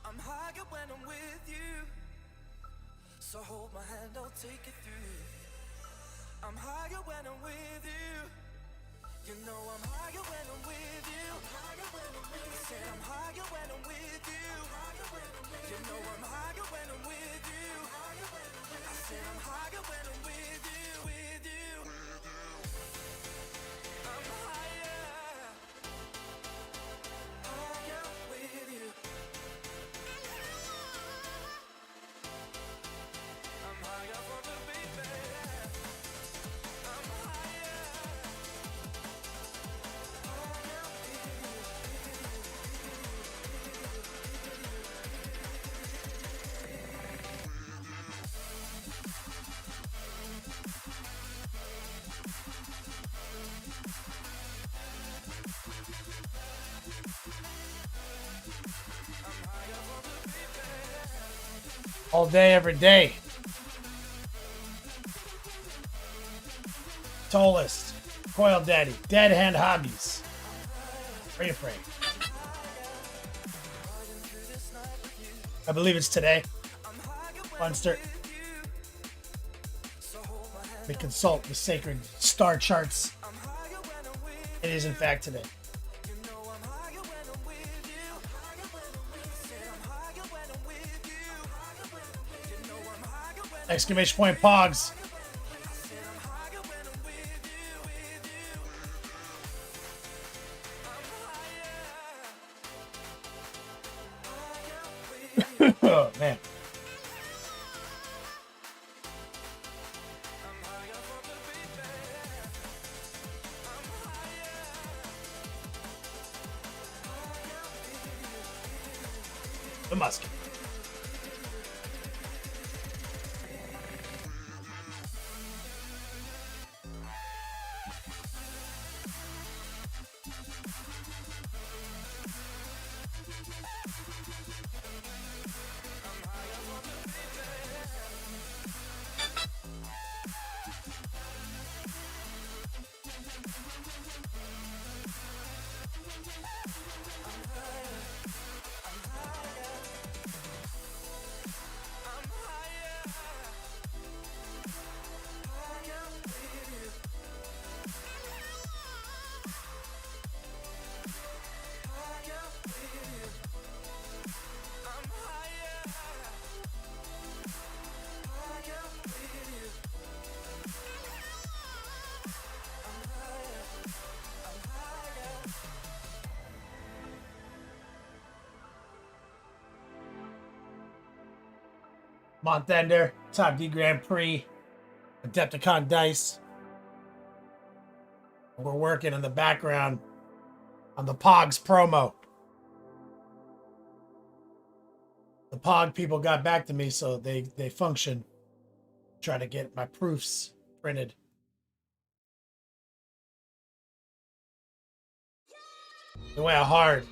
I'm higher when I'm with you. So hold my hand, I'll take you through. I'm higher when I'm with you. You know I'm higher when I'm with you. Said I'm higher when I'm with you. You know I'm higher when I'm with you. I said I'm higher when I'm with you, with you. I'm higher, higher with you. I'm higher for the baby. I'm higher, higher with you. All day, every day. Tallest, Coil Daddy, Dead Hand Hobbies. Pray to pray. I believe it's today. Munster. We consult the sacred star charts. It is in fact today. Exclamation point Pogs. Oh, man. The musket. Montender, Top D Grand Prix, Adepticon Dice. We're working in the background on the Pogs promo. The Pog people got back to me, so they function. Try to get my proofs printed. They went hard.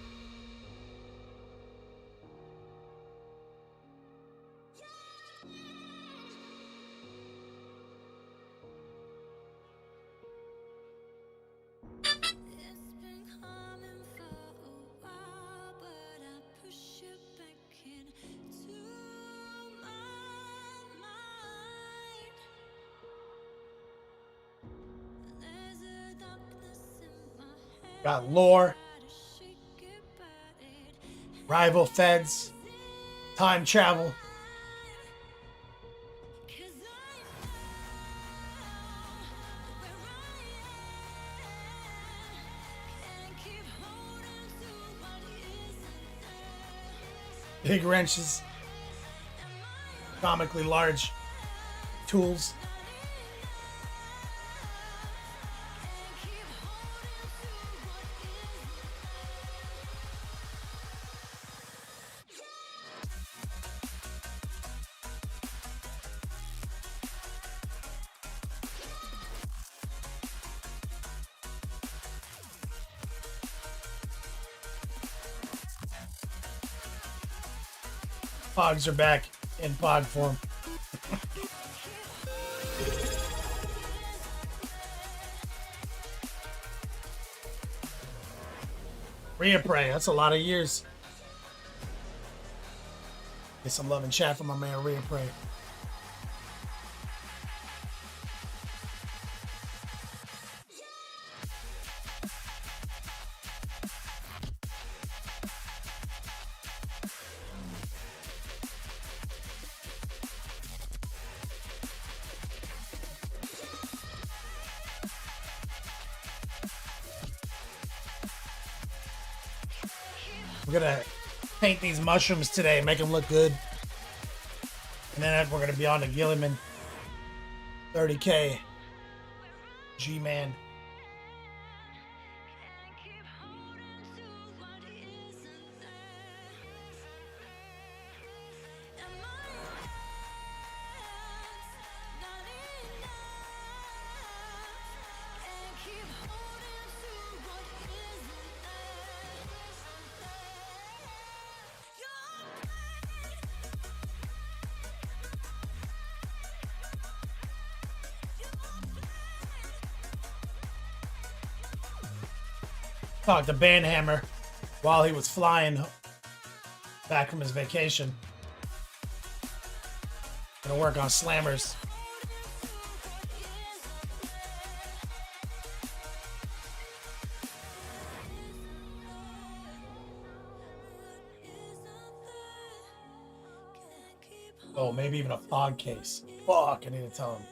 Got lore, rival feds, time travel. Big wrenches, comically large tools. Pogs are back in pod form. Reappraise, that's a lot of years. Get some love and chat from my man Rhea Prey. We're gonna paint these mushrooms today, make them look good. And then we're gonna be on to Gilliman. 30K. G-Man. Talked to Banhammer while he was flying back from his vacation. Gonna work on slammers. Oh, maybe even a pod case. Fuck, I need to tell him.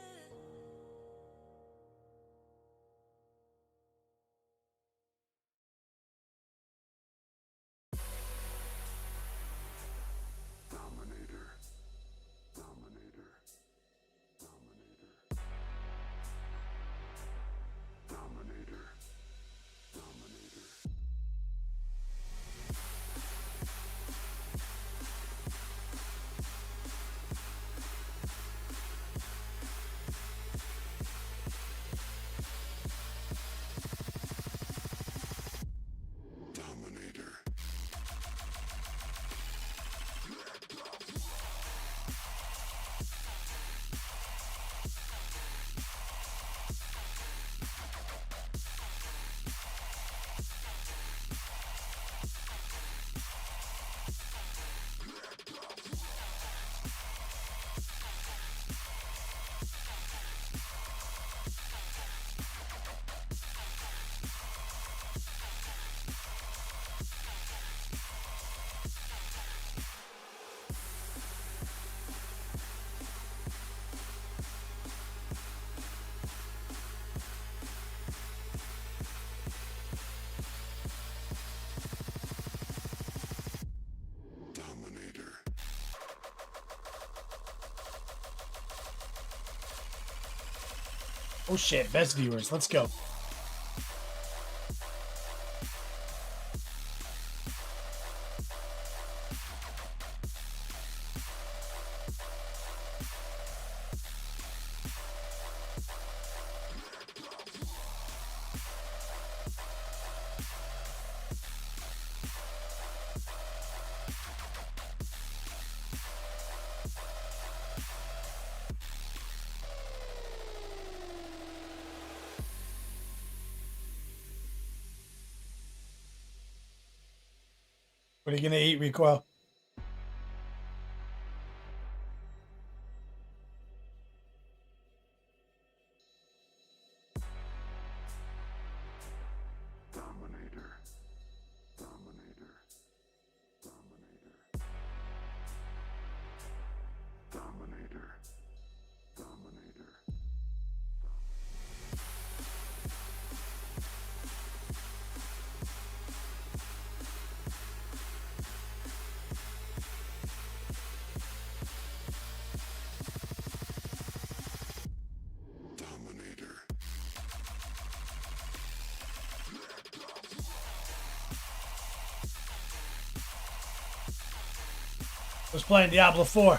Oh shit, best viewers. Let's go. What are you gonna eat, Recoil? Was playing Diablo 4.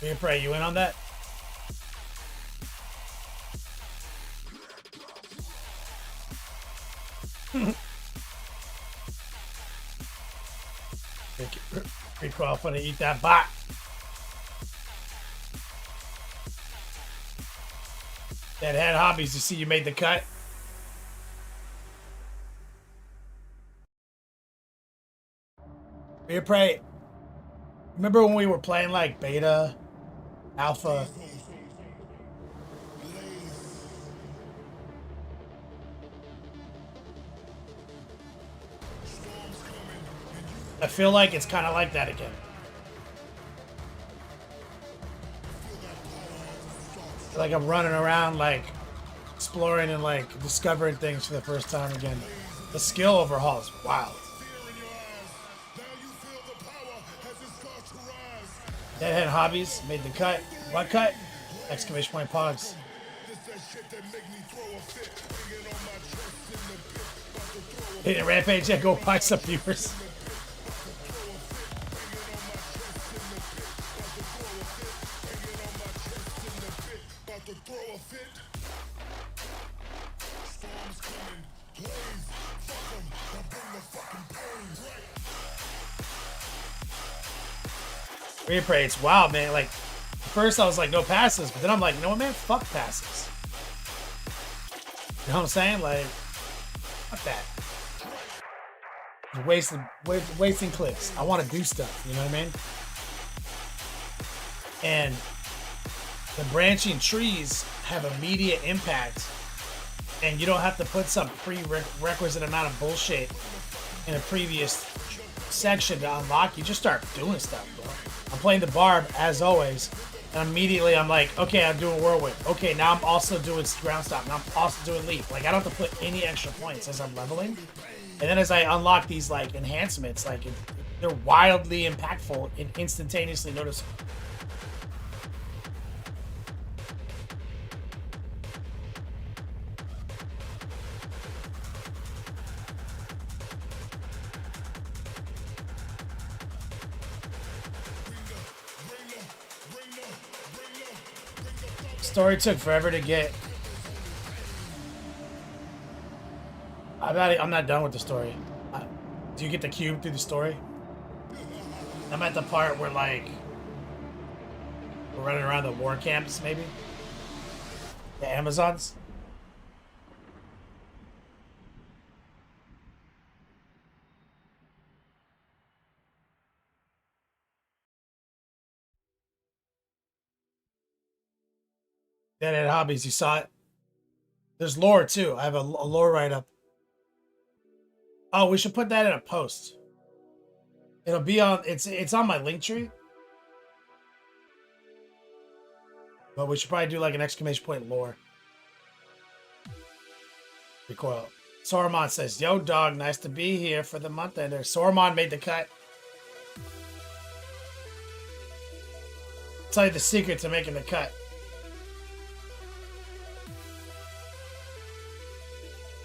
Me and Prey, you in on that? Recoil finna eat that bot. That had hobbies to see you made the cut. We pray. Remember when we were playing like beta, alpha? I feel like it's kind of like that again. Like I'm running around, like exploring and like discovering things for the first time again. The skill overhaul is wild. Deadhead Hobbies made the cut. What cut? Exclamation point Pogs. Hit a rampage, yeah, go find some viewers. Replay, it's wild, man. Like, first I was like, no passes, but then I'm like, you know what, man? Fuck passes. You know what I'm saying? Like, fuck that. Wasting clicks. I want to do stuff. You know what I mean? And the branching trees have immediate impact, and you don't have to put some prerequisite amount of bullshit in a previous section to unlock. You just start doing stuff, bro. I'm playing the Barb as always, and immediately I'm like, okay, I'm doing Whirlwind. Okay, now I'm also doing Ground Stomp. Now I'm also doing Leap. Like, I don't have to put any extra points as I'm leveling. And then as I unlock these like enhancements, like they're wildly impactful and instantaneously noticeable. Story took forever to get. I'm not done with the story. Do you get the cube through the story? I'm at the part where like we're running around the war camps, maybe the Amazons. Deadhead Hobbies, you saw it. There's lore too. I have a lore write-up. Oh, we should put that in a post. It'll be on. It's on my link tree. But we should probably do like an exclamation point lore. Recoil. Saruman says, "Yo, dog, nice to be here for the month ender." Saruman made the cut. I'll tell you the secret to making the cut.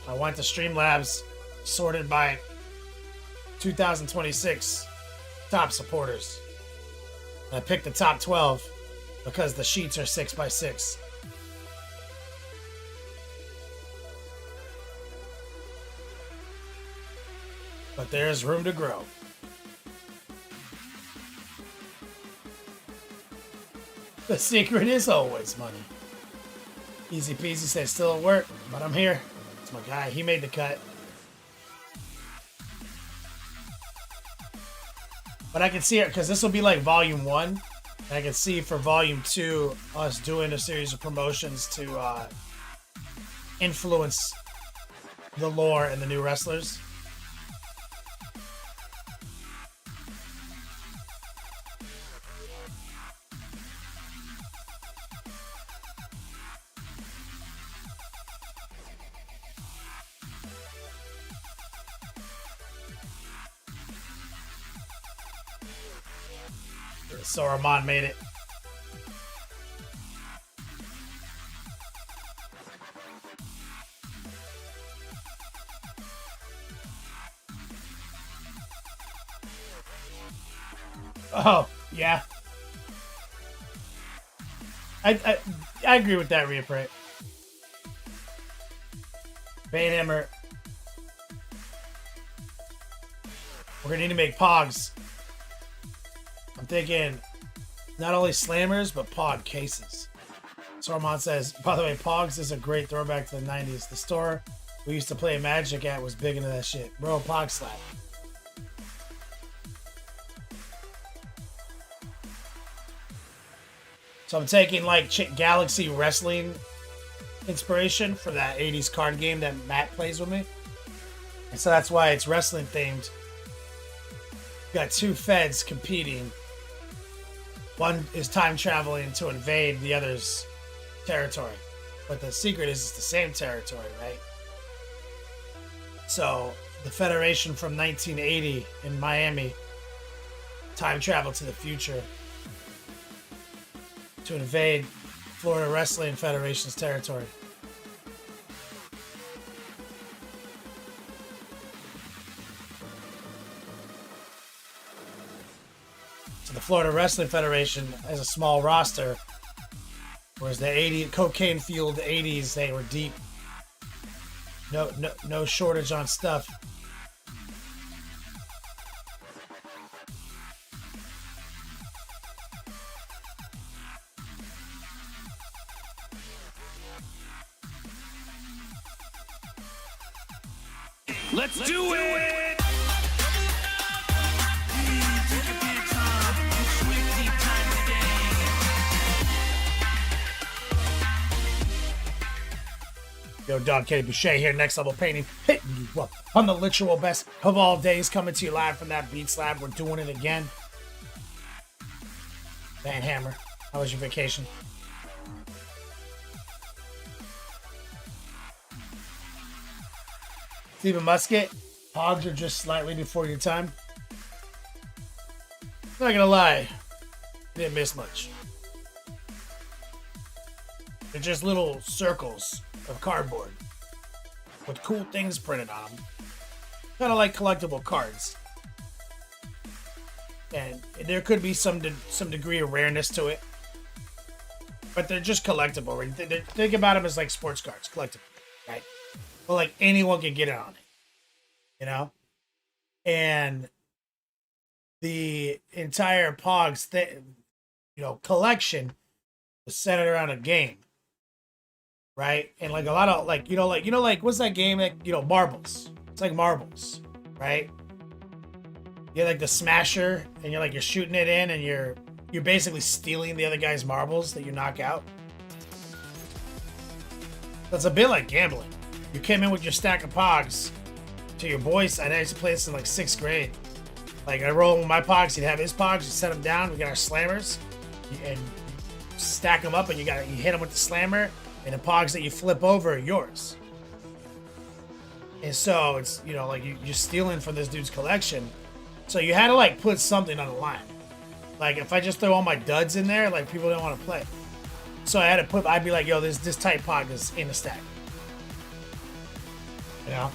I went to Streamlabs, sorted by 2026 top supporters. And I picked the top 12 because the sheets are 6x6. But there's room to grow. The secret is always money. Easy peasy says still at work, but I'm here. It's my guy. He made the cut. But I can see it because this will be like volume 1. And I can see for volume 2 us doing a series of promotions to influence the lore and the new wrestlers. So Armand made it. Oh, yeah. I agree with that, Reaprate. Banehammer. We're gonna need to make Pogs. I'm thinking not only slammers, but Pog cases. Sormon says, by the way, Pogs is a great throwback to the 90s. The store we used to play Magic at was big into that shit. Bro, Pog slap. So I'm taking like Galaxy Wrestling inspiration for that 80s card game that Matt plays with me. And so that's why it's wrestling themed. Got two feds competing. One is time traveling to invade the other's territory. But the secret is it's the same territory, right? So the Federation from 1980 in Miami time traveled to the future to invade Florida Wrestling Federation's territory. So the Florida Wrestling Federation has a small roster, whereas the cocaine-fueled 80s, they were deep. No shortage on stuff. Let's do it! Yo, Dog Kenny Boucher here, Next Level Painting, hitting you up on the literal best of all days, coming to you live from that Beats Lab. We're doing it again. Van Hammer, how was your vacation? Stephen Musket, Pogs are just slightly before your time. Not gonna lie, didn't miss much. They're just little circles of cardboard with cool things printed on them. Kind of like collectible cards. And there could be some degree of rareness to it. But they're just collectible. Right? Think about them as like sports cards, collectible, right? But like anyone can get it on it, you know? And the entire Pogs collection was centered around a game. Right? And like a lot of like what's that game that marbles? It's like marbles, right? You're like the smasher and you're shooting it in and you're basically stealing the other guy's marbles that you knock out. That's a bit like gambling. You came in with your stack of Pogs to your boys. I used to play this in like 6th grade. Like I roll with my Pogs, he'd have his Pogs, you set them down, we got our slammers, and stack them up and you hit them with the slammer. And the Pogs that you flip over are yours. And so it's, you're stealing from this dude's collection. So you had to like put something on the line. Like if I just throw all my duds in there, like people don't want to play. So I'd be like, yo, this type Pog is in the stack. You know?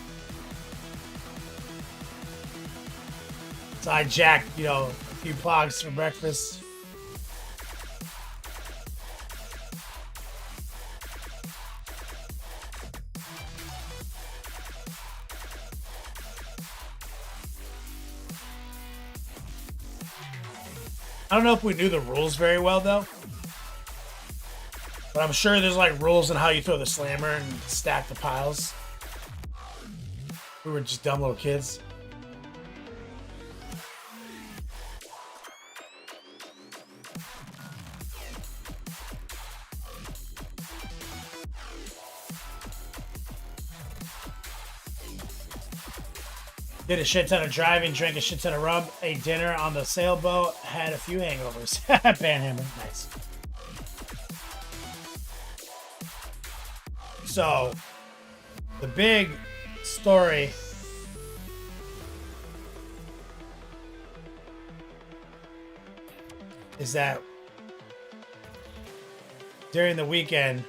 So I jacked, a few Pogs for breakfast. I don't know if we knew the rules very well, though. But I'm sure there's, like, rules on how you throw the slammer and stack the piles. We were just dumb little kids. Did a shit ton of driving, drank a shit ton of rum, ate dinner on the sailboat, had a few hangovers. Banhammer, nice. So, the big story is that during the weekend,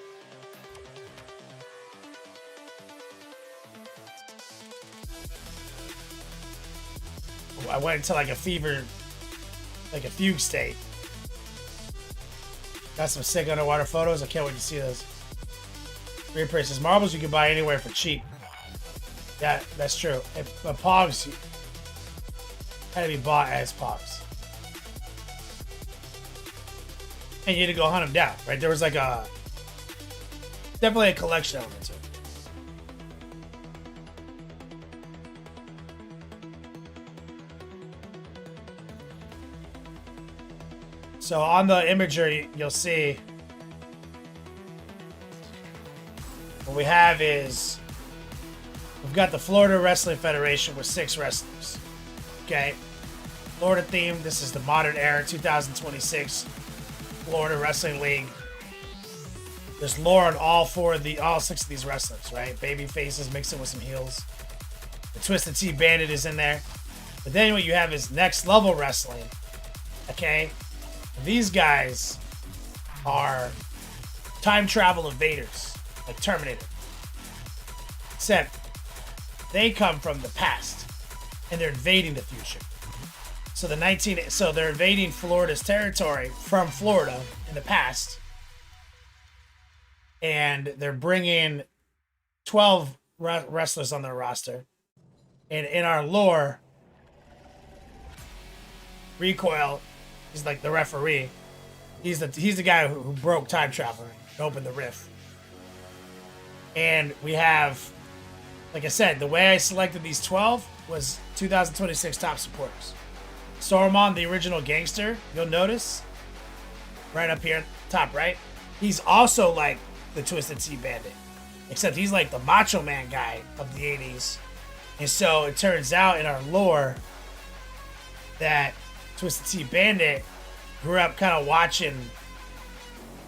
I went into like a fugue state. Got some sick underwater photos. I can't wait to see those. Great prices. Marbles you can buy anywhere for cheap. Yeah, that's true. But Pogs had to be bought as Pogs. And you had to go hunt them down, right? There was like definitely a collection element to it. So on the imagery, you'll see what we have is we've got the Florida Wrestling Federation with 6 wrestlers. Okay. Florida theme. This is the modern era 2026 Florida Wrestling League. There's lore on all 6 of these wrestlers, right? Baby faces mixing with some heels. The Twisted Tea Bandit is in there. But then what you have is next level wrestling. Okay? These guys are time travel invaders, like Terminator. Except they come from the past and they're invading the future. So they're invading Florida's territory from Florida in the past. And they're bringing 12 wrestlers on their roster. And in our lore, Recoil is like the referee. He's the guy who broke time travel and opened the rift. And we have, like I said, the way I selected these 12 was 2026 top supporters. Stormon, the original gangster, you'll notice right up here, top right. He's also like the Twisted Tea Bandit, except he's like the Macho Man guy of the 80s. And so it turns out in our lore that Twisted Tea Bandit grew up kind of watching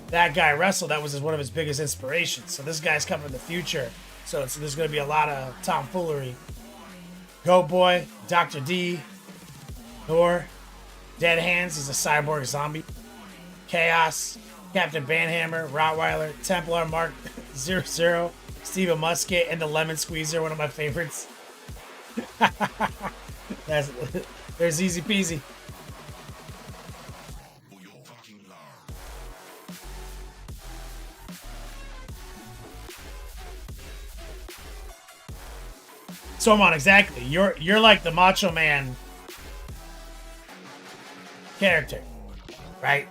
that guy wrestle. That was one of his biggest inspirations. So this guy's coming from the future. So there's going to be a lot of tomfoolery. Goat Boy, Dr. D, Thor, Dead Hands, he's a cyborg zombie. Chaos, Captain Banhammer, Rottweiler, Templar Mark 00, Steven Musket, and the Lemon Squeezer, one of my favorites. There's easy peasy. Sormon, exactly. You're like the Macho Man character, right?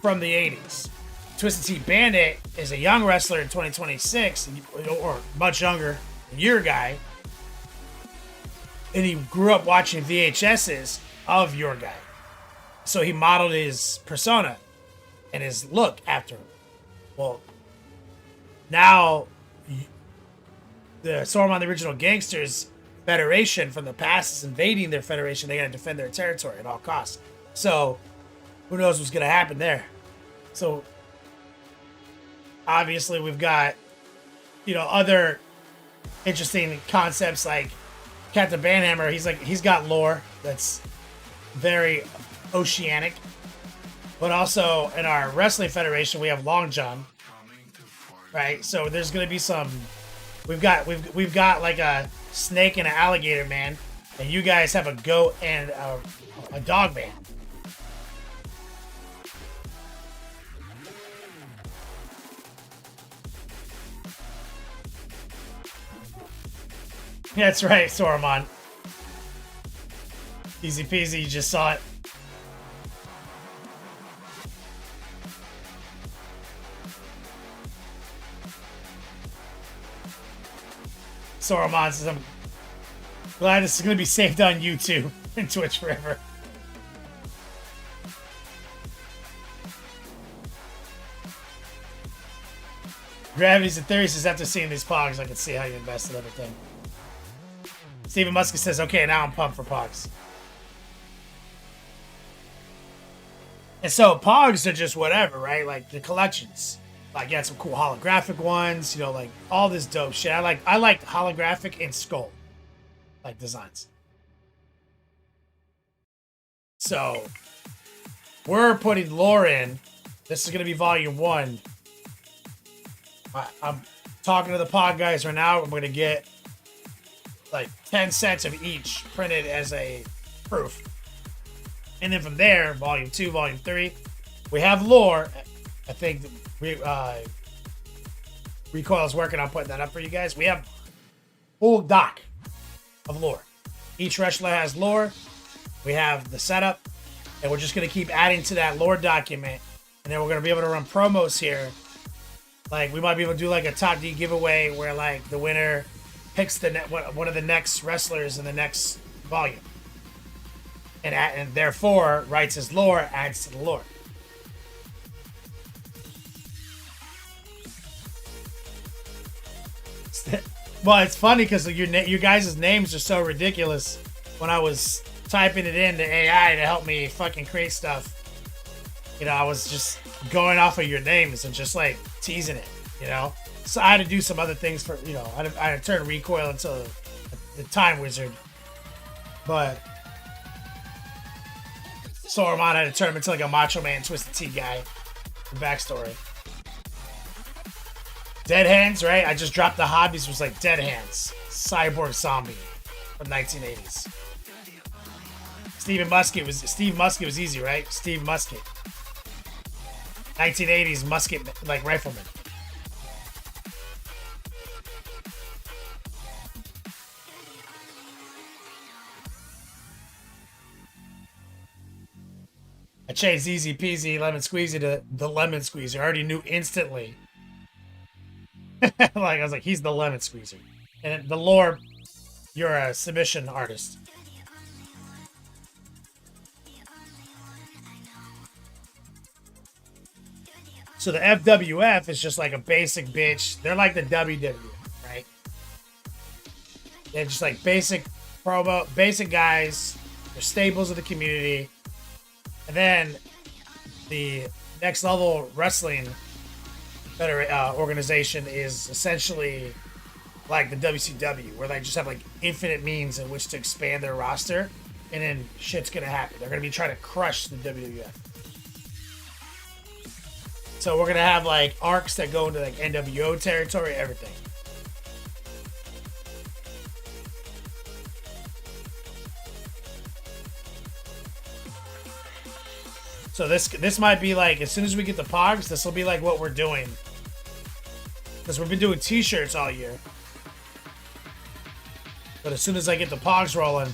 From the 80s. Twisted Tea Bandit is a young wrestler in 2026, or much younger than your guy. And he grew up watching VHSs of your guy. So he modeled his persona and his look after him. Well, now the Sormon, the original gangsters federation from the past is invading their federation. They gotta defend their territory at all costs. So who knows what's gonna happen there? So obviously we've got, other interesting concepts like Captain Banhammer. He's got lore that's very oceanic. But also in our wrestling federation we have Long John. Right? So there's gonna be some we've got like a snake and an alligator man, and you guys have a goat and a dog man. That's right, Soromon. Easy peasy, you just saw it. Soromon says, I'm glad this is going to be saved on YouTube and Twitch forever. Gravity's a theory says, after seeing these Pogs, I can see how you invested everything. Steven Muskie says, okay, now I'm pumped for Pogs. And so Pogs are just whatever, right? Like the collections. Like you had some cool holographic ones, like all this dope shit. I like holographic and skull like designs. So we're putting lore in. This is gonna be volume 1. I'm talking to the Pog guys right now. I'm gonna get like 10 sets of each printed as a proof. And then from there, volume 2, volume 3, we have lore. I think Recoil's working on putting that up for you guys. We have full doc of lore. Each wrestler has lore. We have the setup, and we're just going to keep adding to that lore document, and then we're going to be able to run promos here. Like, we might be able to do like a top D giveaway where like the winner picks one of the next wrestlers in the next volume. and therefore writes his lore, adds to the lore. Well, it's funny because your guys' names are so ridiculous. When I was typing it into AI to help me fucking create stuff, you know, I was just going off of your names and just like teasing it, you know. So I had to do some other things for, you know, I had to turn recoil into the time wizard, but Sauron had to turn him into like a Macho Man Twisted Tea guy. The backstory. Dead Hands, right? I just dropped the hobbies. Was like Dead Hands, Cyborg Zombie from 1980s. Steve Musket was easy, right? Steve Musket. 1980s musket like rifleman. I changed Easy Peasy Lemon Squeezy to the Lemon Squeezer. I already knew instantly. Like I was like, he's the Lemon Squeezer. And the lore, you're a submission artist. So the FWF is just like a basic bitch. They're like the WWF, right? They're just like basic promo, basic guys. They're staples of the community. And then the Next Level Wrestling organization is essentially like the WCW, where they just have like infinite means in which to expand their roster, and then shit's gonna happen. They're gonna be trying to crush the WWF. So we're gonna have like arcs that go into like NWO territory, everything. So this might be like, as soon as we get the Pogs, this will be like what we're doing. Because we've been doing t-shirts all year. But as soon as I get the Pogs rolling.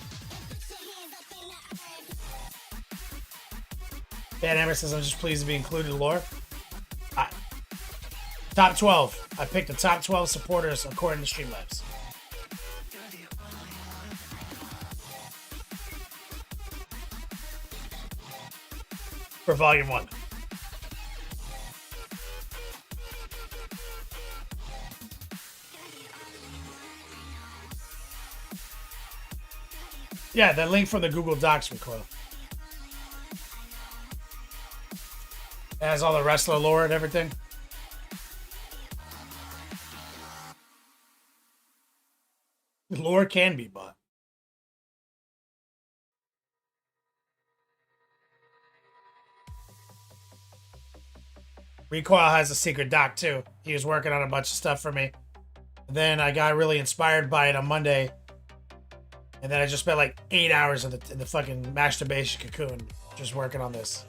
Van Hammer says, I'm just pleased to be included in lore. Top 12. I picked the top 12 supporters according to Streamlabs. For Volume 1. Yeah, the link from the Google Docs recoil. It has all the wrestler lore and everything. Lore can be bought. Recoil has a secret doc too. He was working on a bunch of stuff for me. And then I got really inspired by it on Monday. And then I just spent like 8 hours in the fucking masturbation cocoon just working on this.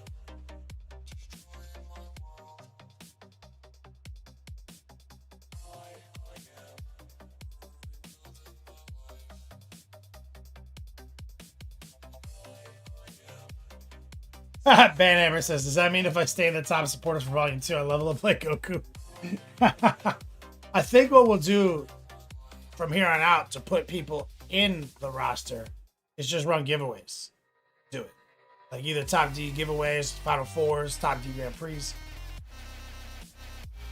Banhammer says, does that mean if I stay in the top supporters for Volume 2, I level up like Goku? I think what we'll do from here on out to put people in the roster is just run giveaways. Do it. Like either top D giveaways, Final Fours, top D Grand Prix.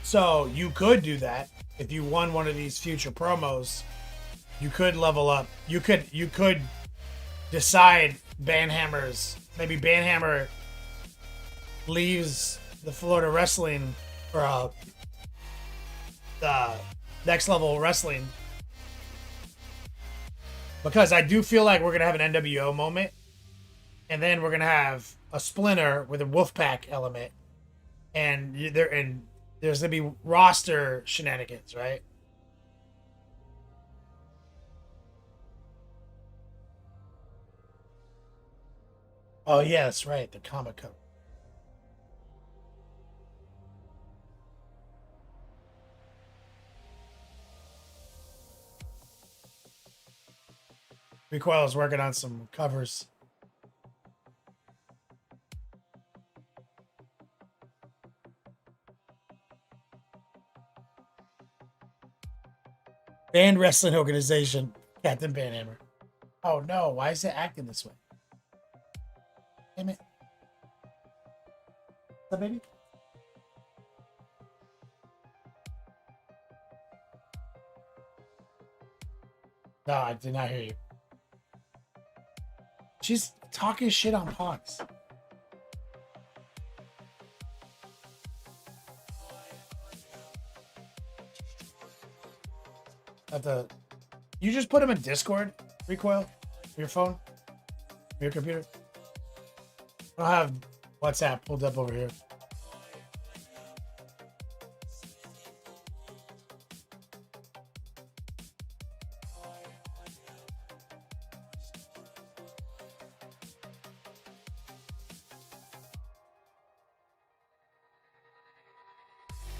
So you could do that. If you won one of these future promos, you could level up. You could decide Banhammer's, maybe Banhammer leaves the Florida Wrestling or the Next Level Wrestling, because I do feel like we're gonna have an NWO moment, and then we're gonna have a Splinter with a Wolfpack element, and there's gonna be roster shenanigans, right? Oh yeah, that's right, the comic cover. Recoil is working on some covers. Band wrestling organization, Captain Banhammer. Oh no, why is it acting this way? Damn it. What's up, baby? No, I did not hear you. She's talking shit on Pogs. You just put him in Discord, Recoil? Your phone? Your computer? I don't have WhatsApp pulled up over here.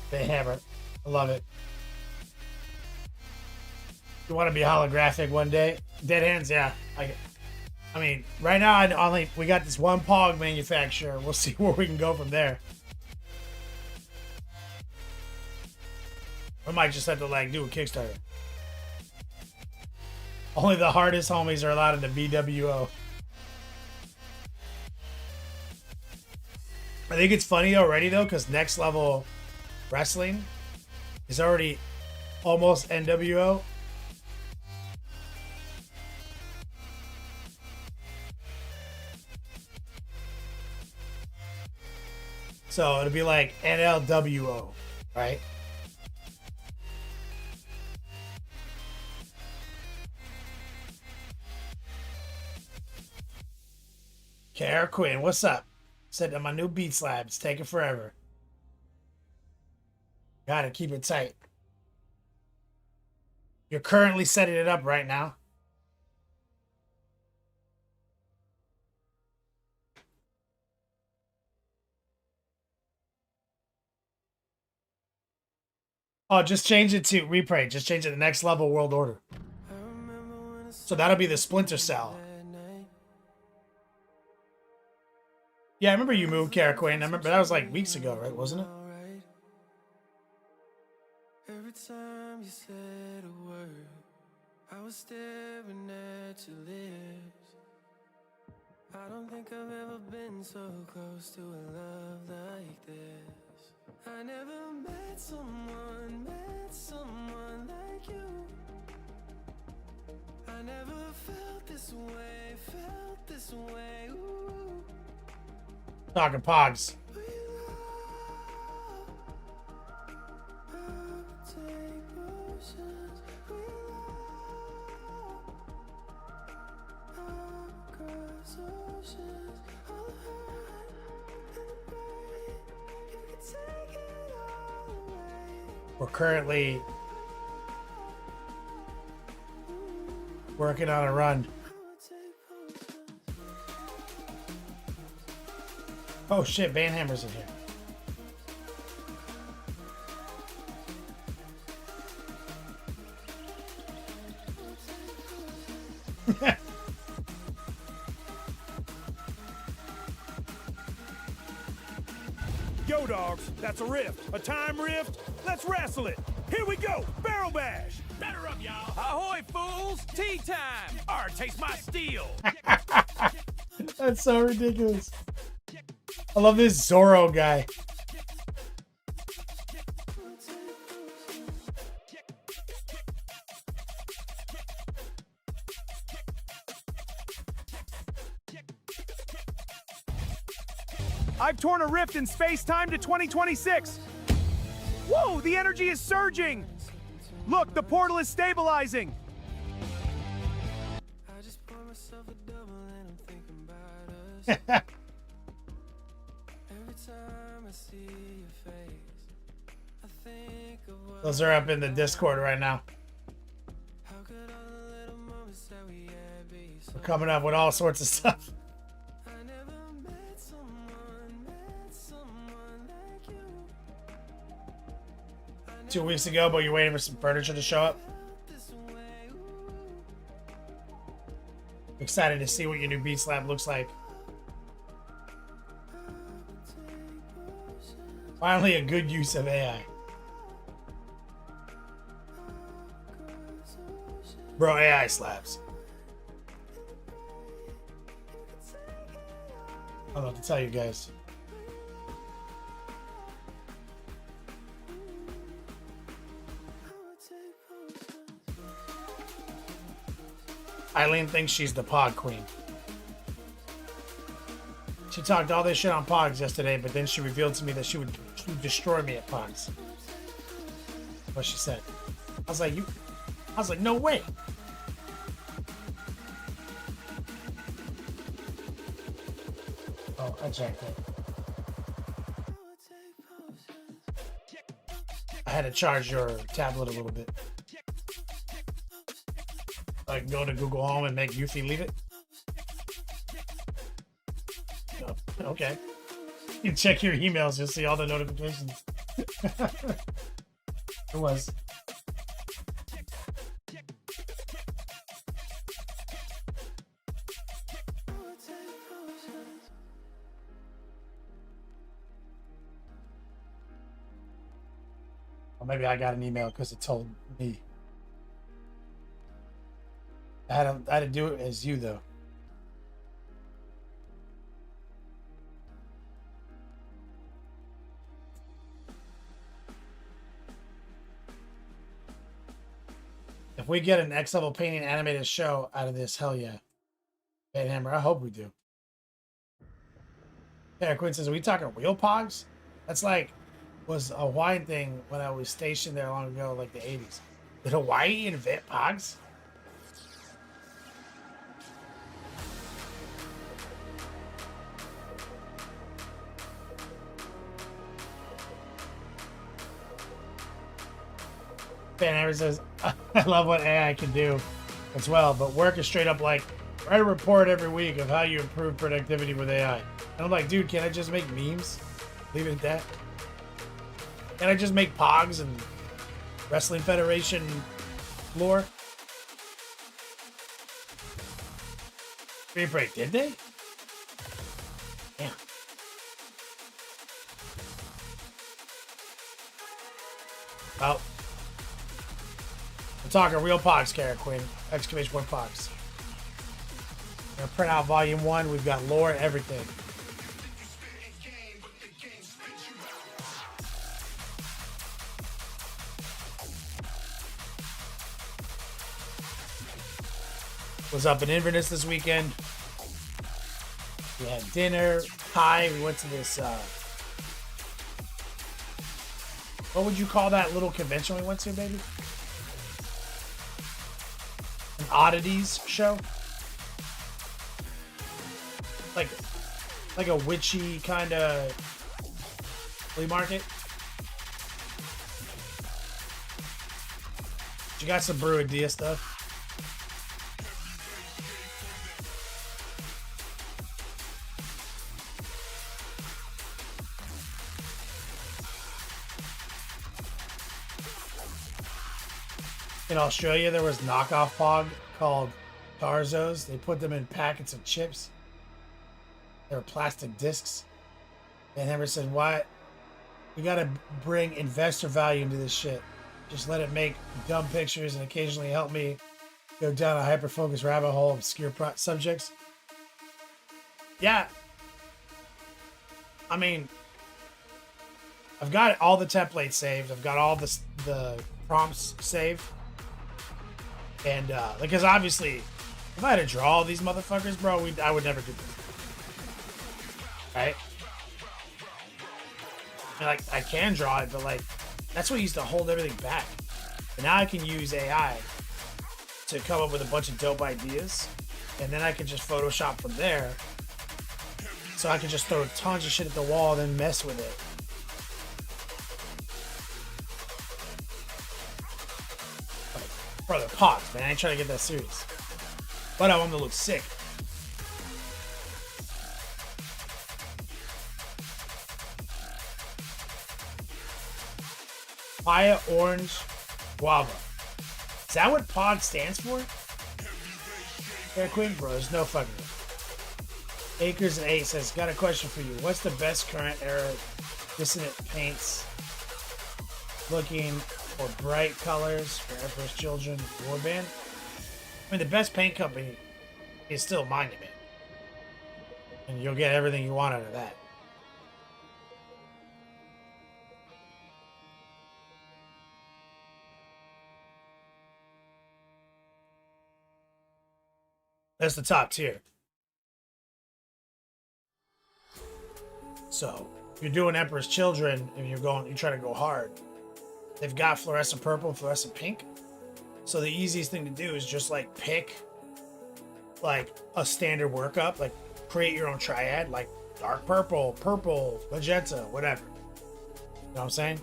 The hammer. I love it. You want to be holographic one day? Dead hands, yeah. I mean, right now we got this one Pog manufacturer. We'll see where we can go from there. I might just have to like do a Kickstarter. Only the hardest homies are allowed in the BWO. I think it's funny already though, because Next Level Wrestling is already almost NWO. So it'll be like NLWO, right? Kara Quinn, what's up? Said that my new beat slab. It's taking forever. Gotta keep it tight. You're currently setting it up right now. Oh, just change it to replay. Just change it to Next Level World Order. So that'll be the Splinter Cell. Yeah, I remember you moved, Kara Quinn. I remember that was like weeks ago, right? Wasn't it? Every time you said a word, I was staring at your lips. I don't think I've ever been so close to a love like this. I never met someone like you. I never felt this way, ooh. Talking Pogs. We're currently working on a run. Oh shit, Banhammer's in here. Yo, dogs, that's a rift. A time rift. Let's wrestle it. Here we go. Barrel bash. Batter up, y'all. Ahoy, fools. Tea time. Or taste my steel. That's so ridiculous. I love this Zorro guy. I've torn a rift in space-time to 2026. Whoa, the energy is surging. Look, the portal is stabilizing. I just pour myself a double and I'm thinking about us. Every time I see your face, I think of what Those are up in the Discord right now. how could all the little moments that we had be so We're coming up with all sorts of stuff. I never met someone like you. 2 weeks ago, but you're waiting for some furniture to show up. This way, ooh. Excited to see what your new beat slab looks like. Finally, a good use of AI. Bro, AI slabs. I don't know what to tell you guys. Eileen thinks she's the Pog Queen. She talked all this shit on Pogs yesterday, but then she revealed to me that she would destroy me at Pogs. What she said. I was like, no way. Oh, I checked it. I had to charge your tablet a little bit. I can go to Google Home and make Yuffie leave it. Oh, okay. You can check your emails, you'll see all the notifications. It was. Or maybe I got an email because it told me. I had to do it as you, though. If we get an X-level painting animated show out of this, hell yeah. Hammer, I hope we do. Yeah, Quinn says, are we talking wheel pogs? That's like, was a Hawaiian thing when I was stationed there long ago, like the 80s. Did Hawaii invent pogs? Fan Hammer says, I love what AI can do as well, but work is straight up like, write a report every week of how you improve productivity with AI. And I'm like, dude, can I just make memes? Leave it at that. Can I just make Pogs and Wrestling Federation lore? Free break, did they? Yeah. Well, we're talking real Pogs, Kara Queen. Exclamation point Pogs. We're gonna print out volume 1. We've got lore, everything. Was up in Inverness this weekend. We had dinner, pie. We went to this, what would you call that little convention we went to, baby? An oddities show? Like a witchy kind of flea market. You got some Bruidia stuff. In Australia, there was knockoff Pog called Tarzos. They put them in packets of chips. They were plastic discs. And Hammer said, "Why? We gotta bring investor value into this shit. Just let it make dumb pictures and occasionally help me go down a hyper-focused rabbit hole of obscure subjects." Yeah. I mean, I've got all the templates saved. I've got all the prompts saved. And, because obviously, if I had to draw all these motherfuckers, bro, I would never do this. Right? And, like, I can draw it, but, like, that's what used to hold everything back. And now I can use AI to come up with a bunch of dope ideas. And then I can just Photoshop from there. So I can just throw tons of shit at the wall and then mess with it. Brother, Pogs, man. I ain't trying to get that serious. But I want them to look sick. Papaya, orange, guava. Is that what Pog stands for? Fair Queen, bro. There's no fucking way. Acres and 8 says, got a question for you. What's the best current era dissonant paints looking for bright colors for Emperor's Children Warband? I mean, the best paint company is still Monument. And you'll get everything you want out of that. That's the top tier. So, if you're doing Emperor's Children and you try to go hard, they've got fluorescent purple and fluorescent pink. So the easiest thing to do is just like pick like a standard workup, like create your own triad, like dark purple, purple, magenta, whatever. You know what I'm saying?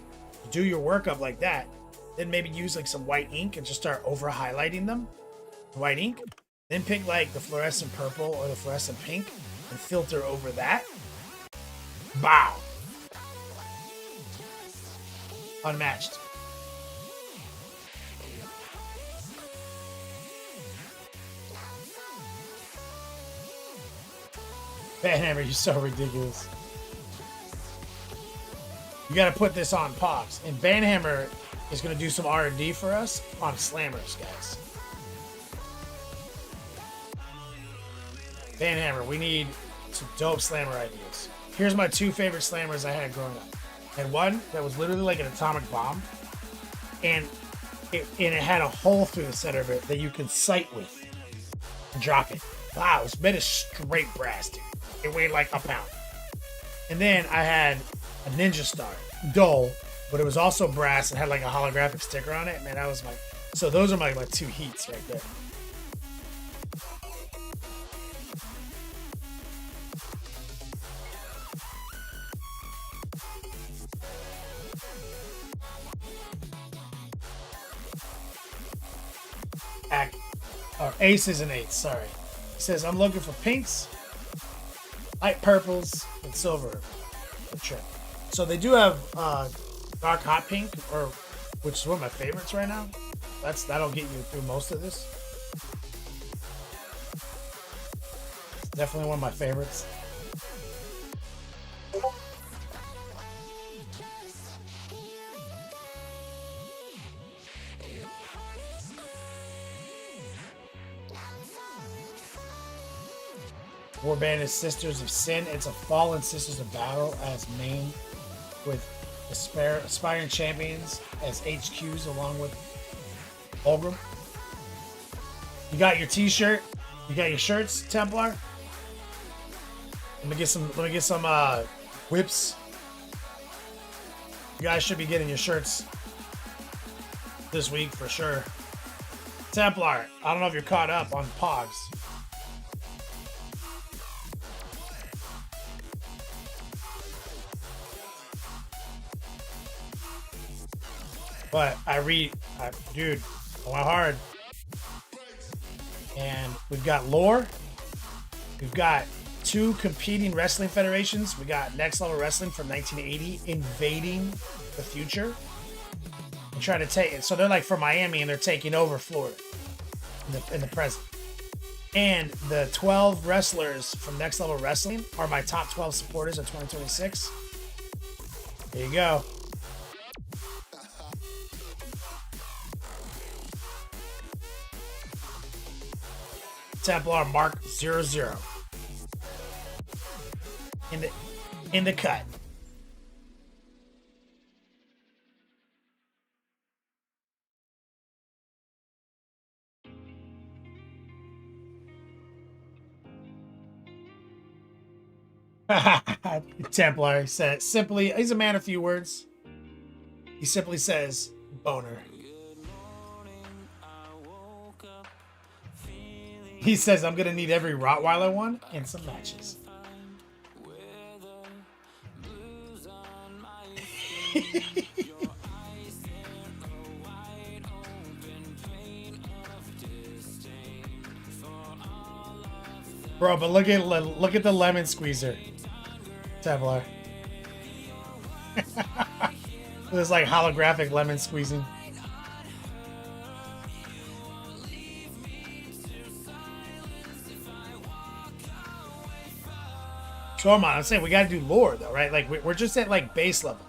Do your workup like that. Then maybe use like some white ink and just start over highlighting them. White ink. Then pick like the fluorescent purple or the fluorescent pink and filter over that. Bow. Unmatched. Banhammer, you're so ridiculous. You gotta put this on Pogs. And Banhammer is gonna do some R&D for us on Slammers, guys. Banhammer, we need some dope Slammer ideas. Here's my 2 favorite Slammers I had growing up. I had one that was literally like an atomic bomb. And it had a hole through the center of it that you could sight with and drop it. Wow, it's made of straight brass, dude. It weighed like a pound. And then I had a Ninja Star. Dull, but it was also brass and had like a holographic sticker on it. Man, that was my... So those are my 2 heats right there. Or aces and eights, sorry. He says, I'm looking for pinks, light purples, and silver. So they do have dark hot pink, or which is one of my favorites right now. That'll get you through most of this. It's definitely one of my favorites. Warband is Sisters of Sin. It's a fallen Sisters of Battle as main, with aspiring champions as HQs along with Fulgrim. You got your t-shirt. You got your shirts, Templar. Let me get some whips. You guys should be getting your shirts this week for sure. Templar, I don't know if you're caught up on Pogs. But dude, I went hard. And we've got lore. We've got 2 competing wrestling federations. We got Next Level Wrestling from 1980 invading the future and trying to take it. So they're like from Miami and they're taking over Florida in the present. And the 12 wrestlers from Next Level Wrestling are my top 12 supporters of 2026. There you go. Templar Mark 00 in the cut. Templar said simply, he's a man of few words. He simply says boner. He says, I'm going to need every Rottweiler one and some matches. Bro, but look at the lemon squeezer, Templar. There's like holographic lemon squeezing. So I'm saying we got to do lore though, right? Like we're just at like base level.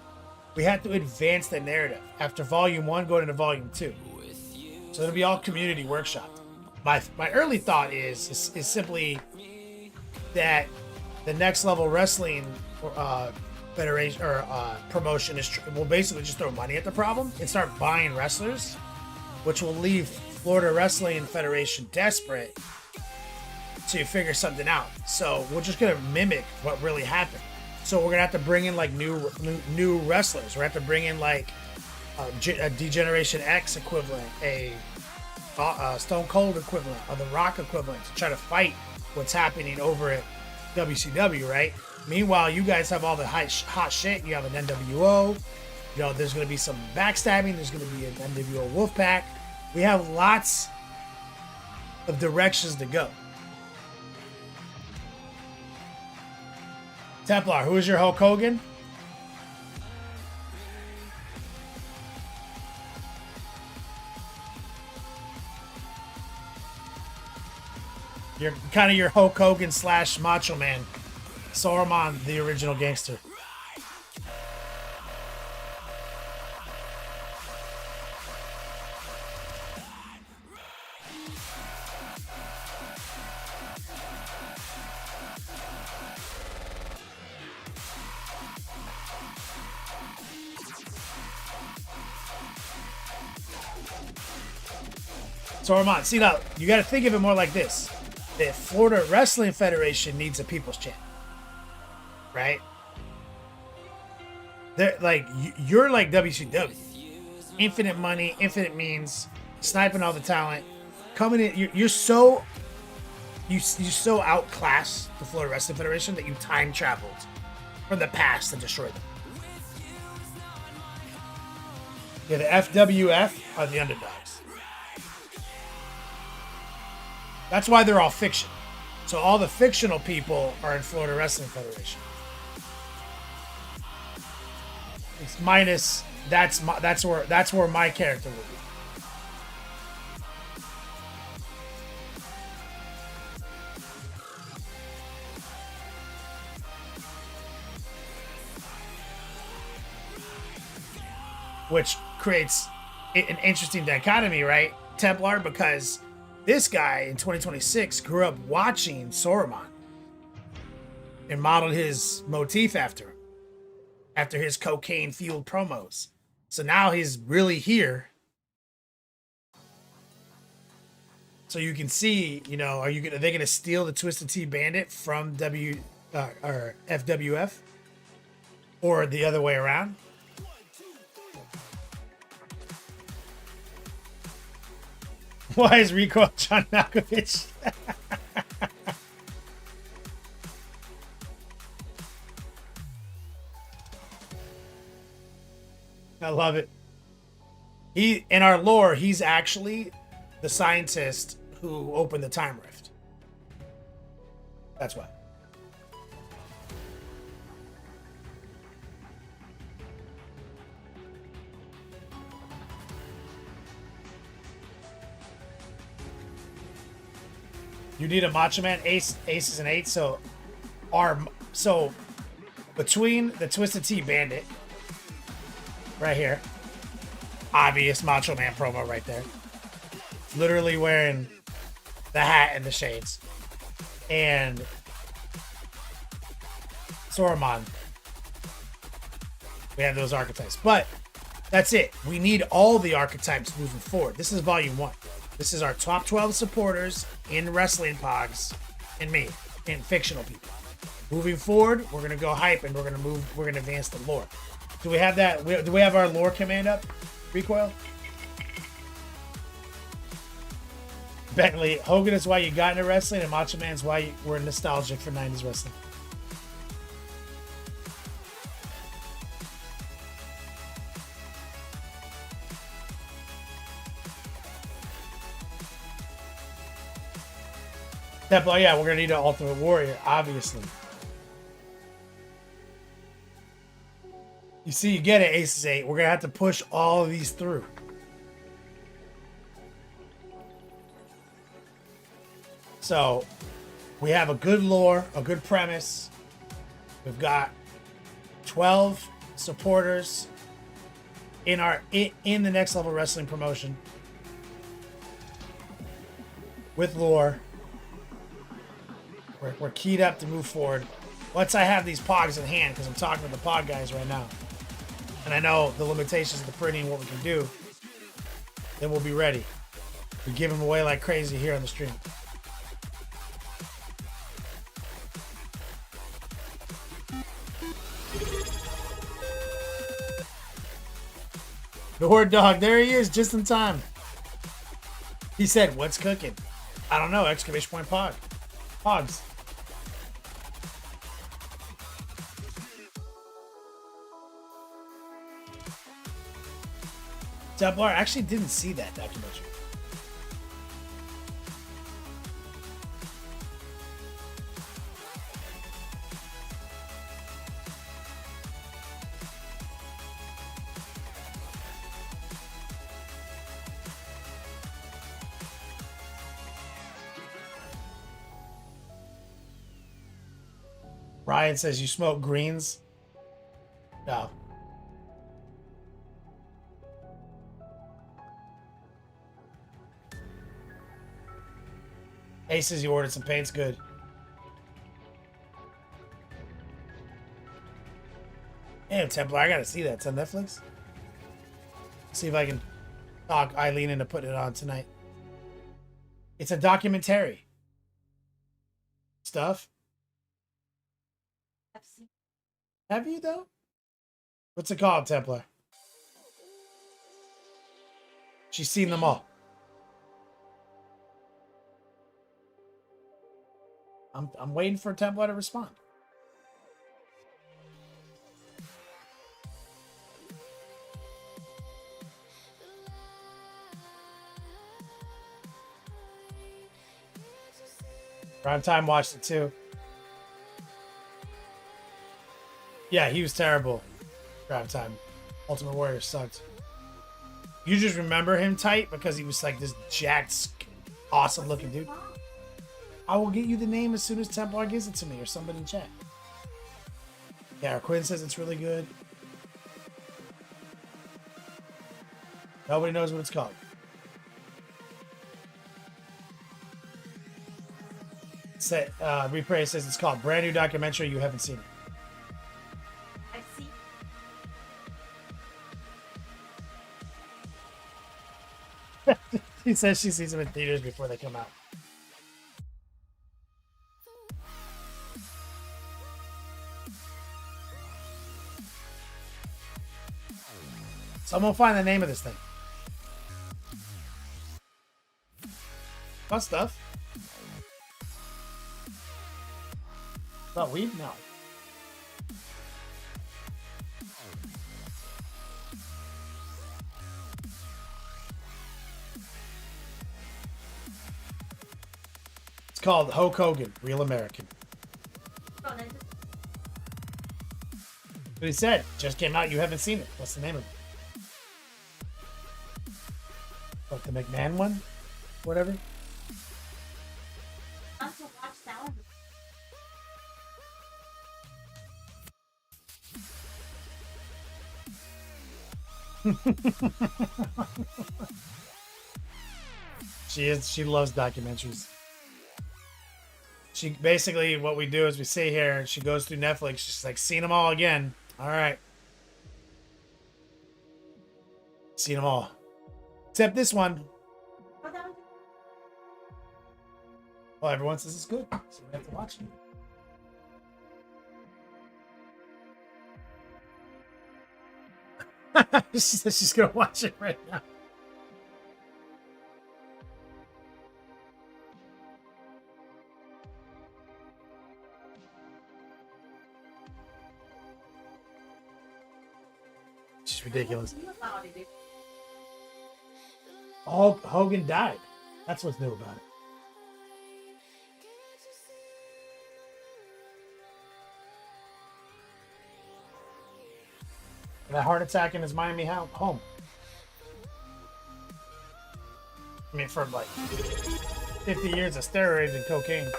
We have to advance the narrative after volume 1, going into volume 2. So it'll be all community workshop. My early thought is simply that the Next Level Wrestling federation or promotion will basically just throw money at the problem and start buying wrestlers, which will leave Florida Wrestling Federation desperate to figure something out. So we're just gonna mimic what really happened. So we're gonna have to bring in like new wrestlers. We're gonna have to bring in like a D-Generation X equivalent, a Stone Cold equivalent, or the Rock equivalent to try to fight what's happening over at WCW, right? Meanwhile, you guys have all the hot shit. You have an NWO. You know, there's gonna be some backstabbing. There's gonna be an NWO Wolfpack. We have lots of directions to go. Templar, who is your Hulk Hogan? You're kind of your Hulk Hogan / Macho Man. Saruman, the original gangster. Saruman, see now, you got to think of it more like this. The Florida Wrestling Federation needs a people's champ, right? They're like, you're like WCW, infinite money, infinite means, sniping all the talent, coming in. You so outclass the Florida Wrestling Federation that you time traveled from the past and destroyed them. Yeah, the FWF are the underdogs. That's why they're all fiction. So all the fictional people are in Florida Wrestling Federation. It's minus that's where my character will be. Which creates an interesting dichotomy, right? Templar, because this guy in 2026 grew up watching Saruman and modeled his motif after his cocaine-fueled promos. So now he's really here. So you can see, you know, are they gonna steal the Twisted Tea Bandit from or FWF, or the other way around? Why is Rico John Malkovich? I love it. In our lore, he's actually the scientist who opened the time rift. That's why. You need a Macho Man, aces and eights. So between the Twisted Tea Bandit, right here, obvious Macho Man promo right there. Literally wearing the hat and the shades, and Saruman. We have those archetypes, but that's it. We need all the archetypes moving forward. This is volume 1. This is our top 12 supporters in wrestling pogs, and me, and fictional people. Moving forward, we're gonna go hype, and we're gonna advance the lore. Do we have that? Do we have our lore command up? Recoil? Bentley, Hogan is why you got into wrestling, and Macho Man's why we're nostalgic for 90s wrestling. Yeah, we're gonna need an Ultimate Warrior, obviously. You see, you get it, Aces 8. We're gonna have to push all of these through. So, we have a good lore, a good premise. We've got 12 supporters in the Next Level Wrestling promotion with lore. We're keyed up to move forward. once I have these Pogs in hand, because I'm talking with the Pog guys right now, and I know the limitations of the printing and what we can do, then we'll be ready. We give them away like crazy here on the stream. The Horde Dog, there he is, just in time. He said, "What's cooking?" I don't know. Exclamation point Pog. Pogs. Templar, I actually didn't see that documentary. Ryan says you smoke greens. No. Ace says you ordered some paints. Good. Damn, Templar, I gotta see that. It's on Netflix. See if I can talk Eileen into putting it on tonight. It's a documentary. Stuff. Have you, though? What's it called, Templar? She's seen them all. I'm waiting for Templar to respond. Prime Time watched it too. Yeah, he was terrible. Prime Time. Ultimate Warrior sucked. You just remember him tight because he was like this jacked, awesome looking dude. I will get you the name as soon as Templar gives it to me or somebody in chat. Yeah, Quinn says it's really good. Nobody knows what it's called. Replay says it's called Brand New Documentary. You haven't seen it. I see. She says she sees them in theaters before they come out. Someone find the name of this thing. What stuff? About weed? No. It's called Hulk Hogan, Real American. What he said, just came out, you haven't seen it. What's the name of it? What, the McMahon one? Whatever? I also watched that one. She loves documentaries. She basically, what we do is we sit here and she goes through Netflix. She's like, seen them all again. All right. Seen them all. Except this one. Well, everyone says it's good, so we have to watch it. She says she's gonna watch it right now. It's ridiculous. Hulk Hogan died. That's what's new about it. And a heart attack in his Miami home. I mean, from like 50 years of steroids and cocaine.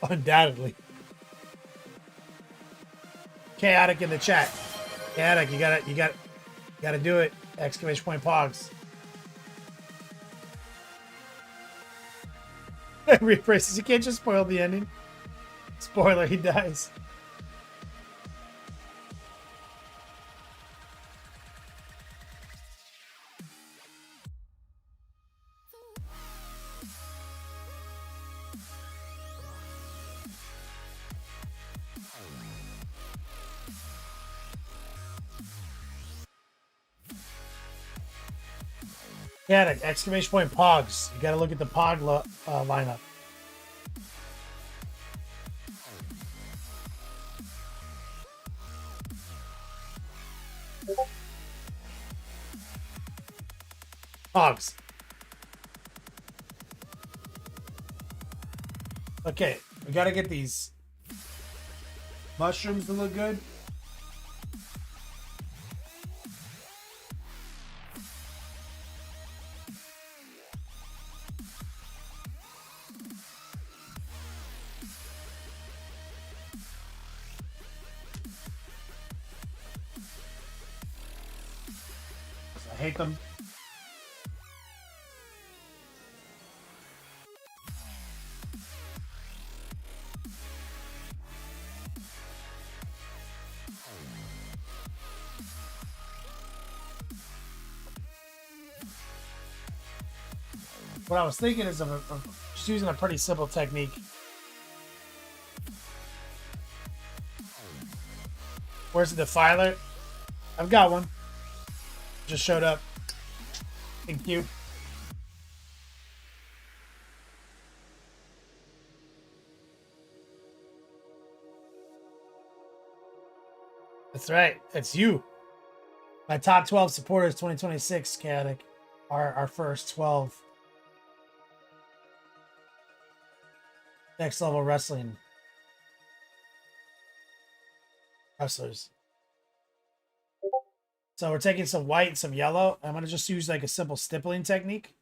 Undoubtedly. Chaotic in the chat. Chaotic, you gotta do it. Exclamation point Pogs. Rephrases. You can't just spoil the ending. Spoiler, he dies. Yeah, the exclamation point Pogs. You gotta look at the Pog lineup. Pogs. Okay, we gotta get these mushrooms to look good. I hate them. What I was thinking is of just using a pretty simple technique. Where's the defiler? I've got one. Just showed up. Thank you. That's right. That's you. My top 12 supporters 2026, Chaotic. Our first 12. Next level wrestling. Wrestlers. So we're taking some white and some yellow. I'm going to just use like a simple stippling technique.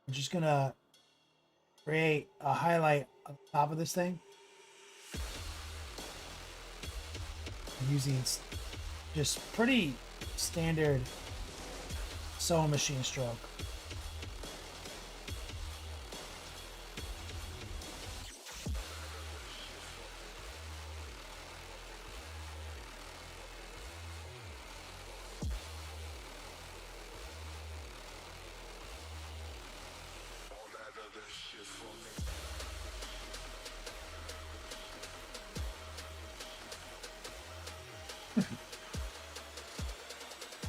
I'm just going to create a highlight on top of this thing. I'm using just pretty standard sewing machine stroke.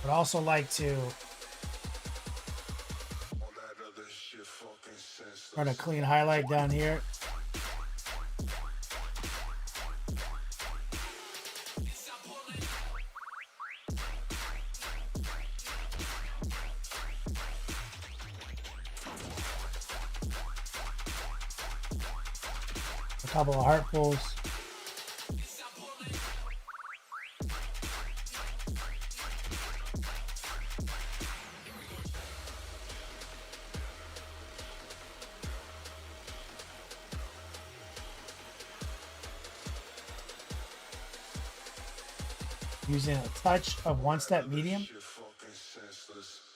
But also like to run a clean highlight down here. A couple of heart pulls. Using a touch of one step medium,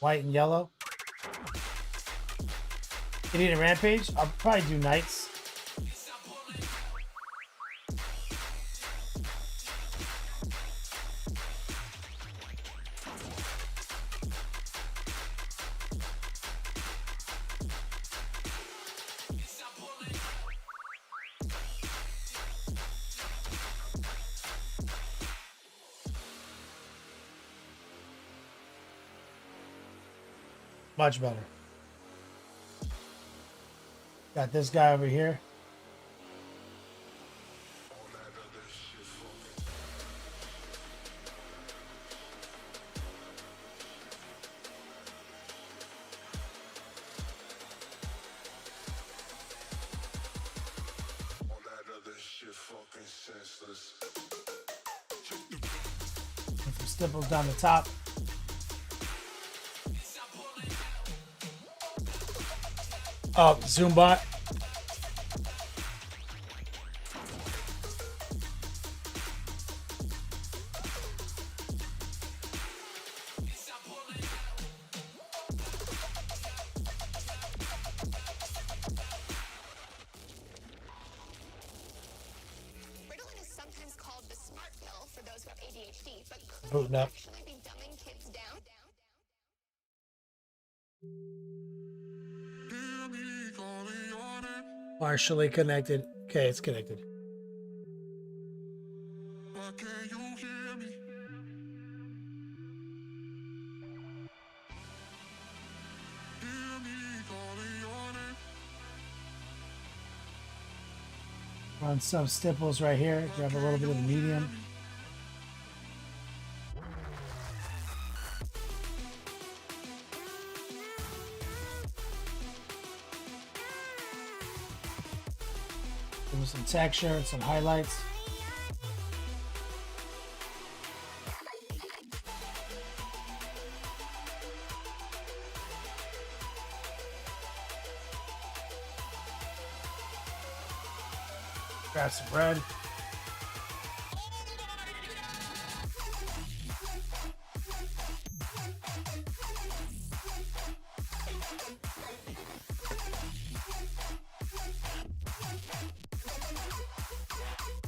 white and yellow. Getting a rampage, I'll probably do knights. Much better. Got this guy over here. And some stipples down the top. Oh, Zoombot. Booting up. Partially connected. Okay, it's connected. Run some stipples right here. Grab a little bit of the medium. Give them some texture and some highlights. Grab some bread.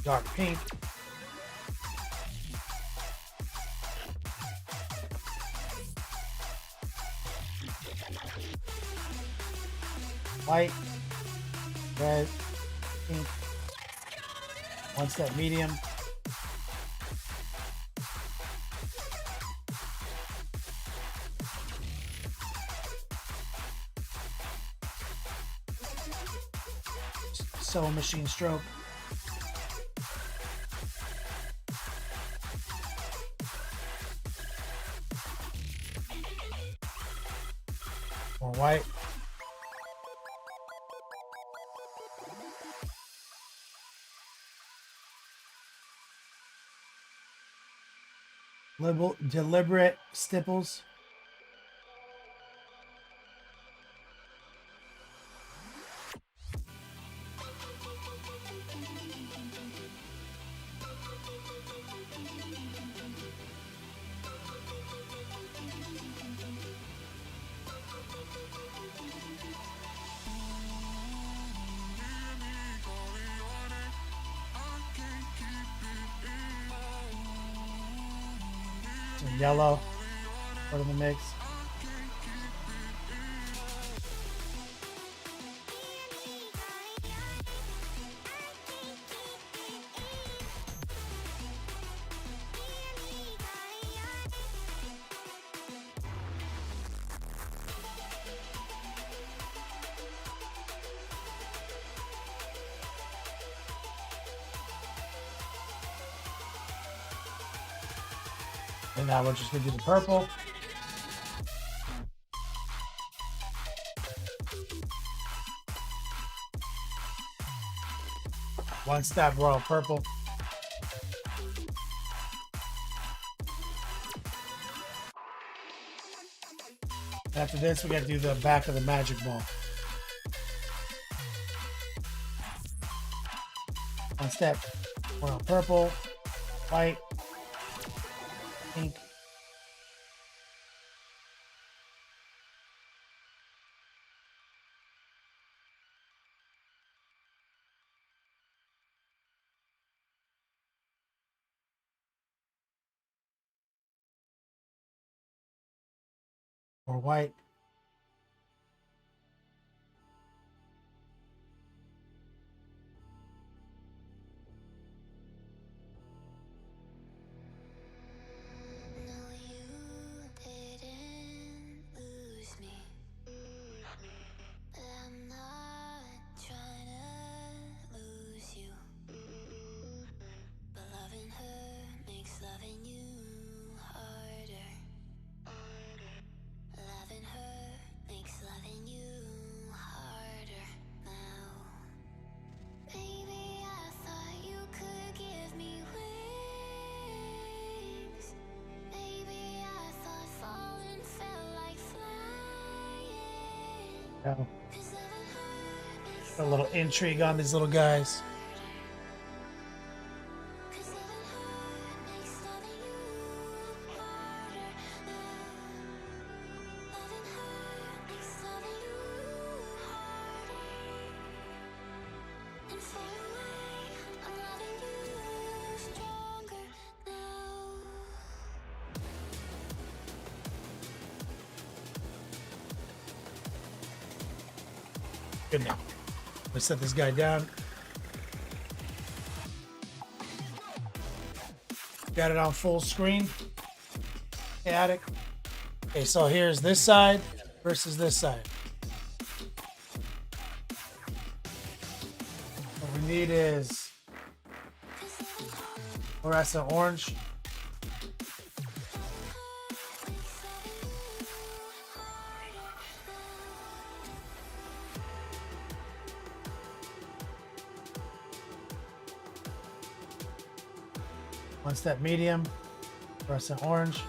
Dark pink. White. Red. Pink. One step medium. Sewing machine stroke. More white. Deliberate stipples. Some yellow. Put in the mix. And now we're just gonna do the purple. One step royal purple. After this, we gotta do the back of the magic ball. One step royal purple, white, pink. Or white. A little intrigue on these little guys. Good now. Let's set this guy down. Got it on full screen. Chaotic. Okay, so here's this side versus this side. What we need is fluorescent orange. One step medium, fluorescent orange.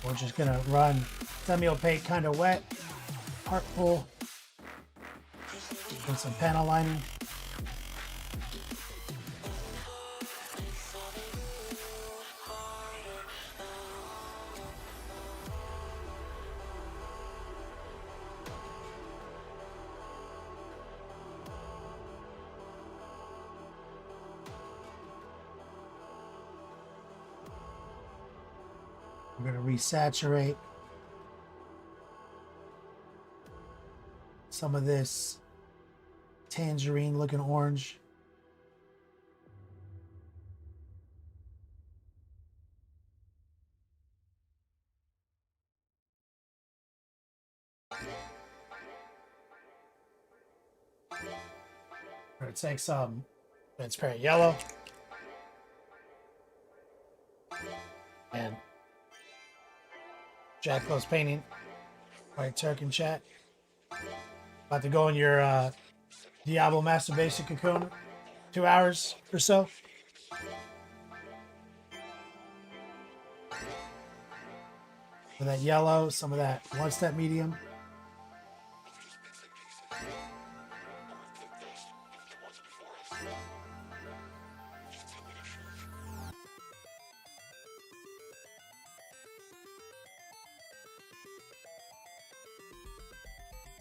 We're just gonna run semi-opaque, kind of wet, heart pull, and some panel lining. We're going to resaturate some of this tangerine looking orange. We're going to take some transparent yellow and Jack Close painting, White Turk and chat. About to go in your Diablo masturbation cocoon, 2 hours or so. With that yellow, some of that one step medium.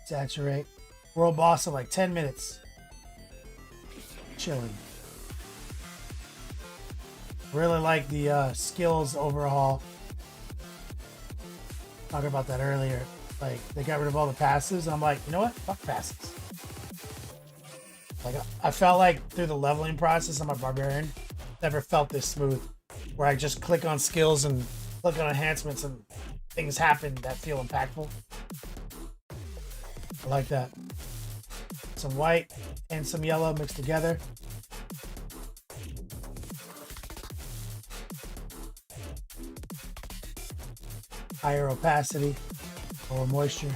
Saturate. World boss in like 10 minutes. Chilling. Really like the skills overhaul. Talking about that earlier. Like, they got rid of all the passives. I'm like, you know what? Fuck passives. Like, I felt like through the leveling process, I'm a barbarian. Never felt this smooth. Where I just click on skills and click on enhancements and things happen that feel impactful. I like that. Some white and some yellow mixed together. Higher opacity, lower moisture.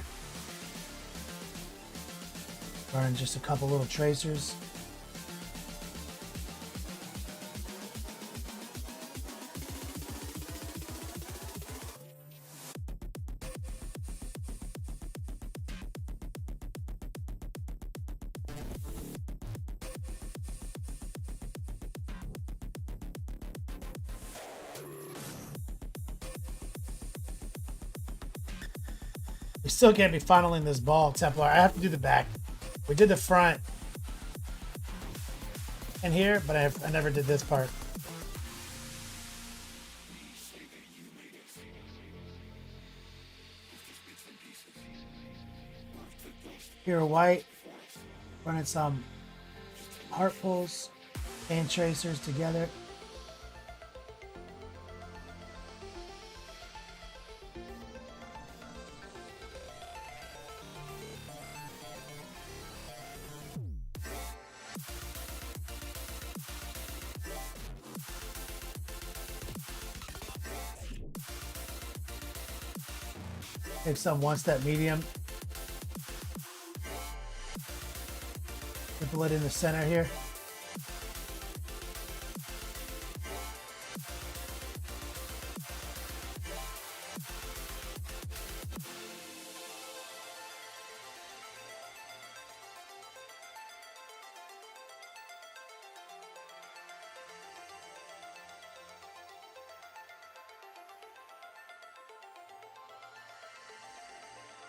Running just a couple little tracers. We still can't be funneling this ball, Templar. I have to do the back. We did the front and here, but I never did this part. Here, white. Running some heart pulls and tracers together. Take some one step medium. Put it in the center here.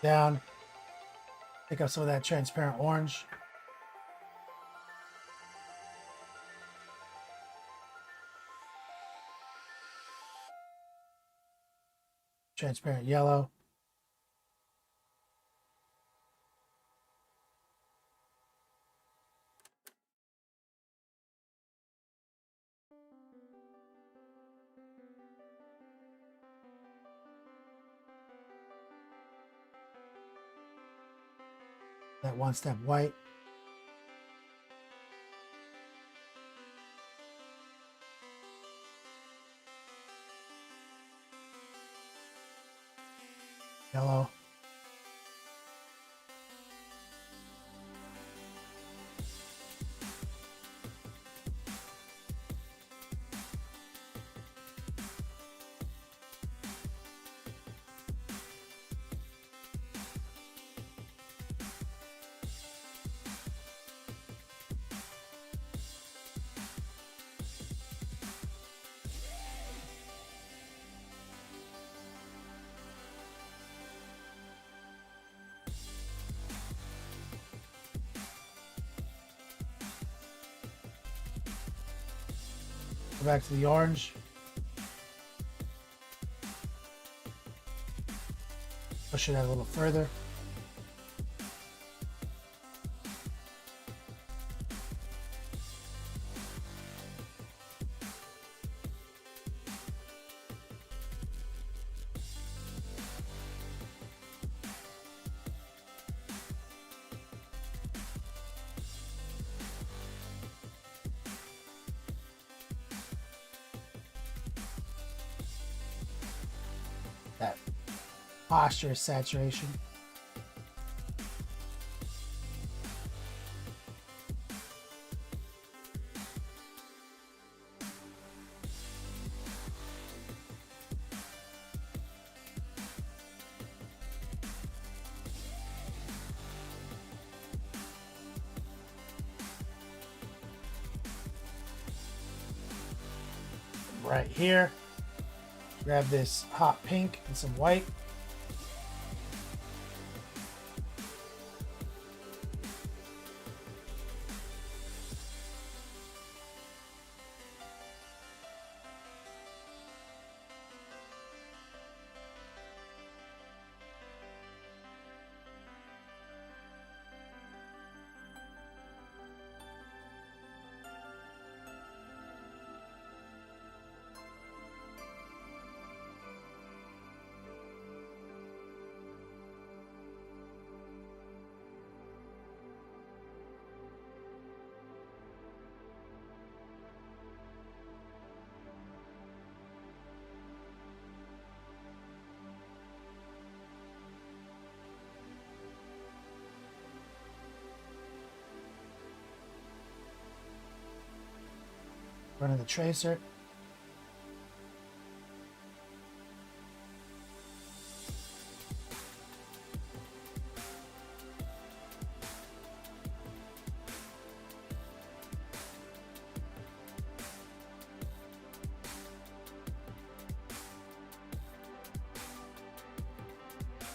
down. Pick up some of that transparent orange. Transparent yellow. That one step white. Yellow. Go back to the orange. Push it out a little further. That posture saturation. Right here. Grab this hot pink and some white. Running the tracer.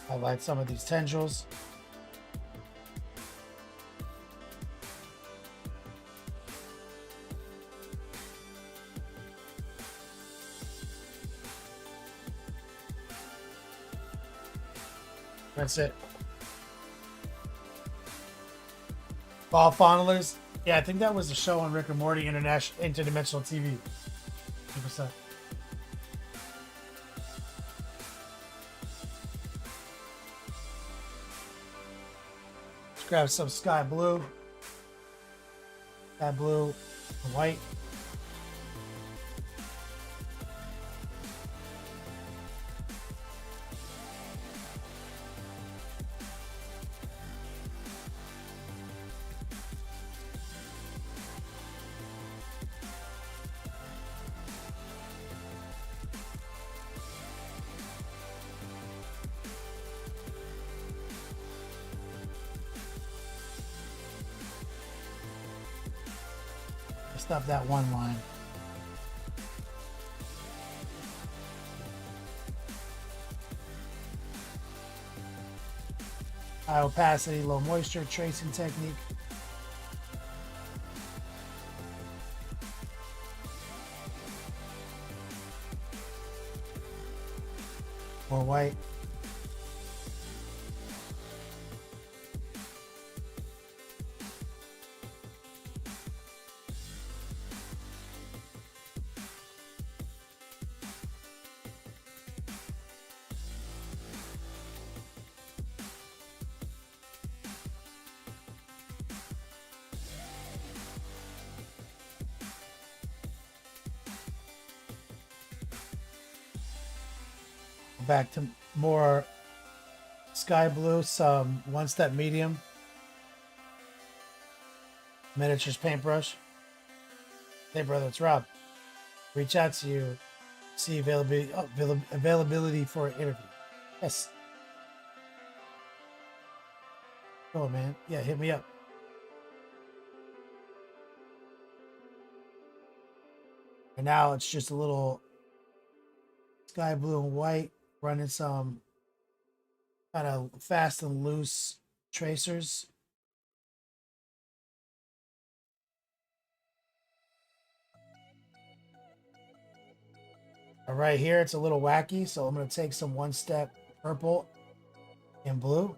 Highlight some of these tendrils. That's it. Ball funnelers. Yeah, I think that was a show on Rick and Morty Interdimensional TV. 100%. Let's grab some sky blue. Sky blue and white. Up that one line. High opacity, low moisture tracing technique. More white. Back to more sky blue, some one step medium, miniatures paintbrush. Hey brother, it's Rob. Reach out to you, see availability for an interview. Yes. Cool, man. Yeah, hit me up. And now it's just a little sky blue and white, running some kind of fast and loose tracers. Right here, it's a little wacky, so I'm going to take some one step purple and blue.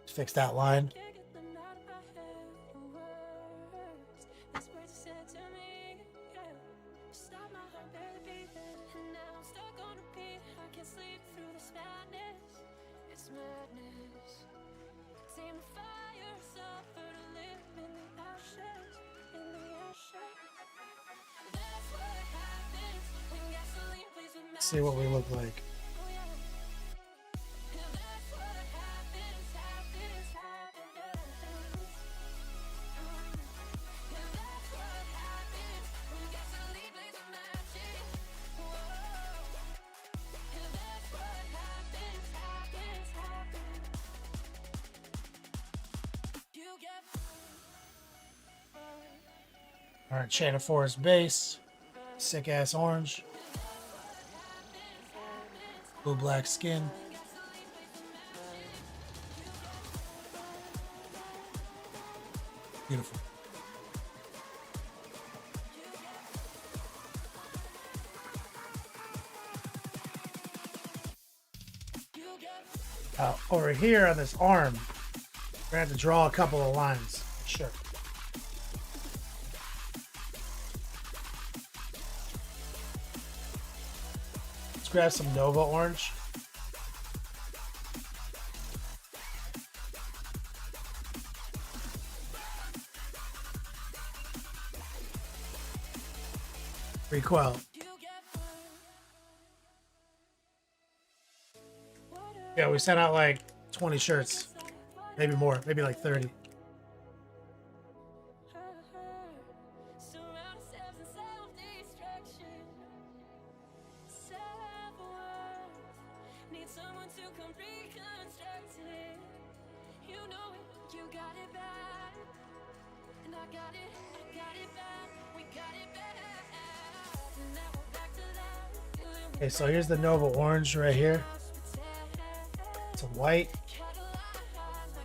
Fix that line. See what we look like. All right, Chain of Forest base, sick ass orange, blue black skin. Beautiful. Over here on this arm, we're gonna have to draw a couple of lines. Sure. Let's grab some Nova orange. Recoil. Yeah, we sent out like 20 shirts. Maybe more. Maybe like 30. Okay, so here's the Nova orange right here. Some white.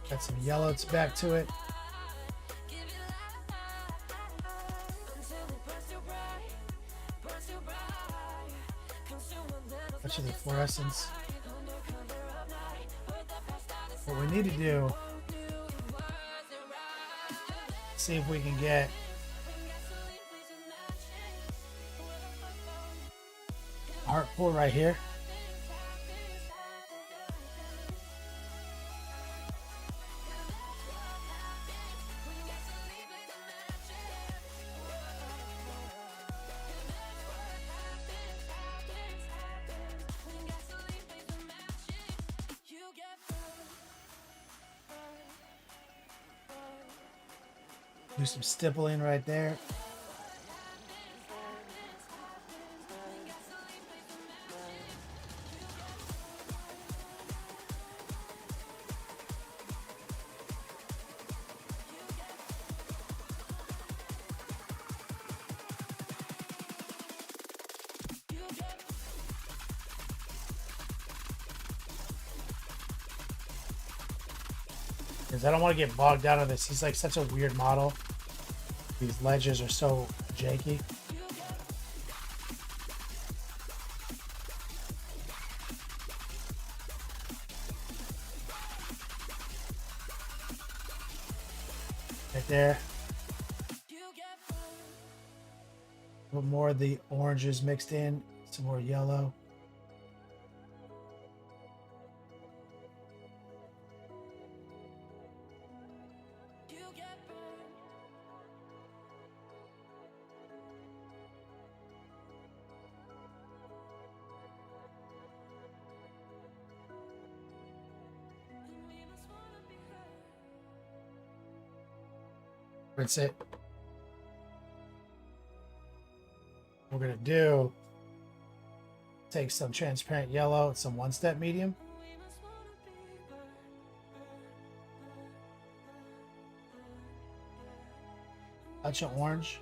Got some yellow back to it. Bunch of the fluorescence. What we need to do, see if we can get heart pull right here. Do some stippling right there. Because I don't want to get bogged down on this. He's like such a weird model. These ledges are so janky. Right there. A little more of the oranges mixed in. Some more yellow. That's it. We're gonna do take some transparent yellow and some one-step medium. Touch of orange.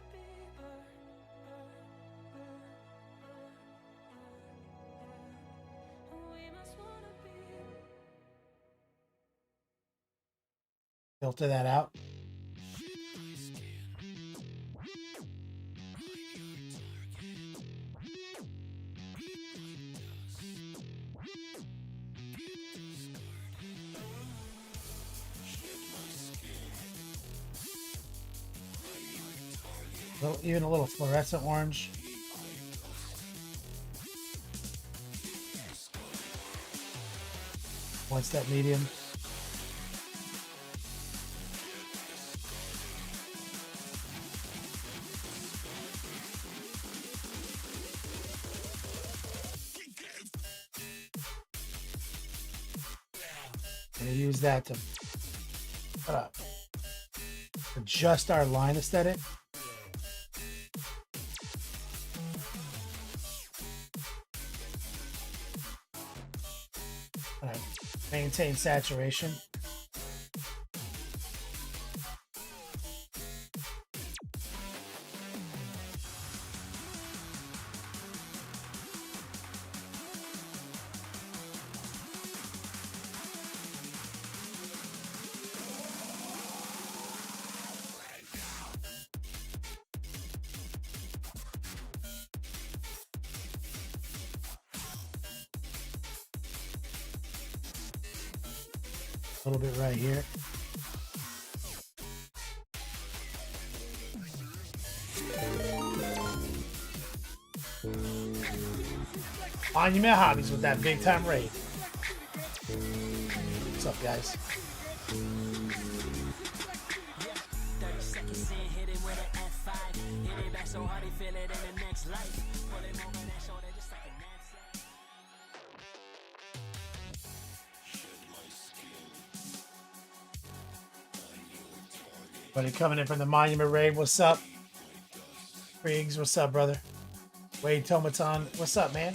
Filter that out. Even a little fluorescent orange. One step medium. I'm gonna use that to adjust our line aesthetic. Maintain saturation. A little bit right here. Monument Hobbies with that big time raid. What's up, guys? Buddy coming in from the Monument Raid. What's up? Briggs, what's up, brother? Wade Tomaton, what's up, man?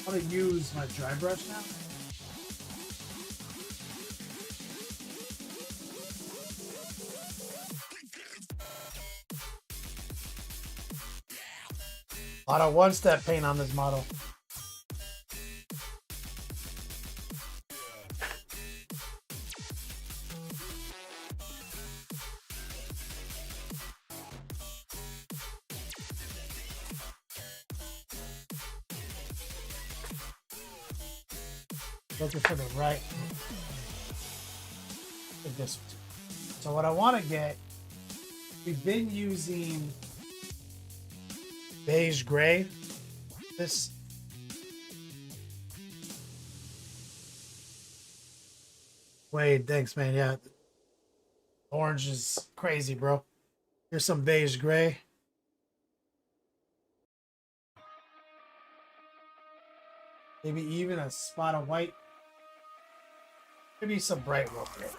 I'm gonna use my dry brush now. A lot of one-step paint on this model. Looking for the right. Like this one. So what I want to get, we've been using beige gray. This Wade, thanks, man. Yeah, orange is crazy, bro. Here's some beige gray. Maybe even a spot of white. Maybe some bright real quick.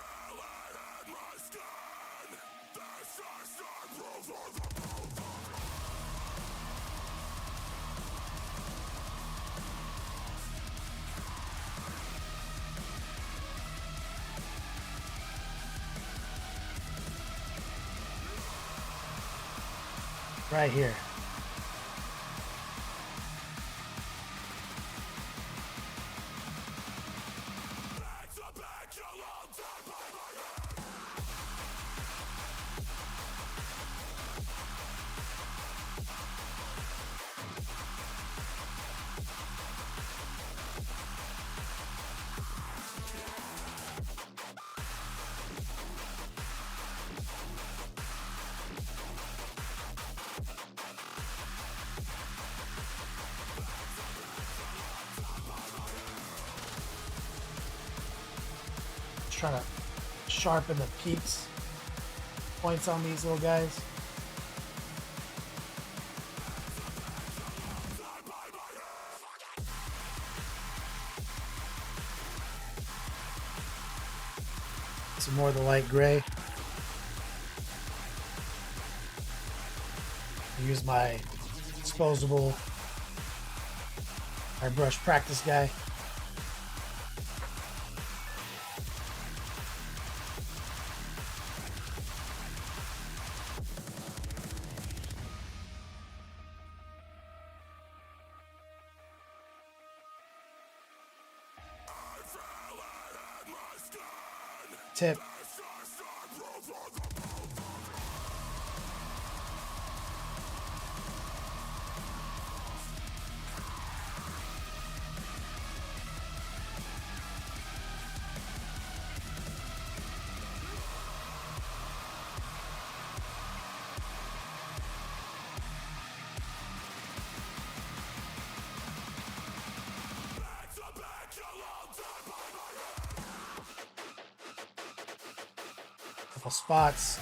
Right here. try to sharpen the peaks points on these little guys. Some more of the light gray. Use my disposable airbrush practice guy. Tip. Couple spots.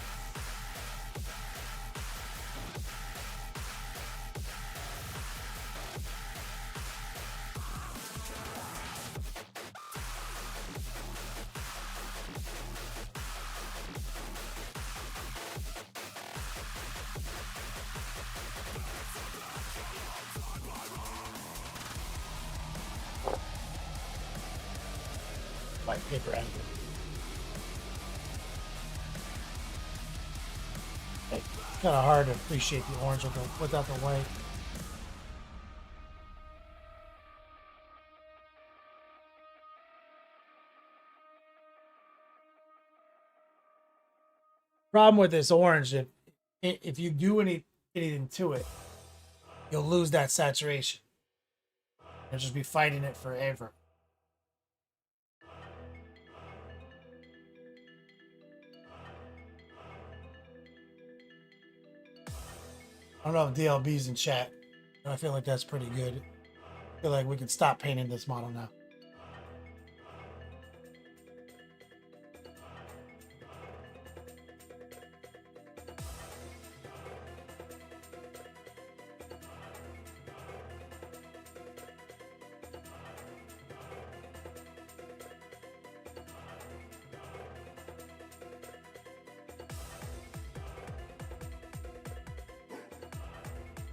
White paper angle. It's kind of hard to appreciate the orange without the white. Problem with this orange, if you do anything to it, you'll lose that saturation. You'll just be fighting it forever. I don't know if DLB's in chat, but I feel like that's pretty good. I feel like we can stop painting this model now.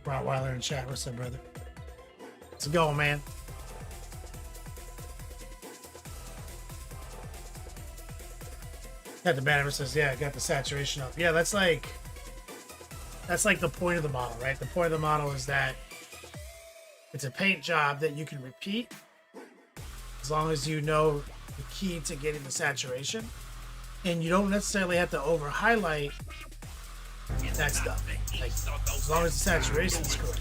Rottweiler in chat. What's up, brother? Let's go, man. Got the banner says, yeah, I got the saturation up. Yeah, that's like the point of the model, right? The point of the model is that it's a paint job that you can repeat as long as you know the key to getting the saturation. And you don't necessarily have to over highlight that stuff. Like, as long as the saturation is correct.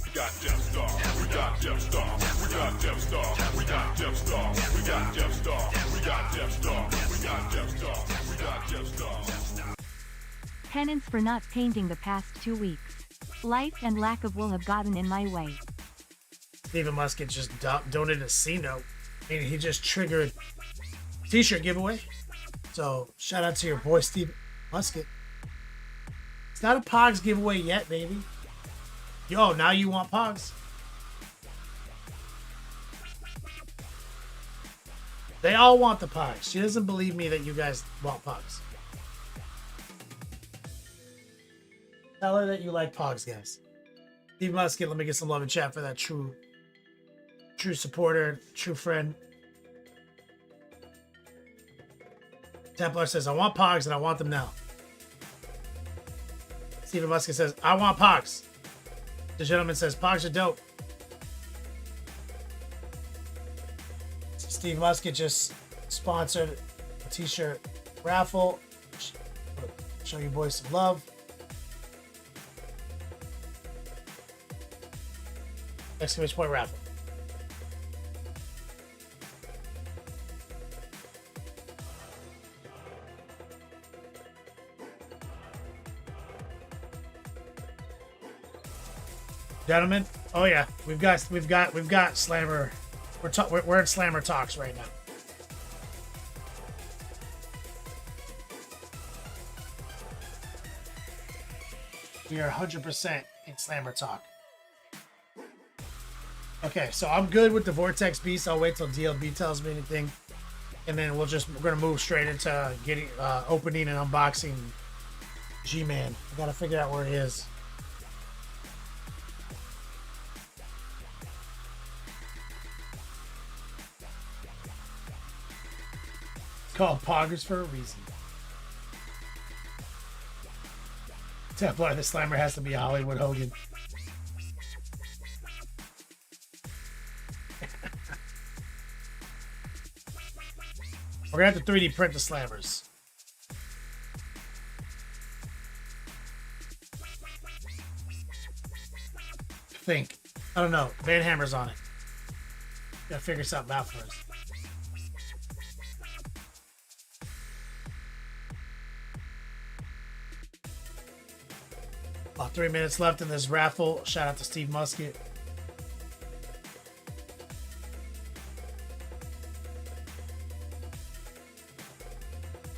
We got Death Star, we got Death Star, we got Death Star, we got Death Star, we got Death Star, we got Death Star, we got Death Star, we got Death Star. Penance for not painting the past 2 weeks. Life and lack of will have gotten in my way. Stephen Musket just donated a C note. I mean, he just triggered a t-shirt giveaway. So shout out to your boy Steve Musket. It's not a Pogs giveaway yet, baby. Yo, now you want Pogs? They all want the Pogs. She doesn't believe me that you guys want Pogs. Tell her that you like Pogs, guys. Steve Musket, let me get some love in chat for that true supporter, true friend. Templar says, I want Pogs and I want them now. Stephen Musket says, I want Pogs. The gentleman says, Pogs are dope. Steve Musket just sponsored a t-shirt raffle. Show you boys some love. Exclamation point raffle. Gentlemen, oh yeah, we've got Slammer We're in Slammer Talks right now. We are 100% in Slammer Talk. Okay, so I'm good with the Vortex Beast. I'll wait till DLB tells me anything. And then we're gonna move straight into getting opening and unboxing G-Man. I gotta figure out where he is. It's called Poggers for a reason. Templar the Slammer has to be Hollywood Hogan. We're gonna have to 3D print the Slammers. I don't know. Van Hammer's on it. Gotta figure something out first. About 3 minutes left in this raffle. Shout out to Steve Musket.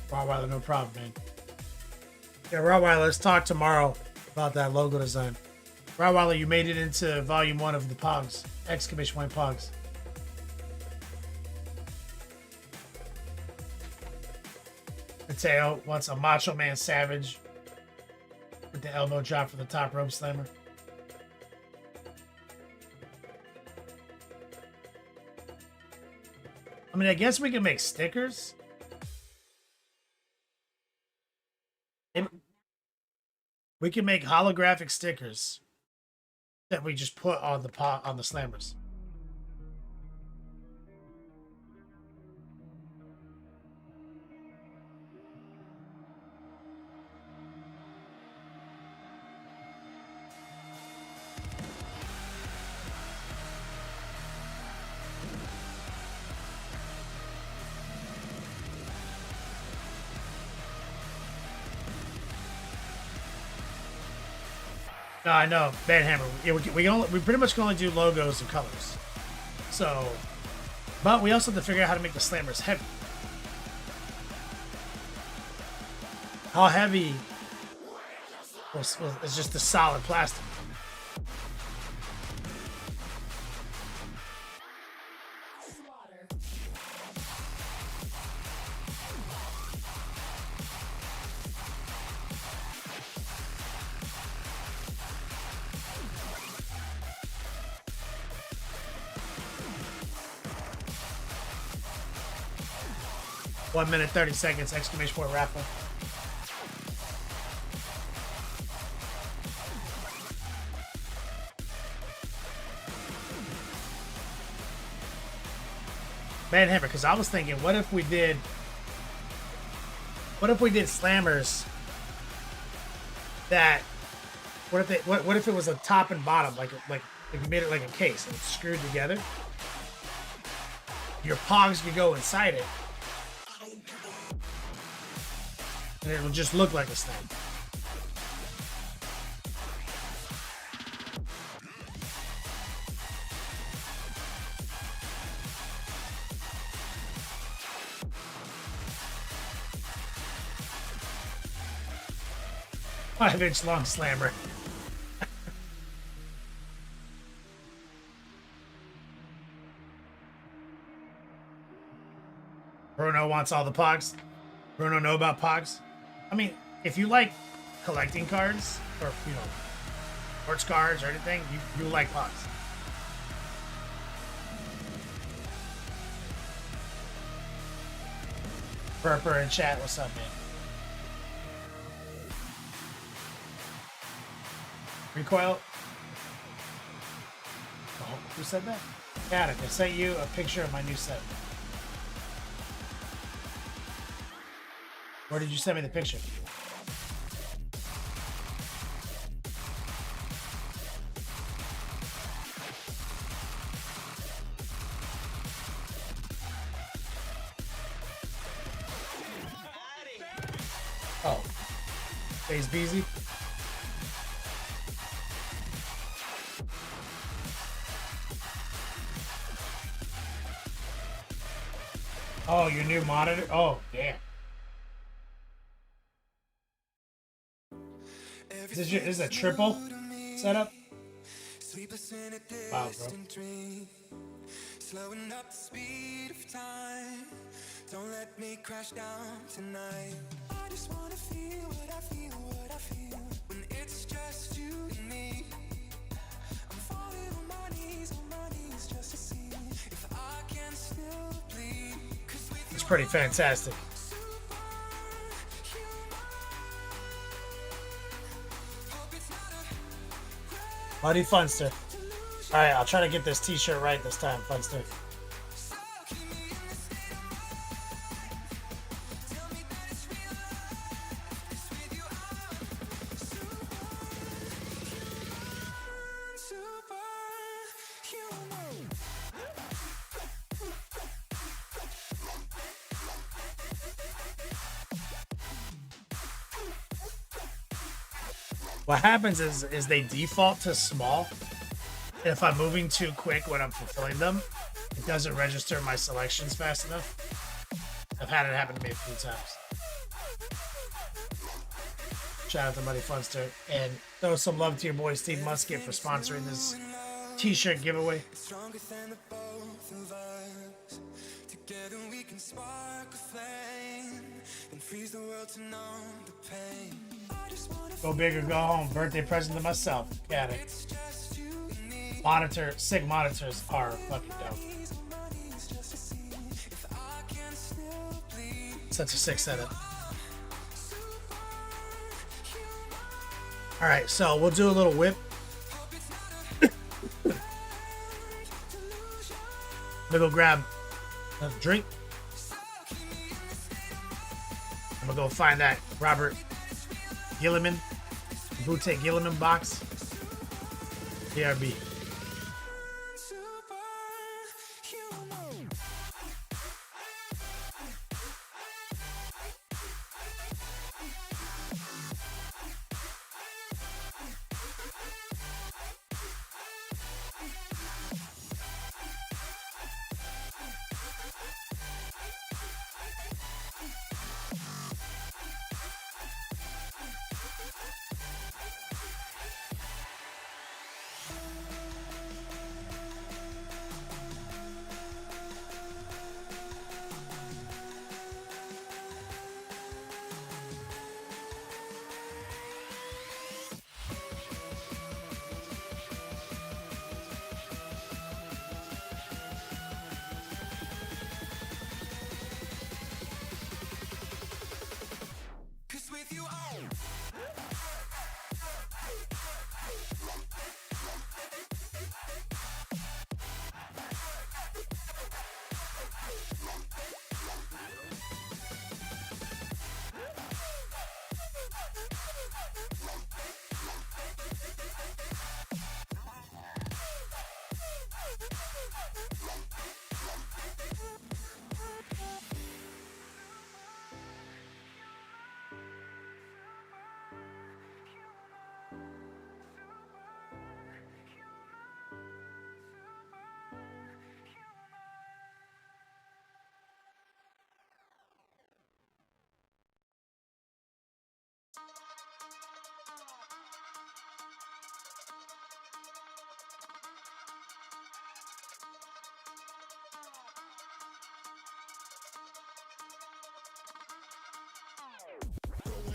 Rawweiler, no problem, man. Yeah, Rawweiler, let's talk tomorrow about that logo design. Rawweiler, you made it into volume 1 of the Pogs. Exclamation point Pogs. Mateo wants a Macho Man Savage with the elbow drop for the top rope slammer. I mean, I guess we can make stickers. We can make holographic stickers that we just put on the slammers. No, I know, Van Hammer. Yeah, we pretty much can only do logos and colors. So, but we also have to figure out how to make the slammers heavy. How heavy is just the solid plastic? One minute, 30 seconds, exclamation point raffle. Van Hammer, because I was thinking, what if we did slammers that, what if it was a top and bottom, like you made it like a case and it's screwed together? Your Pogs could go inside it. And it will just look like a slam. Five-inch long slammer. Bruno wants all the Pogs. Bruno know about Pogs? I mean, if you like collecting cards, or, you know, sports cards or anything, you like Pogs. Purper in chat, what's up, man? Recoil? Oh, who said that? Got it. I sent you a picture of my new set. Where did you send me the picture? Oh. Stays busy. Oh, your new monitor? Oh, damn. This is a triple setup? Wow, bro. Slowing up the speed of time. Don't let me crash down tonight. I just wanna feel what I feel, what I feel. When it's just you and me. I'm falling on my knees just to see if I can still bleed. It's pretty fantastic. Buddy Funster. Alright, I'll try to get this t-shirt right this time, Funster. What happens is they default to small. And if I'm moving too quick when I'm fulfilling them, it doesn't register my selections fast enough. I've had it happen to me a few times. Shout out to Buddy Funster. And throw some love to your boy Steve Musket for sponsoring this t-shirt giveaway. Stronger than the both of us. Together we can spark a flame and freeze the world to numb the pain. I just wanna Go big or go home. Birthday present to myself. Got it. Monitor, SIG monitors are fucking dope. Such a sick setup. Alright, so we'll do a little whip. I'm gonna go grab another drink. I'm gonna go find that Robert Gilliman, Bootleg Gilliman box. BRB. with you all.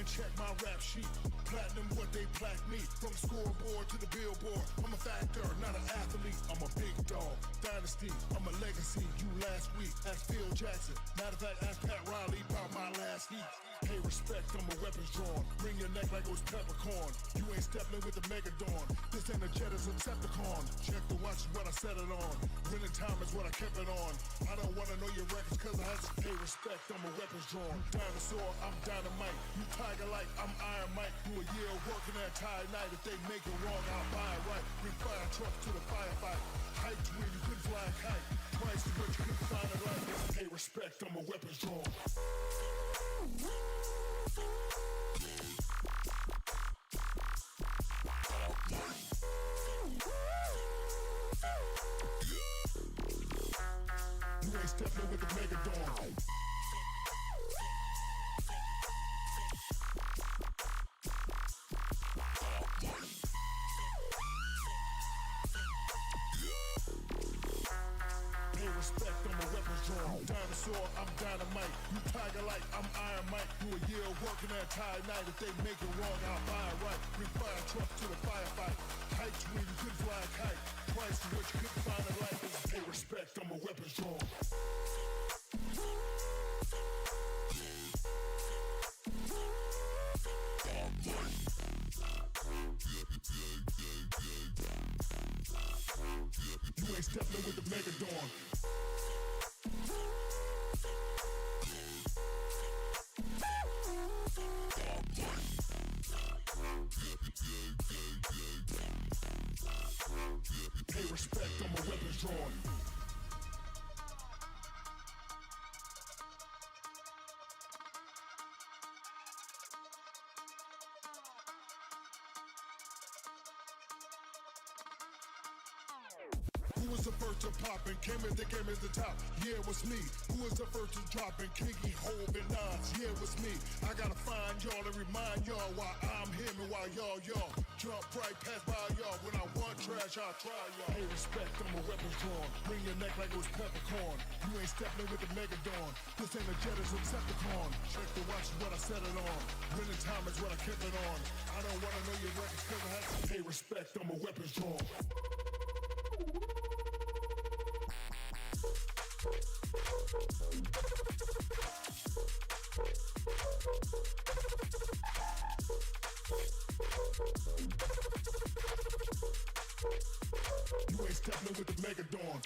Check my rap sheet. Platinum, what they plaque me. From scoreboard to the billboard. I'm a factor, not an athlete. I'm a big dog. Dynasty, I'm a legacy. You last week. Ask Phil Jackson. Matter of fact, ask Pat Riley about my last heat. Pay respect, I'm a weapons drawn. Ring your neck like it was peppercorn. You ain't stepping with the Megadon. This ain't a jet, it's a Decepticon. Check the watch is what I set it on. Winning time is what I kept it on. I don't wanna know your records cause I had to pay respect. I'm a weapons drawn. Dinosaur, I'm dynamite. You tiger like I'm Iron Mike. Do a year of working that tie night. If they make it wrong, I'll buy it right. Bring fire truck to the firefight. Hype to where you couldn't fly a kite. Twice to what you couldn't find it right. Pay respect, I'm a weapons drawn. You ain't stepping with the Megadon. dinosaur, I'm dynamite. You tiger like, I'm Iron Mike. You a year working that entire night. If they make it wrong, I'll buy it right. Bring fire trucks to the firefight. Heights when you could fly a kite. Price to which you couldn't find a light. Pay respect, I'm a weapons drawn. You ain't stepping with the Megadon. Pay respect, I'm a weapons drawn. Who was the first to pop and came in the game as the top? Yeah, it was me. Who was the first to drop and Kinky, Hobo, and Nas? Yeah, it was me. I gotta find y'all and remind y'all why I'm him and why y'all. Jump right past by y'all. When I want trash, I'll try y'all. Hey, respect, I'm a weapons drawn. Bring your neck like it was peppercorn. You ain't stepping with the Megadon. This ain't a jet, it's Decepticon. Check the watch is what I set it on. Winning time is what I kept it on. I don't wanna know your records cause I have to pay respect, I'm a weapons drawn. You ain't stepping with the Megadon.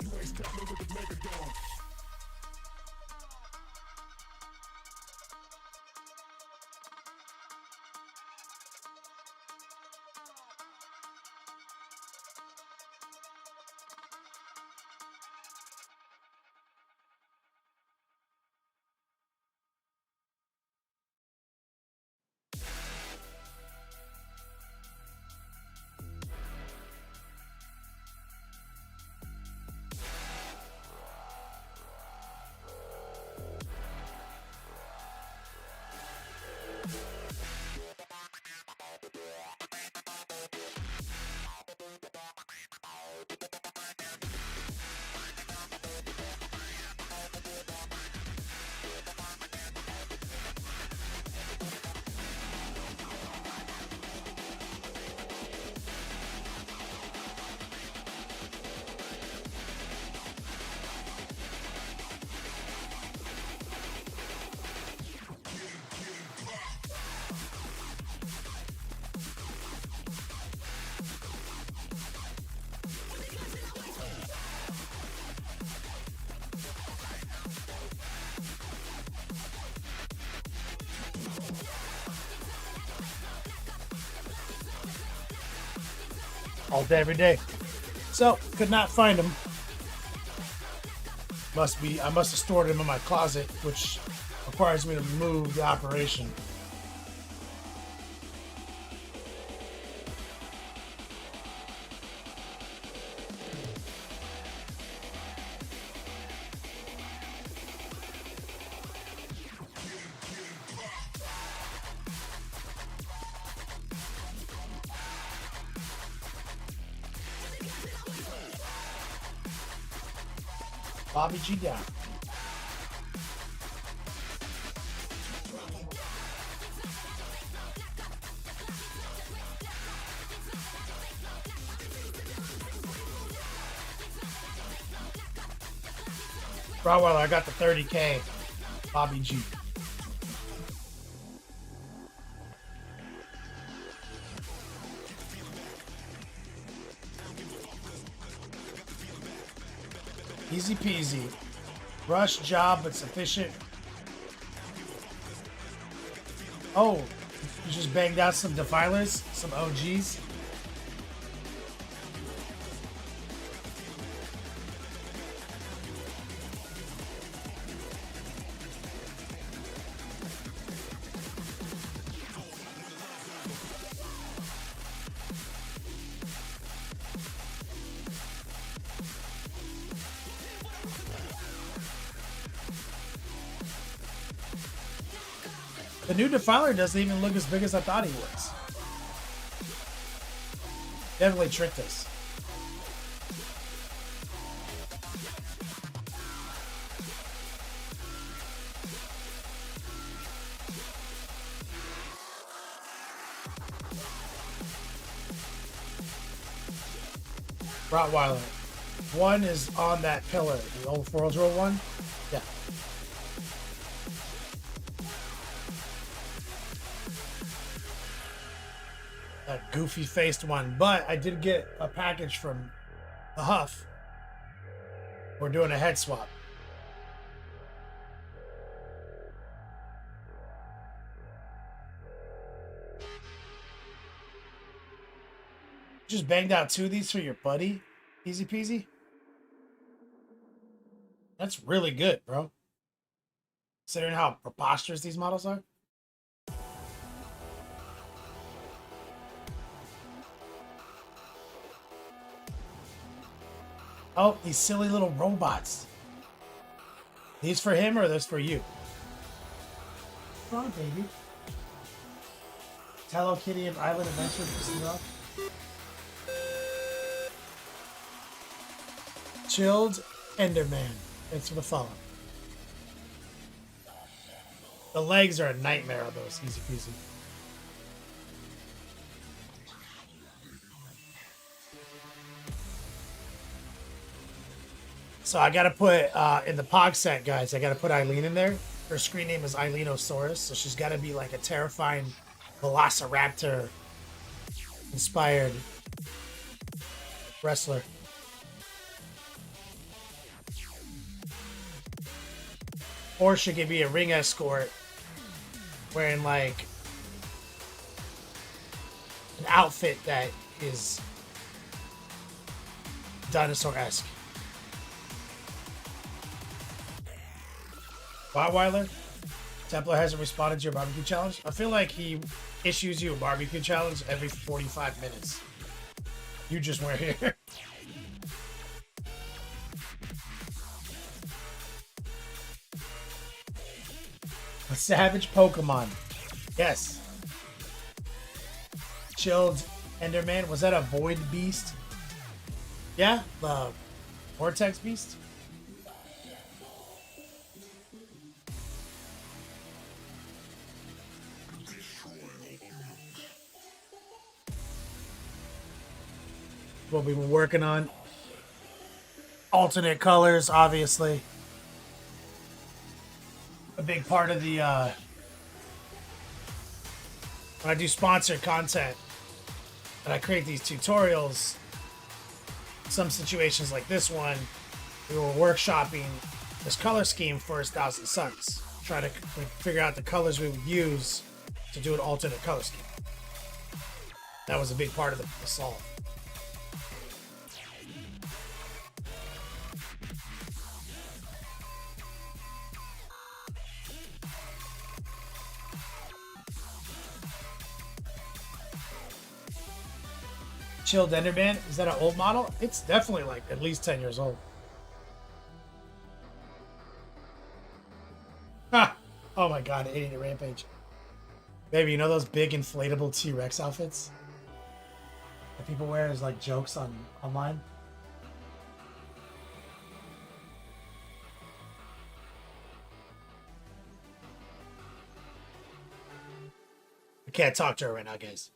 You ain't stepping with the Megadon. All day, every day. So, could not find him. I must have stored him in my closet, which requires me to move the operation. Bobby G down. Broadwell, I got the 30K. Bobby G. Easy peasy. Rush job, but sufficient. Oh, you just banged out some defilers, some OGs. The new Defiler doesn't even look as big as I thought he was. Definitely tricked us. Rottweiler. One is on that pillar, the old Forge Roll one. Yeah. That goofy faced one. But I did get a package from the Huff. We're doing a head swap. Just banged out 2 of these for your buddy. Easy peasy. That's really good, bro. Considering how preposterous these models are. Oh, these silly little robots. These for him or those for you? Come on, baby. Hello Kitty of Island Adventure Casino. Chilled Enderman. Thanks for the follow. The legs are a nightmare of those. Easy peasy. So I gotta put in the Pog set, guys. I gotta put Eileen in there. Her screen name is Eileenosaurus, so she's gotta be like a terrifying Velociraptor inspired wrestler. Or she could be a ring escort wearing like an outfit that is dinosaur-esque. Rottweiler? Templar hasn't responded to your barbecue challenge? I feel like he issues you a barbecue challenge every 45 minutes. You just weren't here. A savage Pokemon. Yes. Chilled Enderman. Was that a Void Beast? Yeah, the Vortex Beast. What we've been working on. Alternate colors, obviously. A big part of the when I do sponsored content and I create these tutorials, some situations like this one, we were workshopping this color scheme for 1,000 Suns. Try to figure out the colors we would use to do an alternate color scheme. That was a big part of the solve. Chilled Enderman, is that an old model? It's definitely like at least 10 years old. Ha! Oh my god, 80 Rampage. Baby, you know those big inflatable T-Rex outfits that people wear as like jokes online? I can't talk to her right now, guys.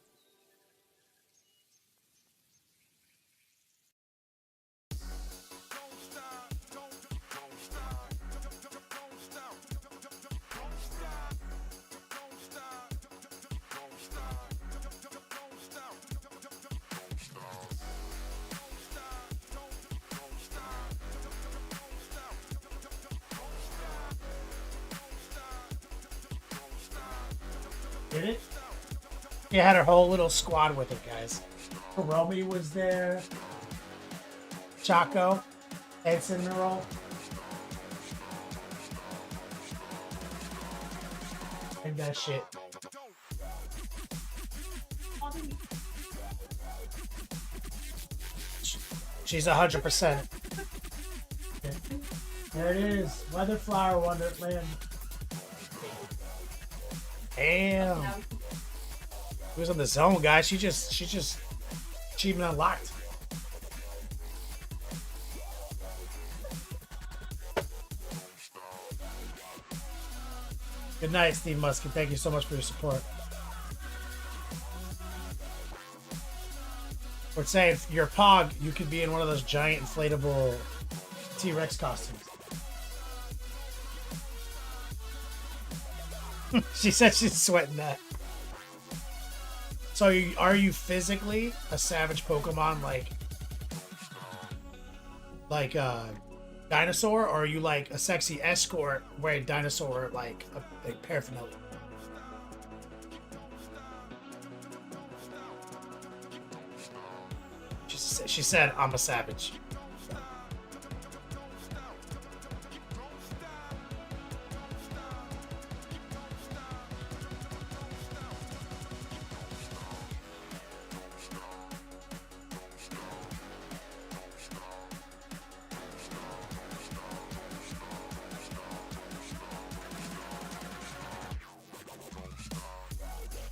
Did it? She had her whole little squad with it, guys. Hiromi was there. Chaco. Edson Roll. And that shit. She's 100%. There it is. Weatherflower Wonderland. Damn. He was on the zone, guys. She just achievement unlocked. Good night, Steve Muskie. Thank you so much for your support. We're saying if you're a Pog, you could be in one of those giant inflatable T-Rex costumes. She said she's sweating that. So are you physically a savage Pokemon like a dinosaur, or are you like a sexy escort wearing dinosaur like paraphernalia? She said I'm a savage.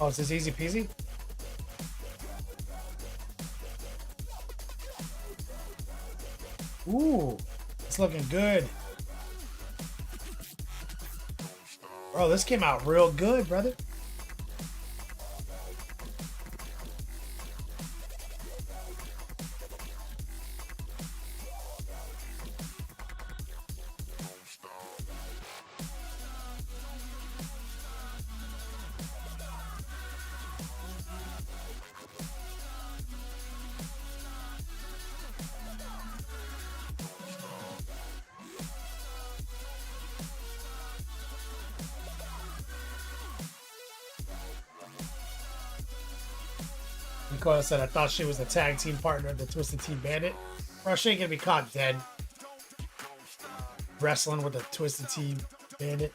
Oh, is this easy peasy? Ooh, it's looking good. Bro, this came out real good, brother. Nicola said, I thought she was the tag team partner of the Twisted Tea Bandit. Bro, she ain't gonna be caught dead. Wrestling with a Twisted Tea Bandit.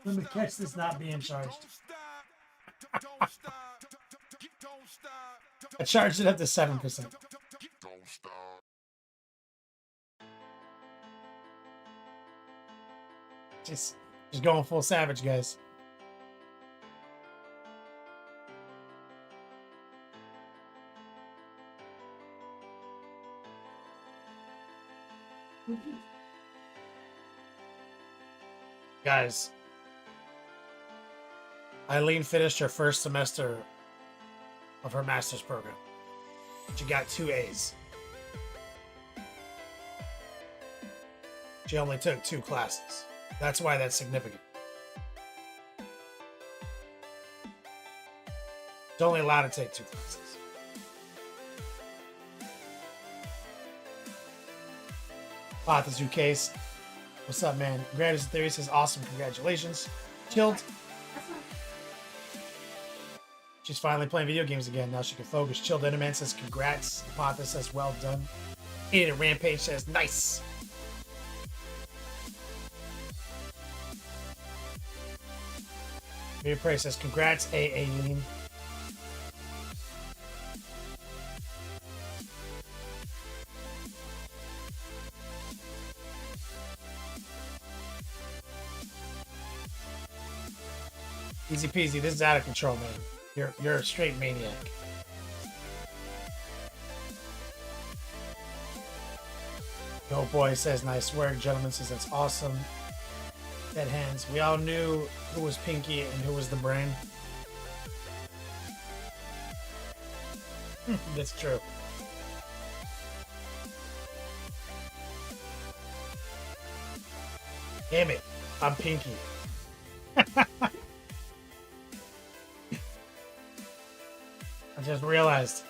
Let me catch this not being charged. I charged it up to 7%. Just going full savage, guys. Guys, Eileen finished her first semester of her master's program. She got 2 A's. She only took 2 classes. That's why that's significant. She's only allowed to take 2 classes. Pathazoo case. What's up, man? Granted Theory says awesome, congratulations. Chilled. She's finally playing video games again. Now she can focus. Chilled Enderman says congrats. Patha says well done. Idiot Rampage says nice. Your praise says congrats, Aileen. Easy peasy. This is out of control, man. You're a straight maniac. Go boy says nice work. Gentleman says that's awesome. Dead hands. We all knew who was Pinky and who was the brain. That's true. Damn it. I'm Pinky. I just realized.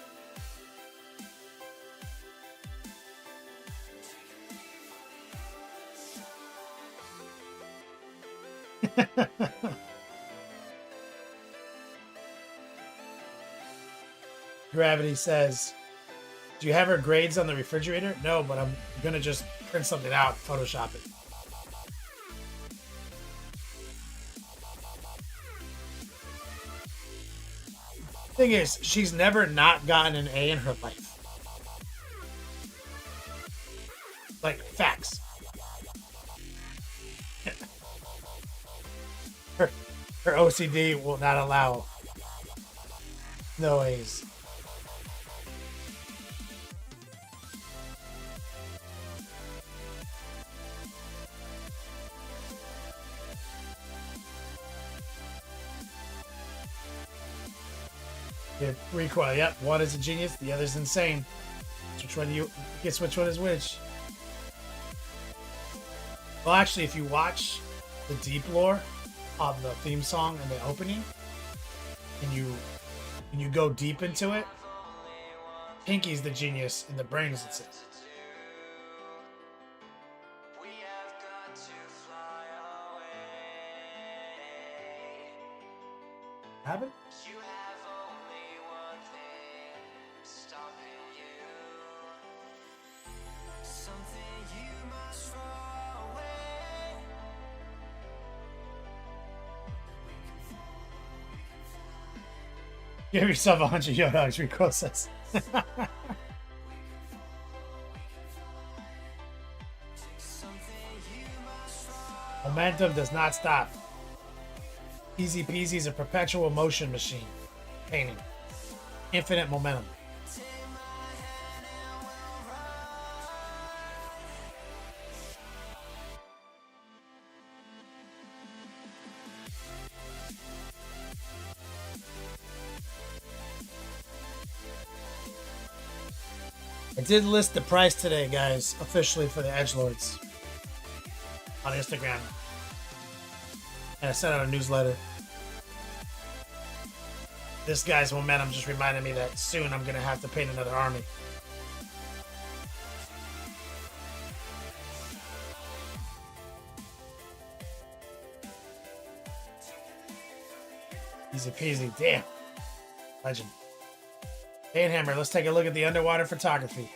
Gravity says, do you have her grades on the refrigerator? No, but I'm gonna just print something out, Photoshop it. Thing is, she's never not gotten an A in her life. Like, facts. her OCD will not allow no A's. Yeah, recoil. Yep, one is a genius, the other's insane. Which one do you guess? Which one is which? Well, actually, if you watch the deep lore of the theme song and the opening, and you go deep into it, Pinky's the genius and the brain is insane. Have it? Give yourself 100 Yodogs, recoil says. Momentum does not stop. Easy Peasy is a perpetual motion machine. Painting. Infinite momentum. I did list the price today, guys, officially for the Edgelords on Instagram. And I sent out a newsletter. This guy's momentum just reminded me that soon I'm going to have to paint another army. Easy peasy. Damn. Legend. Hammer, let's take a look at the underwater photography.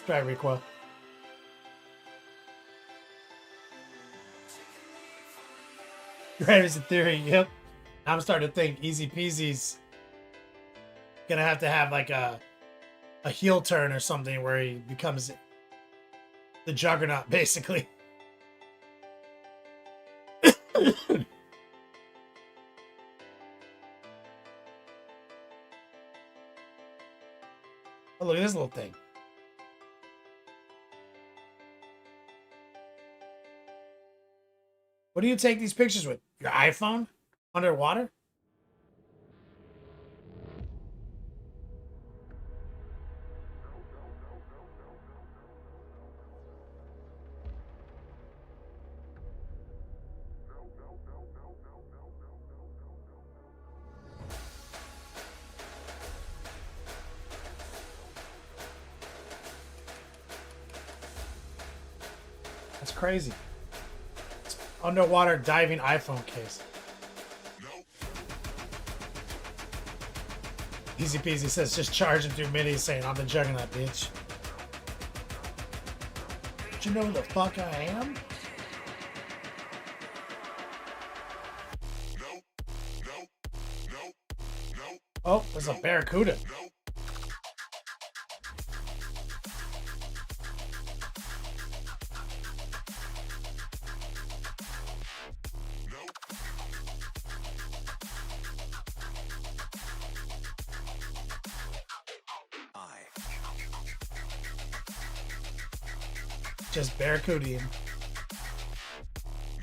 Try recoil. Right, is a theory. Yep. I'm starting to think Easy Peasy's gonna have to have like a heel turn or something where he becomes the juggernaut, basically. Oh, look at this little thing. What do you take these pictures with? Your iPhone? Underwater? That's crazy. It's underwater diving iPhone case. Easy Peasy says just charging through minis saying I'm the juggernaut, bitch. Don't you know who the fuck I am? Oh, there's a barracuda. Just barracudian.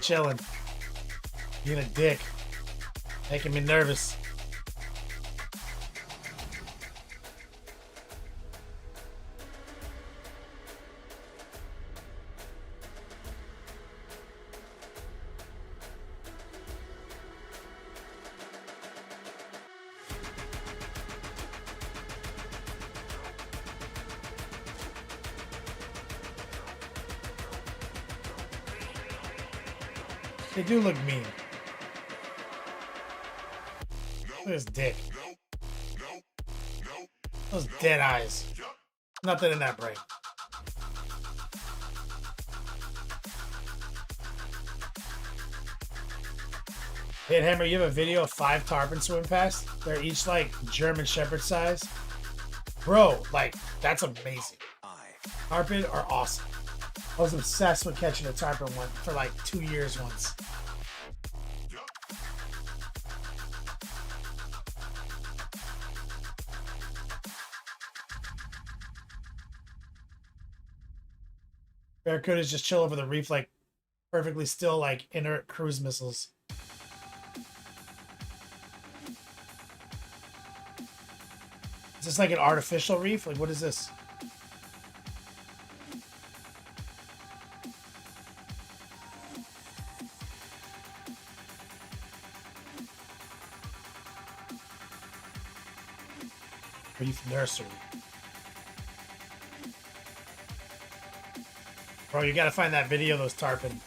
Chilling. Being a dick. Making me nervous. They do look mean. Look at his dick. Those dead eyes. Nothing in that brain. Hey, Hammer, you have a video of 5 tarpon swim past? They're each like German Shepherd size. Bro, like, that's amazing. Tarpon are awesome. I was obsessed with catching a tarpon one for like 2 years once. Barracudas just chill over the reef like perfectly still, like inert cruise missiles. Is this like an artificial reef? Like, what is this? Reef nursery. Bro, you gotta find that video of those tarpon.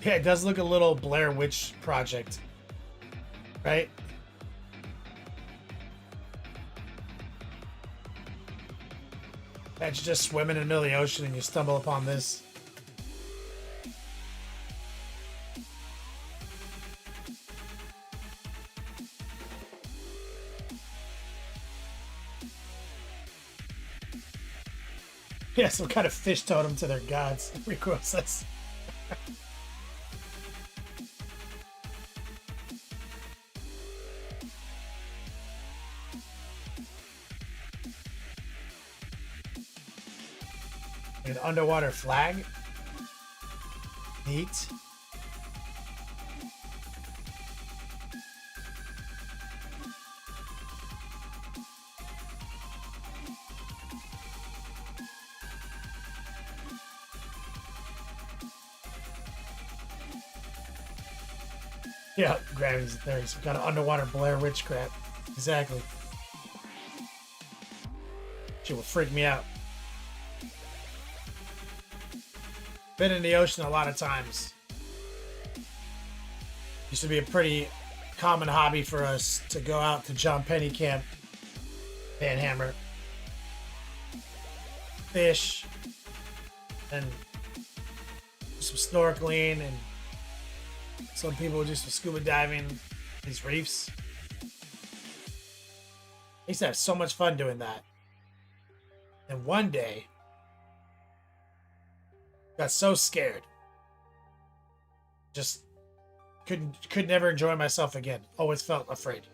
Yeah, it does look a little Blair Witch Project, right? That's just swimming in the middle of the ocean and you stumble upon this. Yeah, some kind of fish totem to their gods. Pretty gross. That's... An underwater flag. Neat. Yeah, Gravity's there. Some kind of underwater Blair Witch crap. Exactly. Shit will freak me out. Been in the ocean a lot of times. Used to be a pretty common hobby for us to go out to John Penny Camp, Panhammer, fish, and some snorkeling, and some people would do some scuba diving in these reefs. I used to have so much fun doing that. And one day, got so scared. Just could never enjoy myself again. Always felt afraid.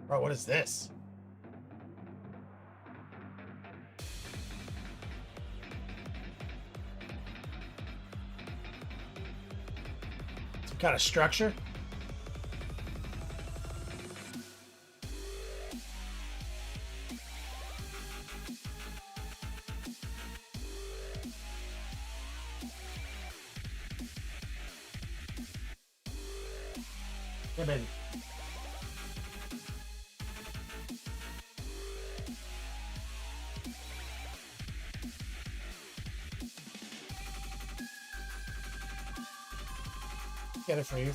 Bro, what is this? Some kind of structure? Yeah, baby. Get it for you.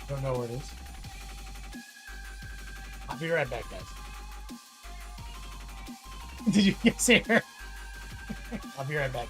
Don't know where it is. I'll be right back, guys. Did you guys hear? I'll be right back.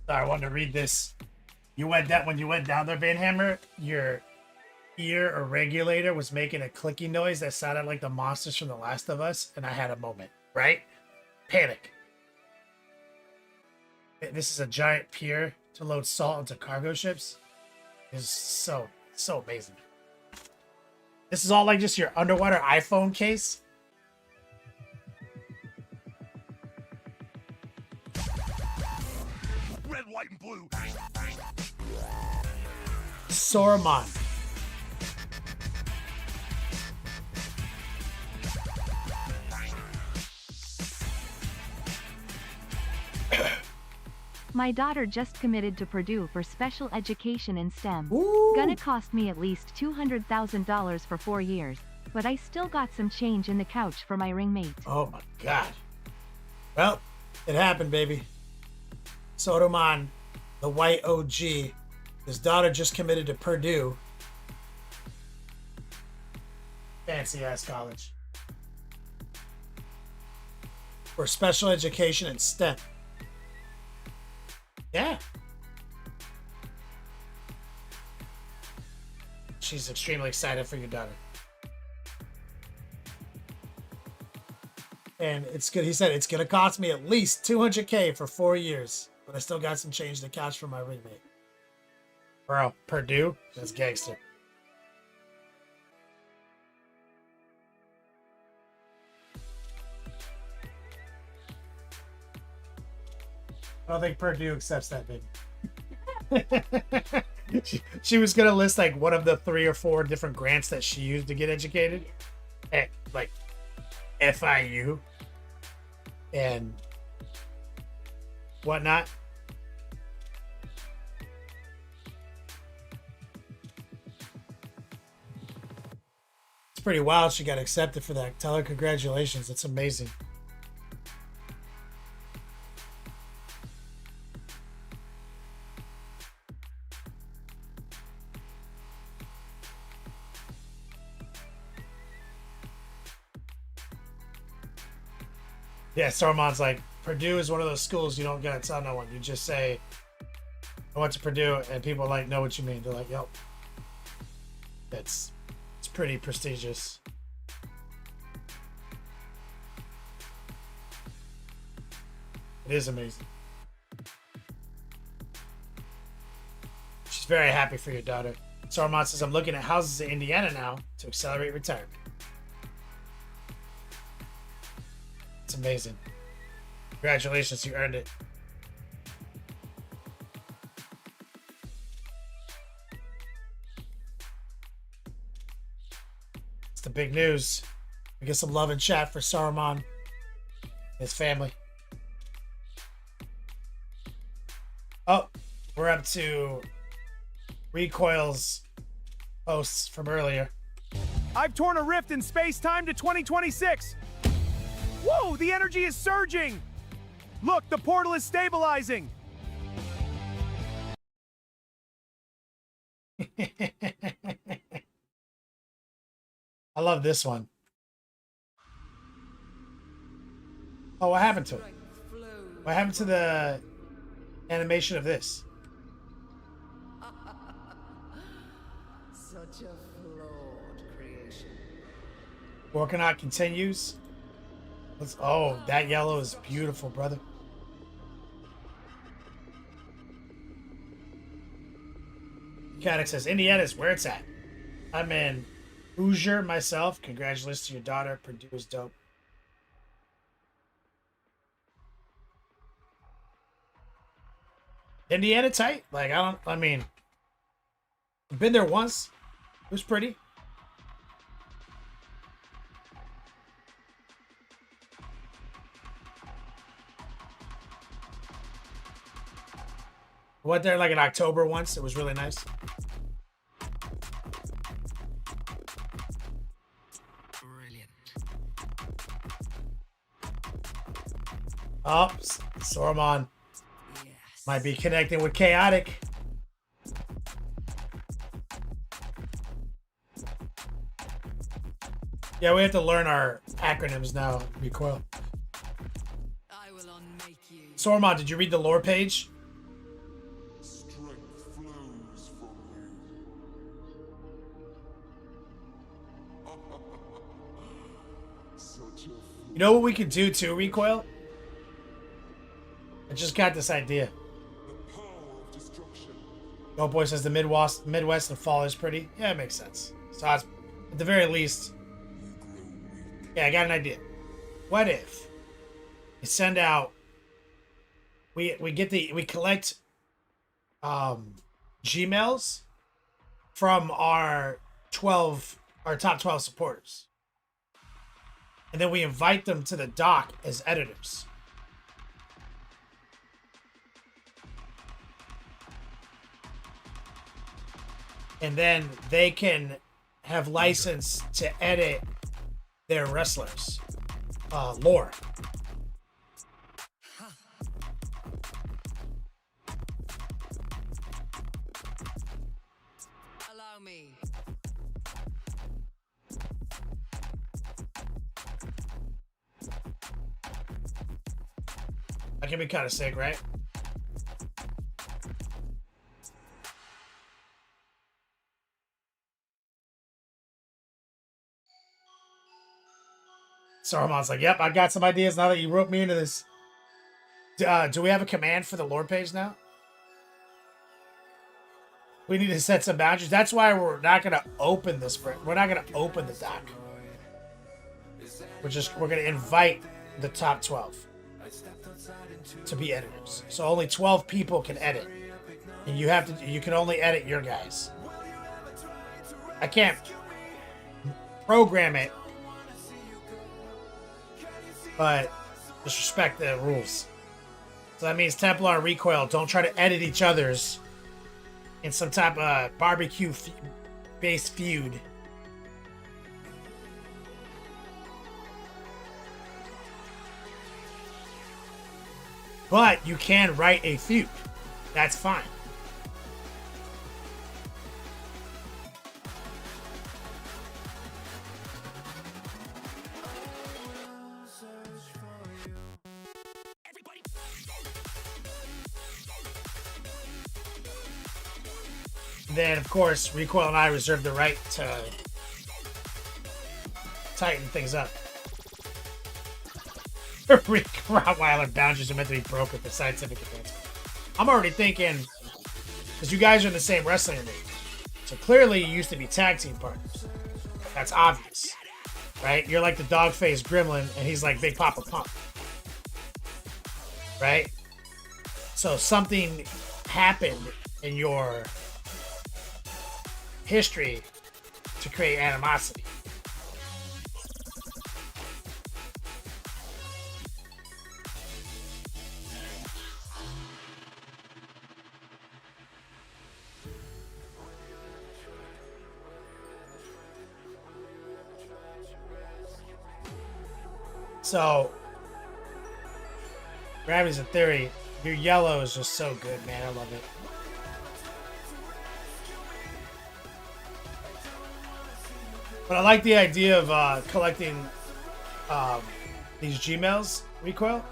Sorry, I wanted to read this. You went down when you went down there, Van Hammer. Your ear or regulator was making a clicking noise that sounded like the monsters from The Last of Us, and I had a moment. Right? Panic. This is a giant pier to load salt into cargo ships. It's so amazing. This is all like just your underwater iPhone case. Red, white, and blue. Saruman. My daughter just committed to Purdue for special education in STEM. Ooh. Gonna cost me at least $200,000 for 4 years, but I still got some change in the couch for my ringmate. Oh my god. Well, it happened, baby. Saruman, the white OG, his daughter just committed to Purdue. Fancy ass college. For special education in STEM. Yeah. She's extremely excited for your daughter. And it's good. He said it's going to cost me at least $200K for 4 years, but I still got some change to couch for my roommate. Bro, Purdue? That's gangster. I don't think Purdue accepts that, baby. she was gonna list like one of the 3 or 4 different grants that she used to get educated at like FIU and whatnot. It's pretty wild she got accepted for that. Tell her congratulations. It's amazing. Yeah, Saruman's like, Purdue is one of those schools you don't gotta tell no one. You just say, I went to Purdue, and people like know what you mean. They're like, yep. It's pretty prestigious. It is amazing. She's very happy for your daughter. Saruman says, I'm looking at houses in Indiana now to accelerate retirement. It's amazing. Congratulations, you earned it. It's the big news. We get some love and chat for Saruman and his family. Oh, we're up to Recoil's posts from earlier. I've torn a rift in space-time to 2026. Whoa, the energy is surging! Look, the portal is stabilizing! I love this one. Oh, what happened to it? What happened to the animation of this? Such a flawed creation. Orkanaut continues. Oh, that yellow is beautiful, brother. Caddick says, Indiana's where it's at. I'm in Hoosier myself. Congratulations to your daughter. Purdue is dope. Indiana tight? Like, I mean, I've been there once. It was pretty. I went there like in October once. It was really nice. Brilliant. Oh, Saruman Yes. might be connecting with Chaotic. Yeah, we have to learn our acronyms now, Recoil. I will unmake you. Saruman, did you read the lore page? You know what we could do too, Recoil? I just got this idea. Oh boy says the Midwest and fall is pretty. Yeah, it makes sense. So at the very least, yeah, I got an idea. What if we send out? We collect Gmails from our top 12 supporters, and then we invite them to the doc as editors. And then they can have license to edit their wrestlers' lore. Allow me. That can be kind of sick, right? Saruman's like, yep, I got some ideas now that you roped me into this. Do we have a command for the lore page now? We need to set some boundaries. That's why we're not going to open this. We're not going to open the doc. We're going to invite the top 12 to be editors. So only 12 people can edit. And you can only edit your guys. I can't program it, but just respect the rules. So that means Templar and Recoil don't try to edit each other's in some type of barbecue-based feud. But you can write a feud. That's fine. Then, of course, Recoil and I reserve the right to tighten things up. Rottweiler boundaries are meant to be broken for scientific advancement. I'm already thinking, because you guys are in the same wrestling league, so clearly you used to be tag team partners. That's obvious, right? You're like the dog-faced gremlin, and he's like Big Papa Pump, right? So something happened in your history to create animosity. So, Gravity's a theory. Your yellow is just so good, man. I love it. But I like the idea of collecting these Gmails, Recoil.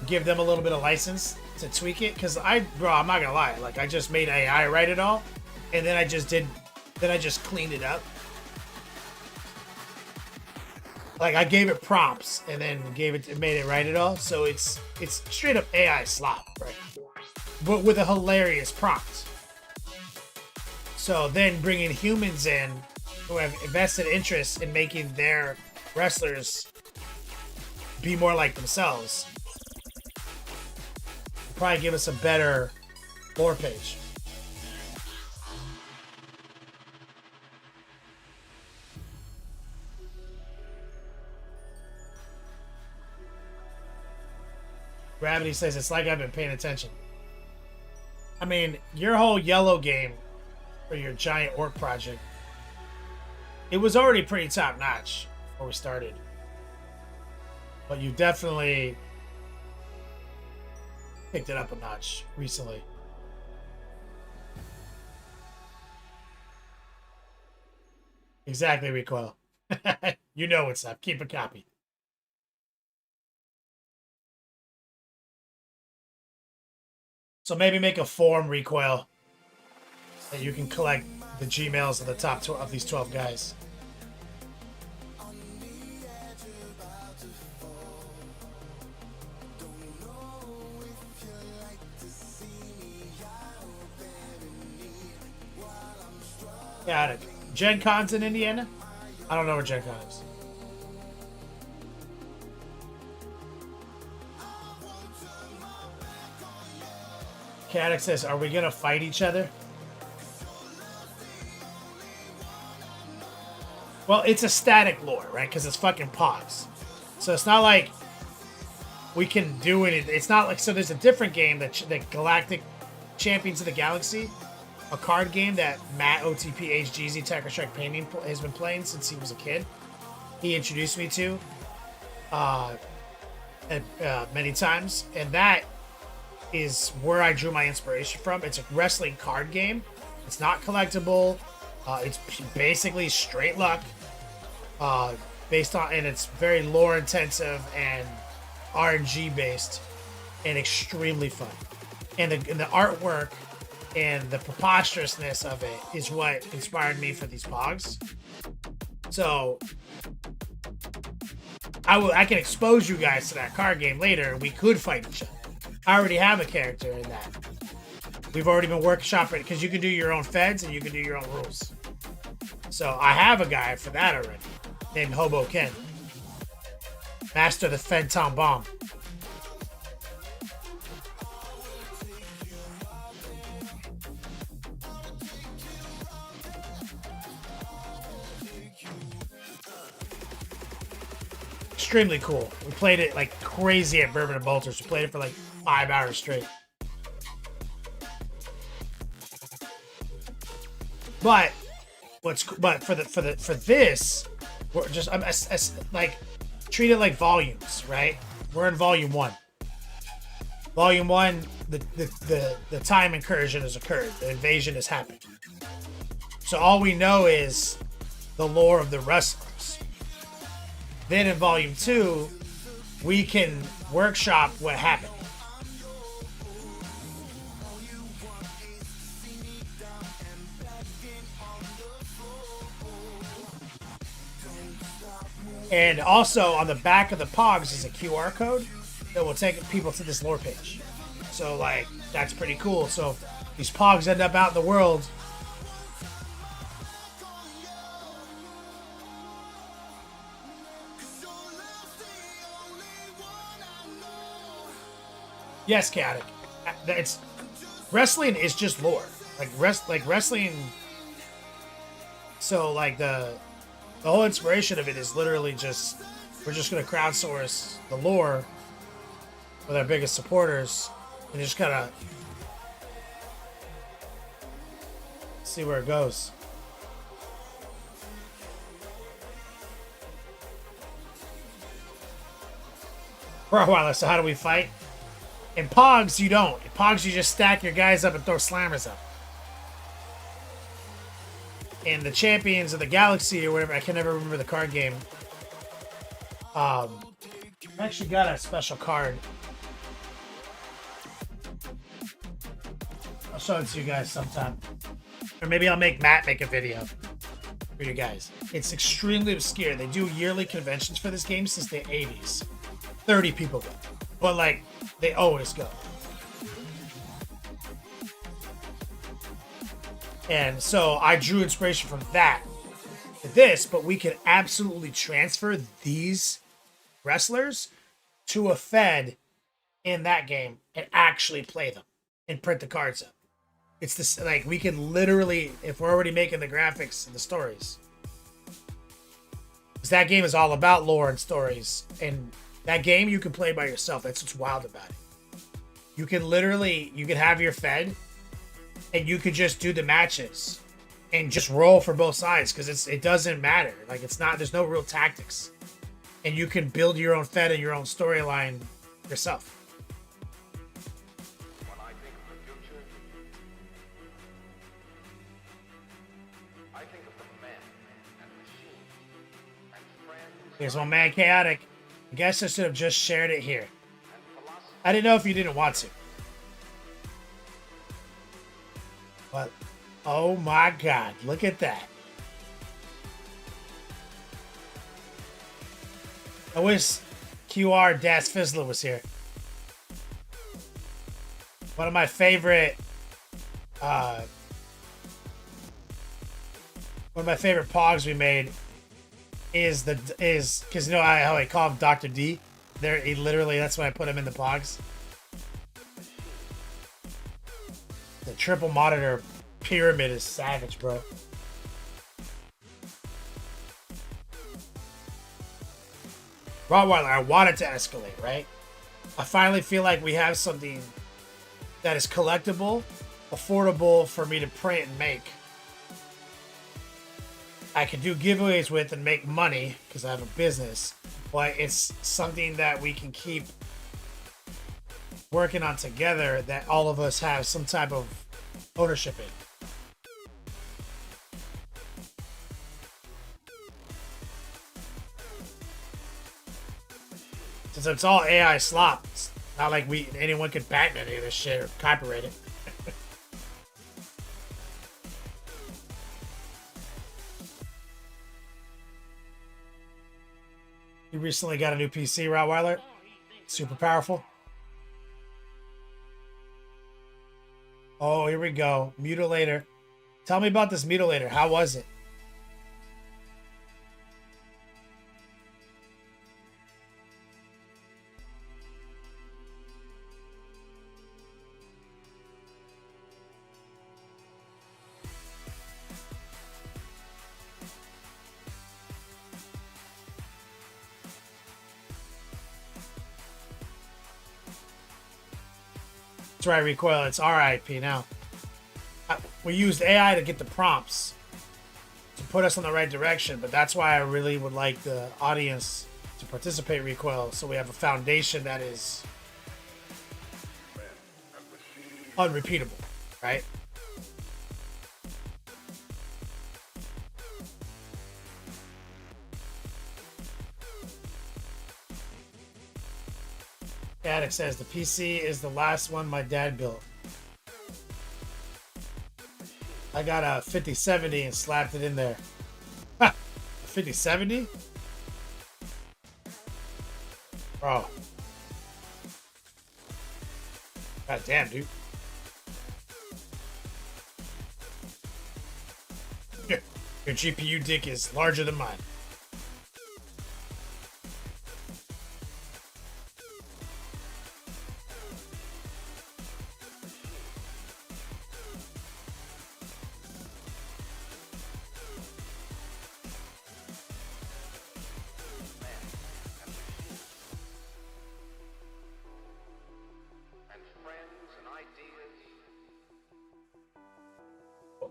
Give them a little bit of license to tweak it. Because I'm not gonna lie. Like, I just made AI write it all. And then I just cleaned it up. Like, I gave it prompts and then made it write it all. So it's straight up AI slop, right? But with a hilarious prompt. So then bringing humans in who have invested interest in making their wrestlers be more like themselves will probably give us a better lore page. Gravity says it's like I've been paying attention. I mean, your whole yellow game for your giant orc project, it was already pretty top notch before we started. But you definitely picked it up a notch recently. Exactly, Recoil. You know what's up. Keep a copy. So maybe make a form, Recoil, that you can collect the Gmails of the top of these 12 guys. Got it. Gen Con's in Indiana? I don't know where Gen Con is. Caddick says, are we gonna fight each other? Well, it's a static lore, right? Because it's fucking Pogs. So it's not like we can do it. It's not like, so there's a different game that Galactic Champions of the Galaxy, a card game that Matt OTP HGZ Tekker Strike Painting has been playing since he was a kid. He introduced me to many times, and that is where I drew my inspiration from. It's a wrestling card game. It's not collectible. It's basically straight luck, based on, and it's very lore intensive and RNG based, and extremely fun. And the artwork and the preposterousness of it is what inspired me for these Pogs. So I can expose you guys to that card game later. We could fight each other. I already have a character in that. We've already been workshopping, because you can do your own feds and you can do your own rules. So I have a guy for that already, named Hobo Ken. Master of the Fed Tom Bomb. Extremely cool. We played it like crazy at Bourbon and Bolters. We played it for like 5 hours straight. But for this, we're just like treat it like volumes, right? We're in volume 1. Volume 1, the time incursion has occurred. The invasion has happened. So all we know is the lore of the wrestlers. Then in volume 2, we can workshop what happened. And also on the back of the Pogs is a QR code that will take people to this lore page. So like, that's pretty cool. So these Pogs end up out in the world. Yes, Chaotic. It's wrestling is just lore. Like wrestling. So like the whole inspiration of it is literally just, we're just gonna crowdsource the lore with our biggest supporters and just kind of see where it goes. For a while, so how do we fight? In Pogs, you don't. In Pogs, you just stack your guys up and throw slammers up. In the Champions of the Galaxy or whatever, I can never remember the card game. I actually got a special card. I'll show it to you guys sometime. Or maybe I'll make Matt make a video for you guys. It's extremely obscure. They do yearly conventions for this game since the 80s. 30 people go. But like, they always go. And so I drew inspiration from that to this, but we can absolutely transfer these wrestlers to a Fed in that game and actually play them and print the cards up. It's this, like, we can literally, if we're already making the graphics and the stories, because that game is all about lore and stories, and that game you can play by yourself. That's what's wild about it. You can literally, you can have your Fed and you could just do the matches and just roll for both sides, because it doesn't matter. Like, it's not, there's no real tactics. And you can build your own Fed and your own storyline yourself. When I think of the future, I think of the men and machines and friends Here's my man Chaotic. I guess I should have just shared it here. I didn't know if you didn't want to. But, oh my God, look at that. I wish QR Das Fizzler was here. One of my favorite One of my favorite Pogs we made is because you know how I call him Dr. D. He literally, that's why I put him in the Pogs. The triple monitor pyramid is savage, bro. Rottweiler, I want it to escalate, right? I finally feel like we have something that is collectible, affordable for me to print and make. I can do giveaways with and make money because I have a business, but it's something that we can keep working on together that all of us have some type of ownership in. Since it's all AI slop, it's not like anyone could patent any of this shit or copyright it. You recently got a new PC, Rottweiler? Super powerful. Oh, here we go. Mutilator. Tell me about this Mutilator. How was it? That's right, Recoil. It's RIP now. We used AI to get the prompts to put us in the right direction, but that's why I really would like the audience to participate, Recoil, so we have a foundation that is unrepeatable, right? Addict says the PC is the last one my dad built. I got a 5070 and slapped it in there. Ha! A 5070? Bro. God damn, dude. Your GPU dick is larger than mine.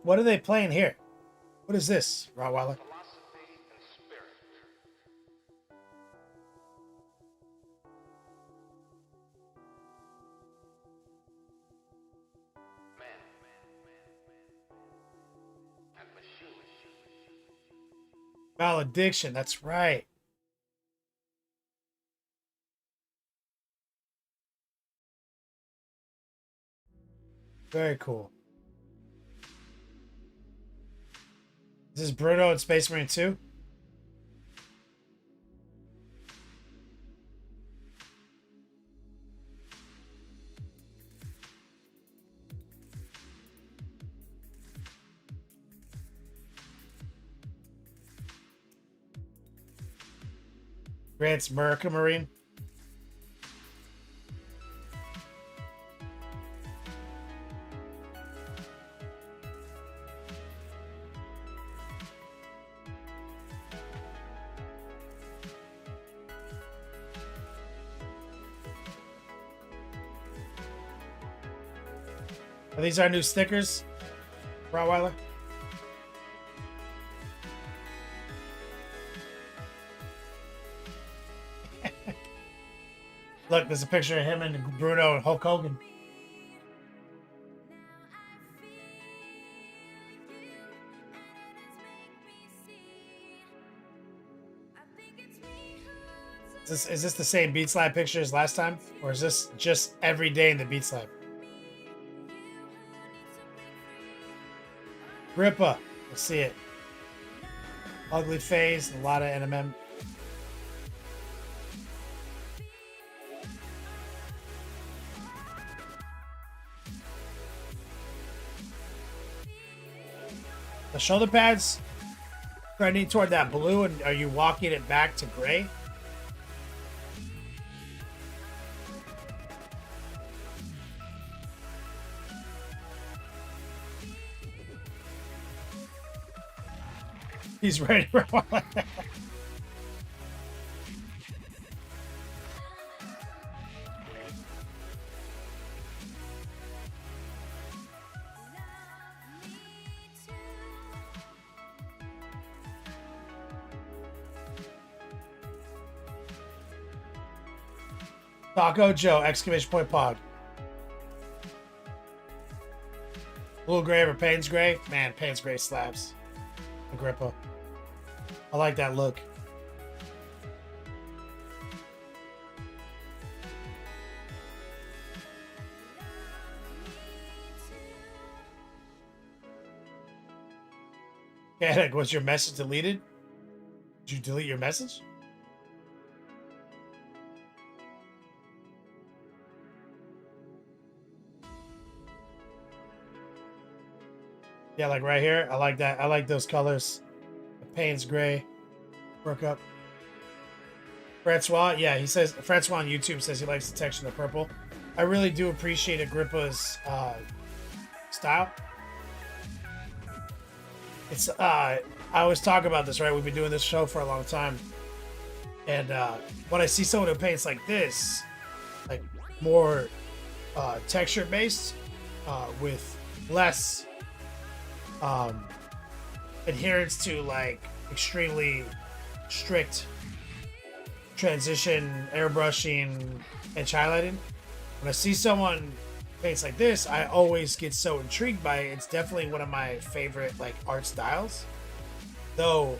What are they playing here? What is this, Rottweiler? Valediction, that's right. Very cool. Is this Bruno in Space Marine 2? Grant's America Marine. Are these our new stickers, Rottweiler? Look, there's a picture of him and Bruno and Hulk Hogan. Is this the same Beat Slab picture as last time? Or is this just every day in the Beat Slab? Grippa. Let's see it. Ugly face, a lot of NMM. The shoulder pads, trending toward that blue, and are you walking it back to gray? He's ready for one like that. Taco Joe, exclamation point Pog. Blue gray or Payne's gray? Man, Payne's gray slaps. Agrippa. I like that look. Panic, was your message deleted? Did you delete your message? Yeah, like right here. I like that. I like those colors. The Payne's gray. Work up. Francois, yeah, he says Francois on YouTube says he likes the texture of the purple. I really do appreciate Agrippa's style. It's I always talk about this, right? We've been doing this show for a long time. And when I see someone who paints like this, like more texture based, with less adherence to like extremely strict transition, airbrushing, and highlighting. When I see someone paints like this, I always get so intrigued by it. It's definitely one of my favorite like art styles. Though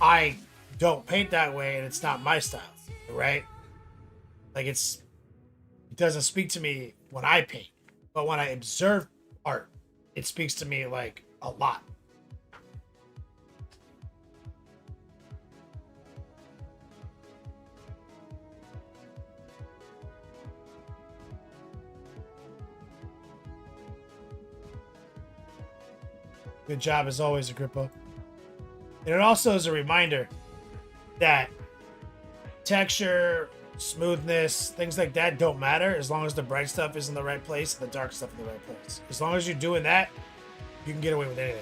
I don't paint that way and it's not my style, right? Like it doesn't speak to me when I paint, but when I observe art, it speaks to me like a lot. Good job as always, Agrippa. And it also is a reminder that texture, smoothness, things like that don't matter as long as the bright stuff is in the right place and the dark stuff in the right place. As long as you're doing that, you can get away with anything.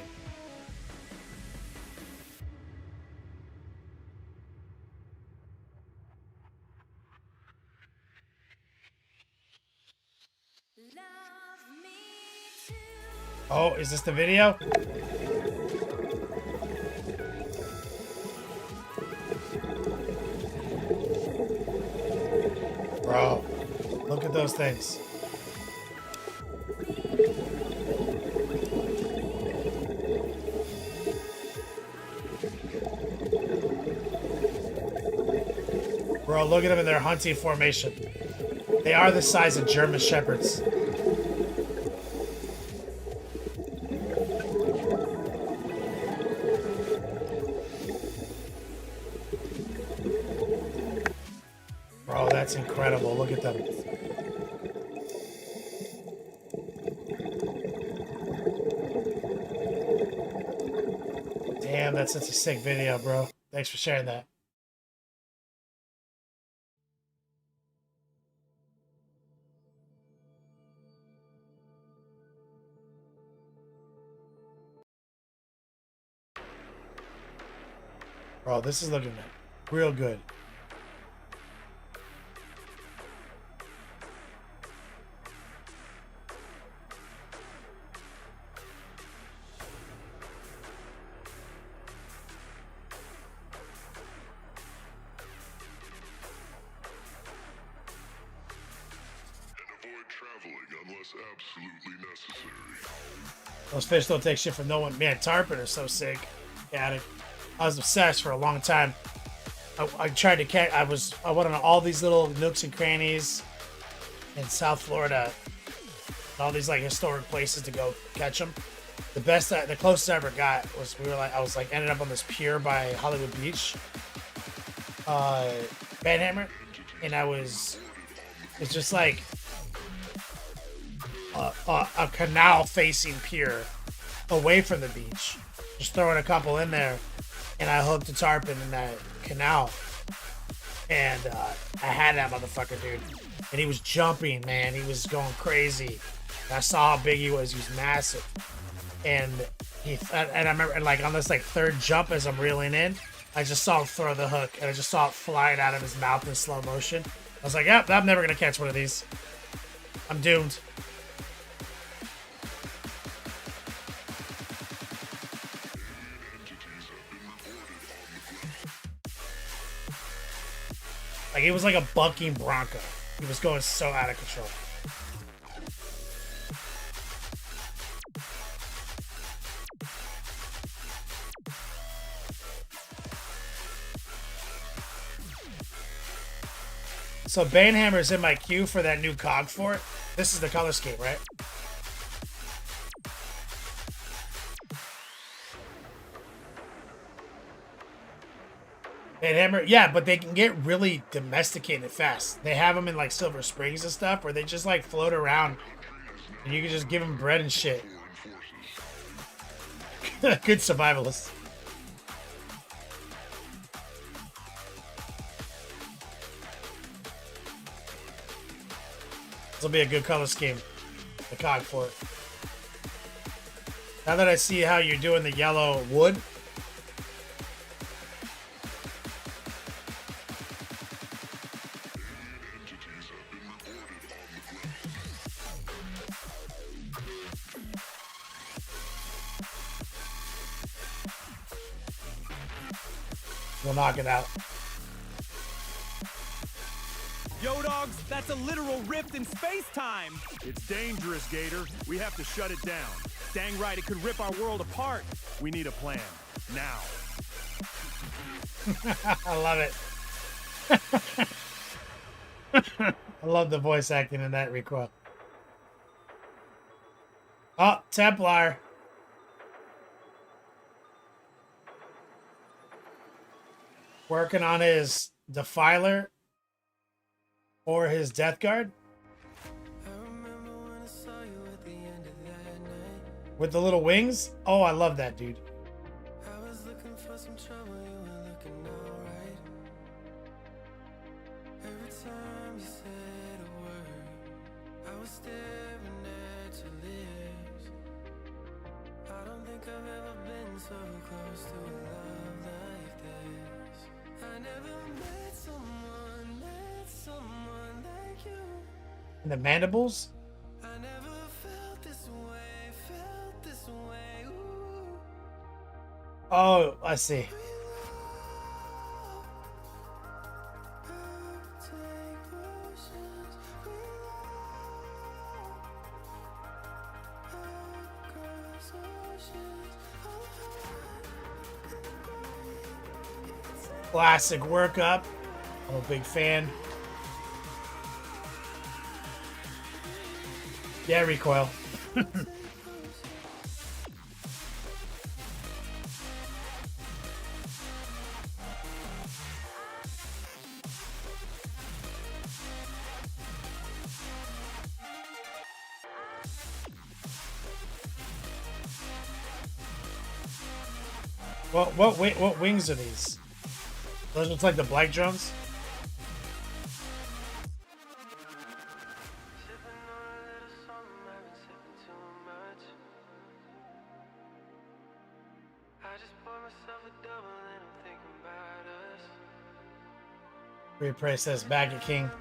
Oh, is this the video? Bro, look at those things. Bro, look at them in their hunting formation. They are the size of German shepherds. Bro, that's incredible. Look at them. Damn, that's such a sick video, bro. Thanks for sharing that. Bro, this is looking real good. Those fish don't take shit from no one. Man, tarpon are so sick. Yeah, I was obsessed for a long time. I tried to catch. I went on all these little nooks and crannies in South Florida, all these like historic places to go catch them. The closest I ever got was I was ended up on this pier by Hollywood Beach, Panhammer, and it's just like a canal facing pier away from the beach. Just throwing a couple in there, and I hooked a tarpon in that canal. And I had that motherfucker, dude. And he was jumping, man. He was going crazy. And I saw how big he was. He was massive. And I remember, like, on this like third jump as I'm reeling in, I just saw him throw the hook, and I just saw it flying out of his mouth in slow motion. I was like, yep, I'm never gonna catch one of these. I'm doomed. Like, it was like a bucking bronco. He was going so out of control. So Banehammer's in my queue for that new cog for it. This is the color scheme, right? Banehammer, yeah, but they can get really domesticated fast. They have them in like Silver Springs and stuff, where they just like float around, and you can just give them bread and shit. Good survivalist. This will be a good color scheme. The cog for it. Now that I see how you're doing the yellow wood. We'll knock it out. Yo, dogs, that's a literal rift in space-time. It's dangerous, Gator. We have to shut it down. Dang right, it could rip our world apart. We need a plan. Now. I love it. I love the voice acting in that recoil. Oh, Templar. Working on his Defiler or his Death Guard. With the little wings? Oh, I love that, dude. I was looking for some trouble, you were looking alright. Every time you said a word, I was staring at your lips. I don't think I've ever been so close to a love like this. I never met someone like you. And the mandibles? I never felt this way, ooh. Oh, I see. Classic workup. I'm a big fan. Yeah, recoil. What wings are these? Those look like the black drones. Replay says back at King.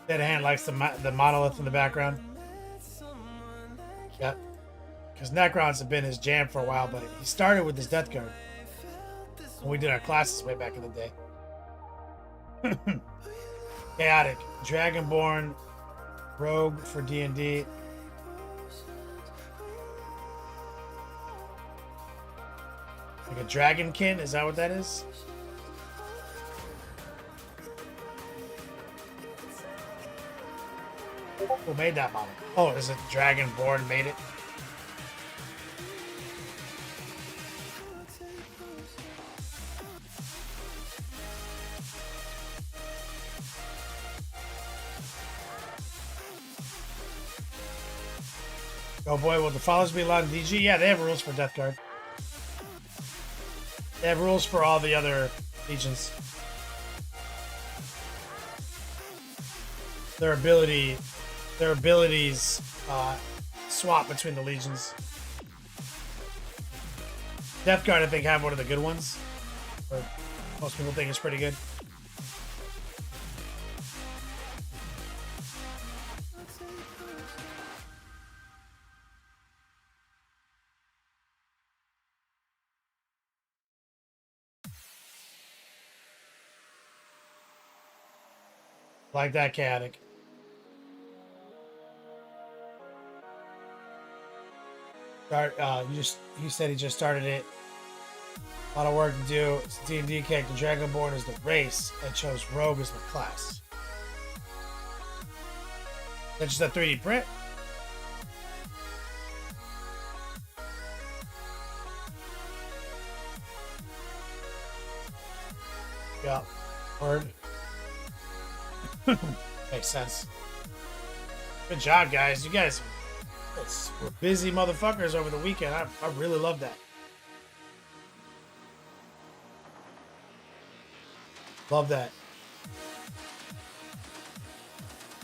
Dead Hand likes the monolith in the background. Yep. Because Necrons have been his jam for a while, but he started with his Death Guard when we did our classes way back in the day. Chaotic. Dragonborn. Rogue for D&D. Like a dragonkin? Is that what that is? Who made that model? Oh, is it Dragonborn made it? Oh boy, will the followers be allowed in DG? Yeah, they have rules for Death Guard. They have rules for all the other legions. Their abilities swap between the legions. Death Guard, I think, have one of the good ones. Or most people think it's pretty good. Like that, chaotic. He said he just started it. A lot of work to do. It's a D&D character. Dragonborn is the race. I chose Rogue as my class. That's just a 3D print. Yeah. Word. Makes sense. Good job, guys. You guys were busy motherfuckers over the weekend. I really love that. Love that.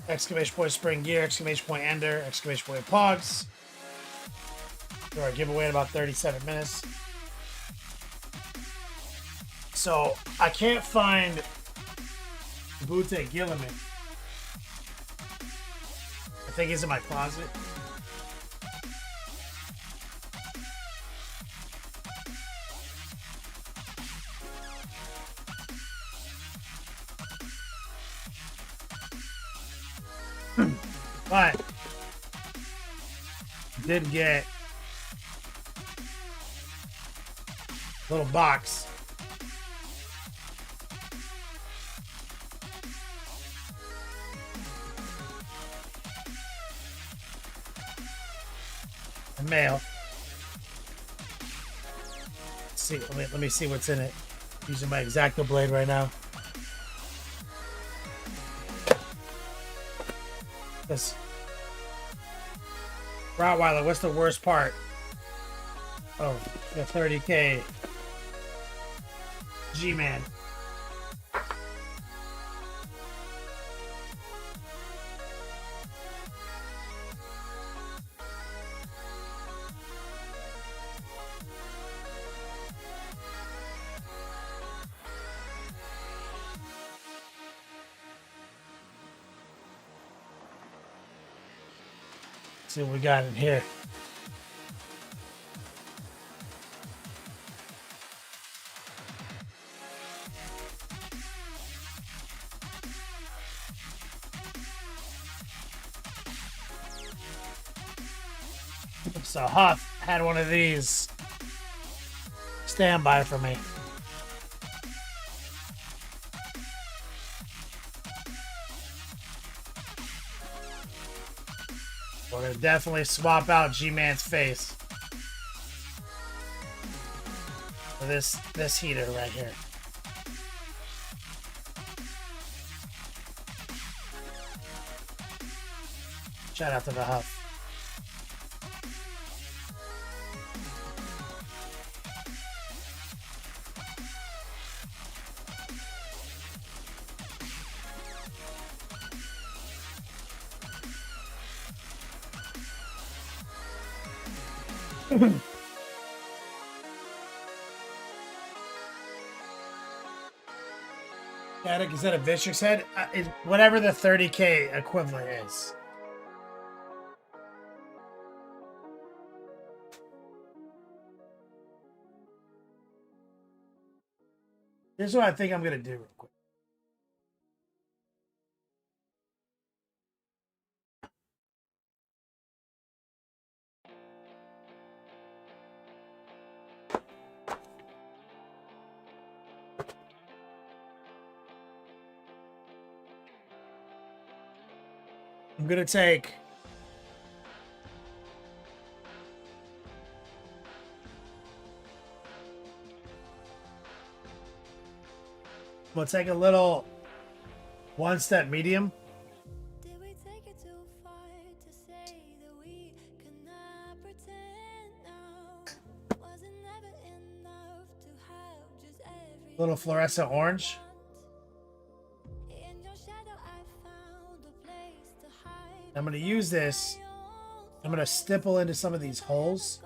Exclamation point spring gear, exclamation point ender, exclamation point pogs. Do our giveaway in about 37 minutes. So I can't find Butte Gilliman. I think he's in my closet. But did get a little box. A mail. Let's see, let me see what's in it. Using my X-Acto blade right now. This Rottweiler, what's the worst part of the 30K G-Man? See what we got in here. So Huff had one of these standby for me. We're gonna definitely swap out G-Man's face for this heater right here. Shout out to the Huff. Is that a Vicious head? Whatever the 30K equivalent is. Here's what I think I'm gonna do real quick. I'm gonna take a little one-step medium. Little fluorescent orange. I'm going to use this. I'm going to stipple into some of these holes.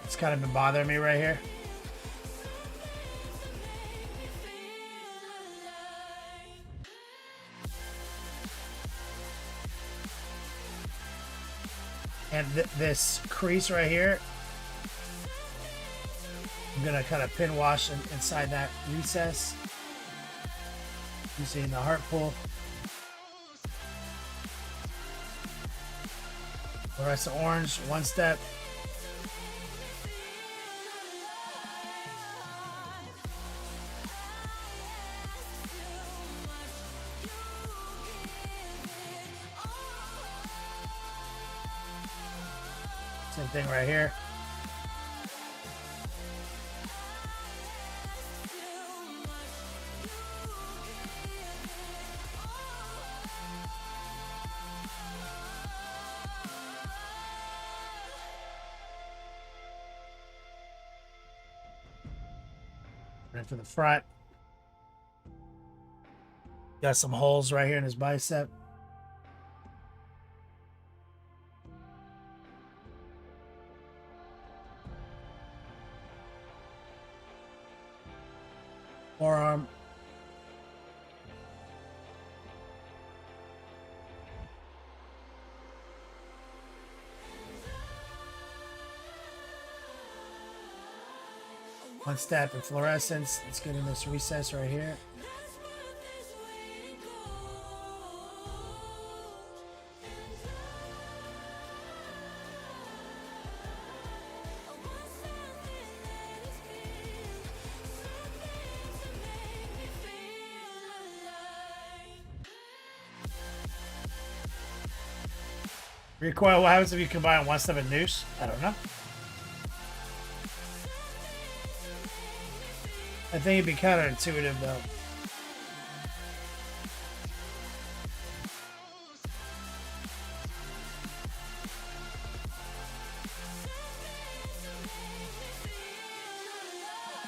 It's kind of been bothering me right here. And this crease right here, I'm gonna kind of pin wash inside that recess using the heart pull. Fluorescent orange, one step. Same thing right here. Right to the front. Got some holes right here in his bicep. Forearm. One step in fluorescence. Let's get in this recess right here. Recoil, what happens if you combine one step and noose? I don't know. I think it'd be counterintuitive though.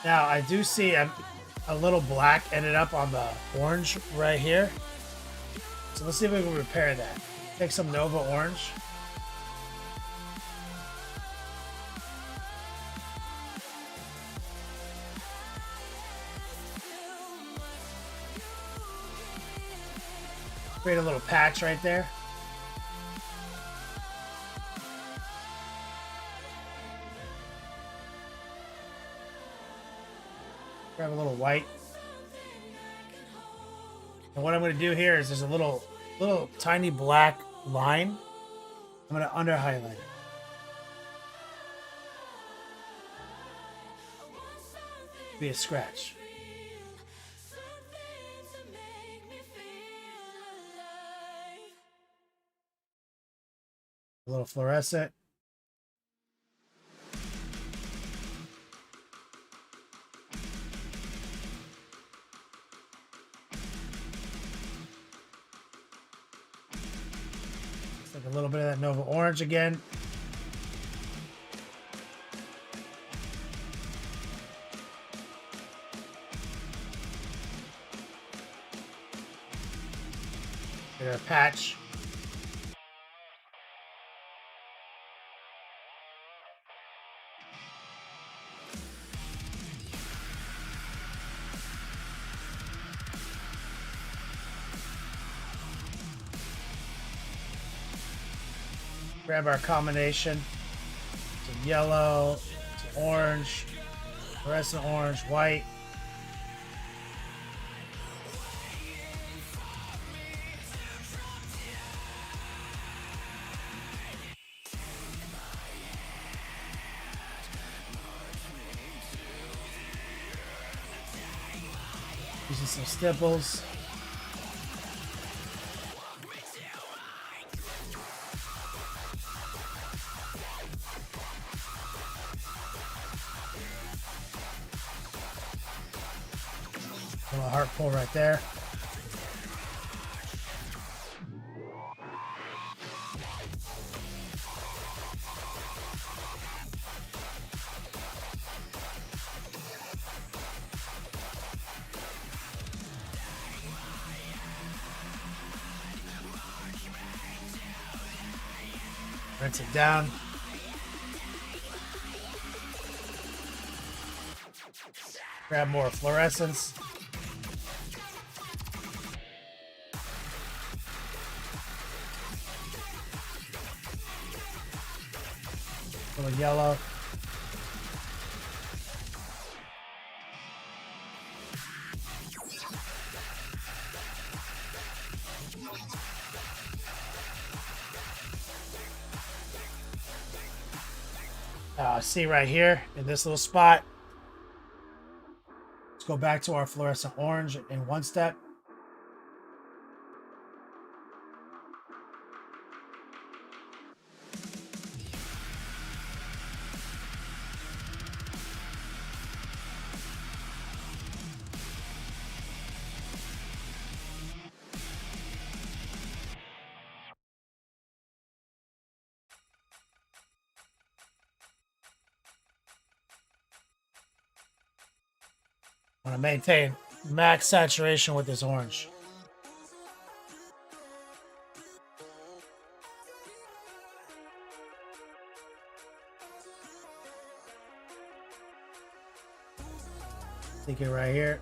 Now I do see a little black ended up on the orange right here. So let's see if we can repair that. Take some Nova Orange. Create a little patch right there. Grab a little white. And what I'm going to do here is there's a little tiny black line. I'm going to under highlight it. Be a scratch. A little fluorescent. Let's take a little bit of that Nova Orange again. Get our patch. Grab our combination. Some yellow, some orange, fluorescent orange, white. Using some stipples. little heart pull right there. Rinse it down. Grab more fluorescence. A little yellow. See right here in this little spot. Let's go back to our fluorescent orange in one step. I want to maintain max saturation with this orange. Stick it right here.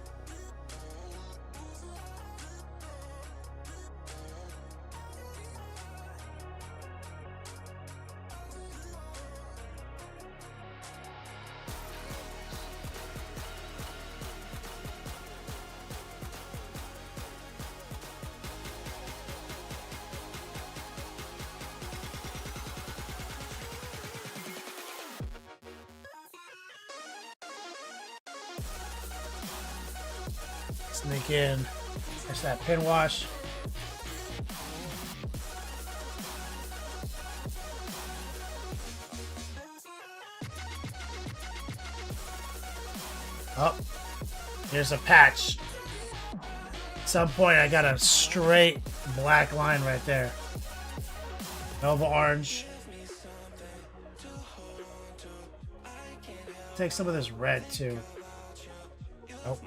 Sneak in. There's that pin wash. Oh, here's a patch. At some point, I got a straight black line right there. Nova orange. Take some of this red too. Oh.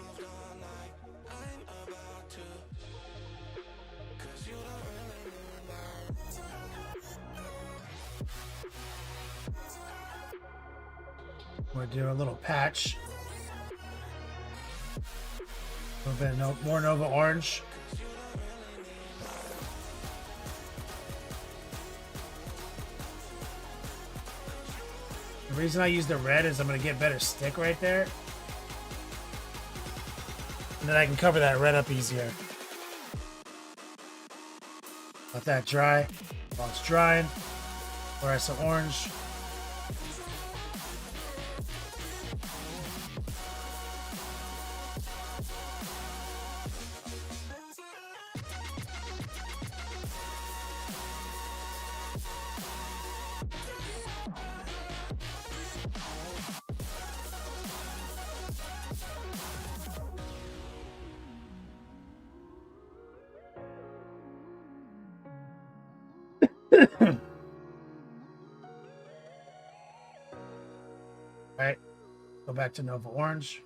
We'll do a little patch. A little bit more Nova orange. The reason I use the red is I'm going to get better stick right there. And then I can cover that red up easier. Let that dry. While it's drying, fluorescent orange. Alright, go back to Nova Orange.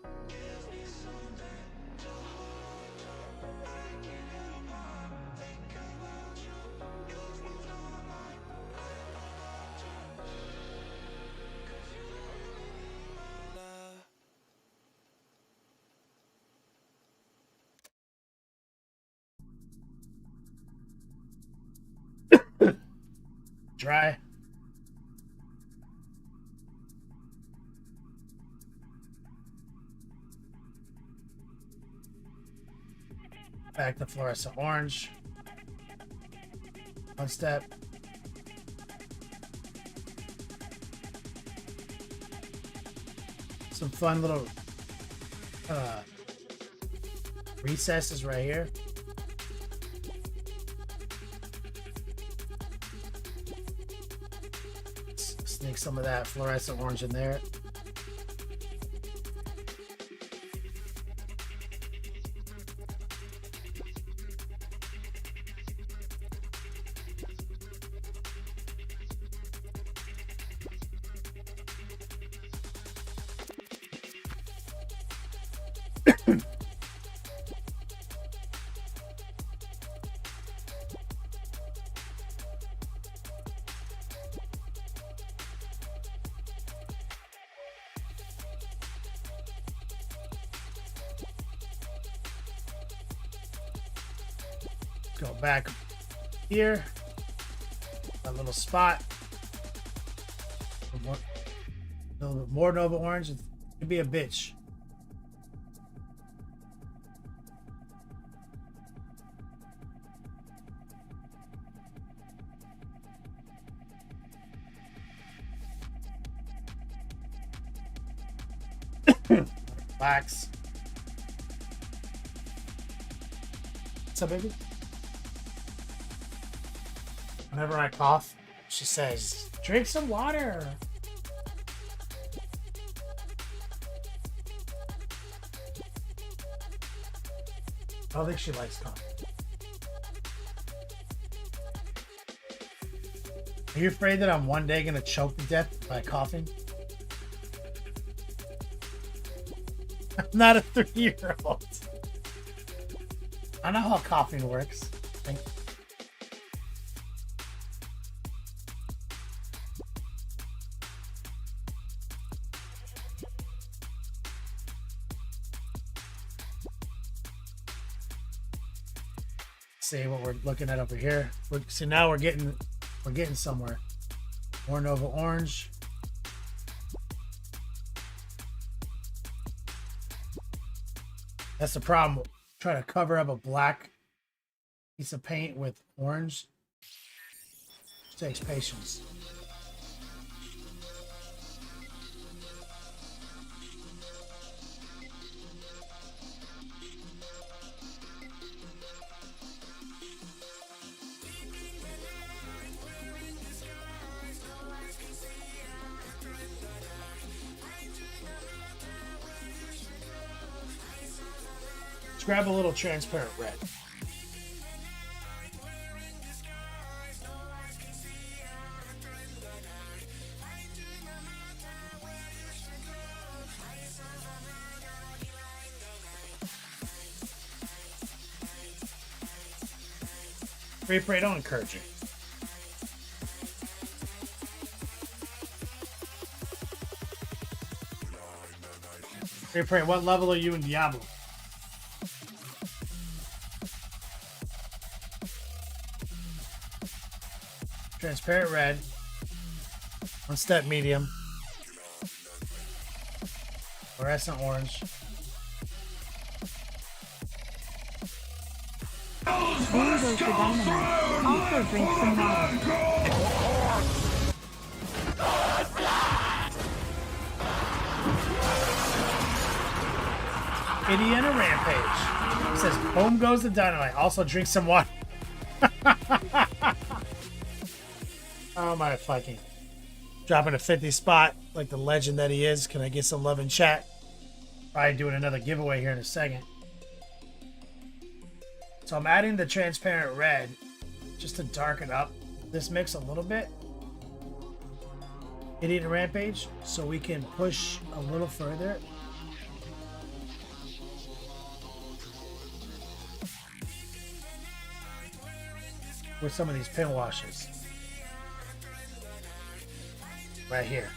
Dry. Back to fluorescent orange. One step. Some fun little recesses right here. Sneak some of that fluorescent orange in there. Go back here. A little spot. A little bit more Nova Orange. It could be a bitch. Relax. What's up, baby? Whenever I cough, she says, drink some water. I don't think she likes coffee. Are you afraid that I'm one day going to choke to death by coughing? I'm not a 3-year-old. I know how coughing works. See what we're looking at over here. So now we're getting somewhere. More Nova Orange. That's the problem. Try to cover up a black piece of paint with orange. It takes patience. Let's grab a little transparent red. Spray, don't encourage it. Spray, what level are you in Diablo? Transparent red. 1 step medium. Fluorescent orange. There goes the dynamite. Also drink some water. Indiana Rampage. It says, home goes the dynamite. Also drink some water. Oh my fucking. Dropping a 50 spot like the legend that he is. Can I get some love in chat? Probably doing another giveaway here in a second. So I'm adding the transparent red just to darken up this mix a little bit. Idiot Rampage, so we can push a little further. With some of these pin washes. Right here.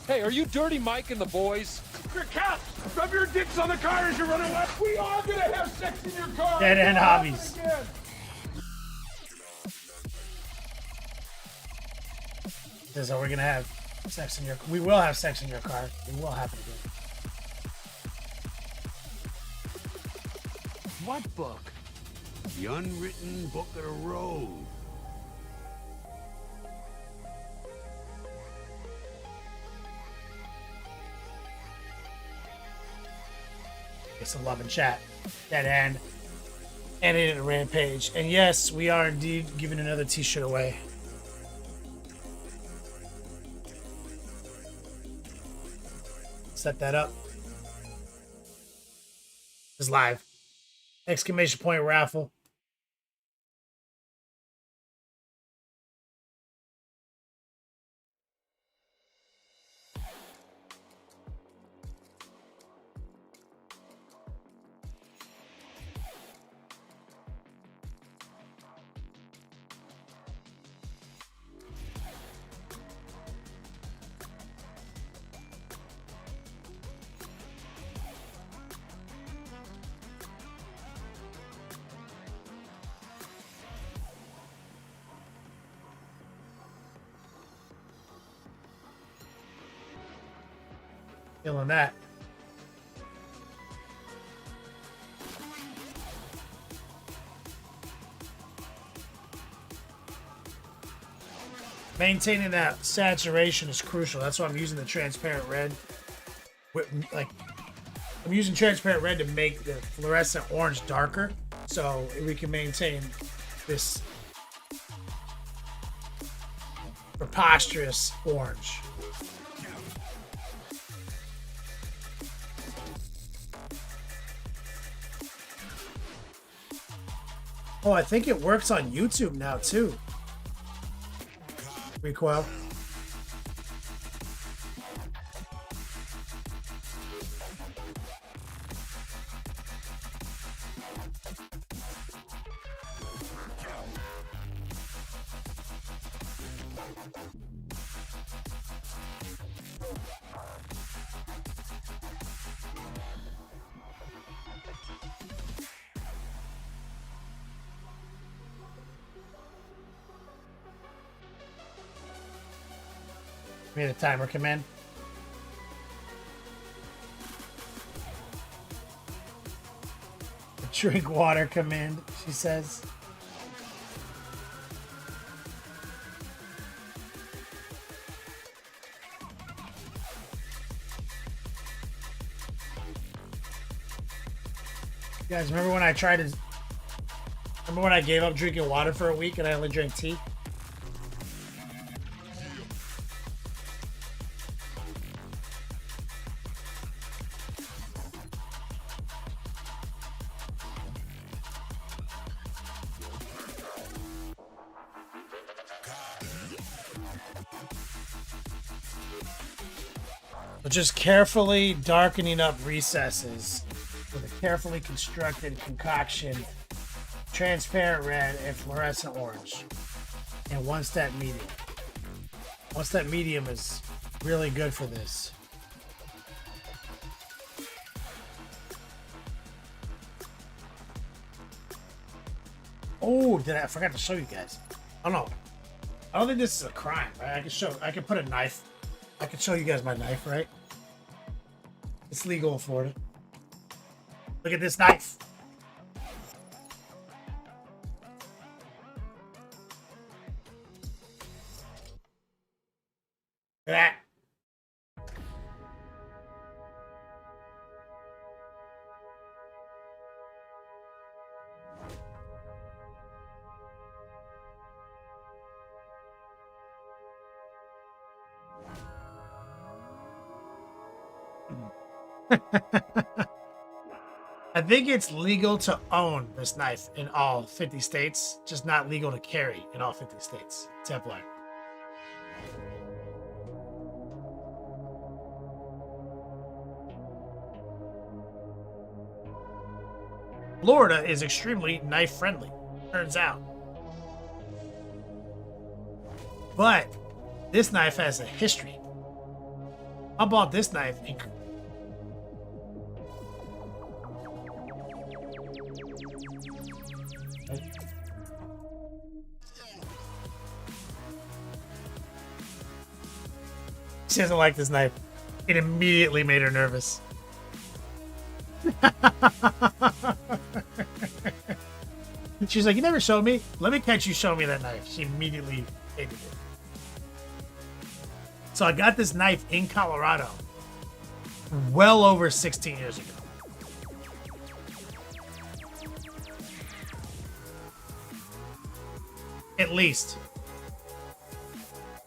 Hey, are you Dirty Mike and the boys? Your cat! Rub your dicks on the car as you run away! We are gonna have sex in your car! Dead end hobbies. This is how we're gonna have sex in your. We will have sex in your car. It will happen again. What book? The unwritten book of the road. Get some love and chat. Dead end. And in a rampage. And yes, we are indeed giving another t-shirt away. Set that up. It's live. Exclamation point raffle. Feeling that. Maintaining that saturation is crucial. That's why I'm using the transparent red. Like, I'm using transparent red to make the fluorescent orange darker, so we can maintain this preposterous orange. Oh, I think it works on YouTube now too. Recoil. Made a timer command. Drink water command, she says. You guys, remember when I tried to... Remember when I gave up drinking water for a week and I only drank tea? Just carefully darkening up recesses with a carefully constructed concoction, transparent red and fluorescent orange, and one step medium. One step medium is really good for this. Oh, I forgot to show you guys. Oh no, I don't think this is a crime, right? I can put a knife. I can show you guys my knife, right? It's legal in Florida. Look at this knife. Look at that. I think it's legal to own this knife in all 50 states, just not legal to carry in all 50 states. Templar. Florida is extremely knife friendly, turns out. But this knife has a history. I bought this knife in She doesn't like this knife. It immediately made her nervous. She's like, you never showed me? Let me catch you show me that knife. She immediately hated it. So I got this knife in Colorado well over 16 years ago. At least.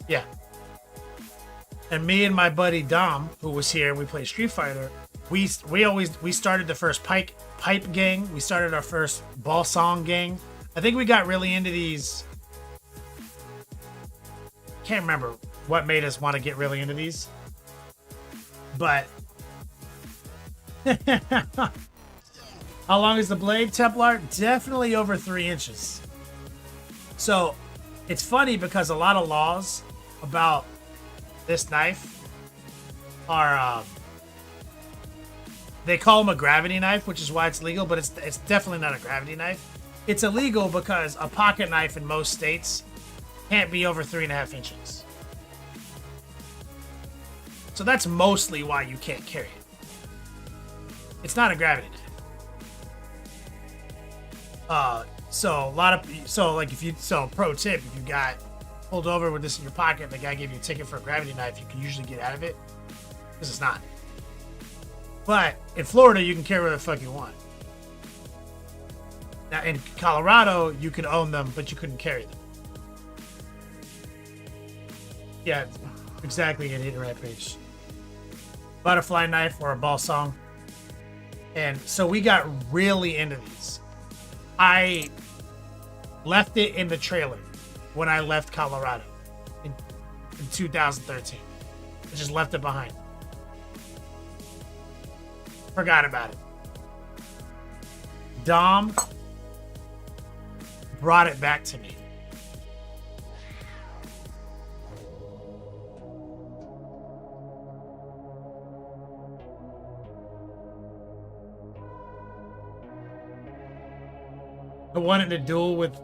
Yeah. And me and my buddy Dom, who was here, we played Street Fighter. We started the first pipe gang. We started our first ball song gang. I think we got really into these. Can't remember what made us want to get really into these. But how long is the blade, Templar? Definitely over 3 inches. So it's funny because a lot of laws about this knife are they call them a gravity knife, which is why it's legal, but it's definitely not a gravity knife. It's illegal because a pocket knife in most states can't be over 3.5 inches. So that's mostly why you can't carry it. It's not a gravity knife. Pro tip, if you got pulled over with this in your pocket and the guy gave you a ticket for a gravity knife, you can usually get out of it because it's not. But in Florida, you can carry whatever the fuck you want. Now in Colorado, you could own them, but you couldn't carry them. Yeah, exactly. An hit right page. Butterfly knife or a ball song. And so we got really into these. I left it in the trailer when I left Colorado in 2013. I just left it behind. Forgot about it. Dom brought it back to me. I wanted to duel with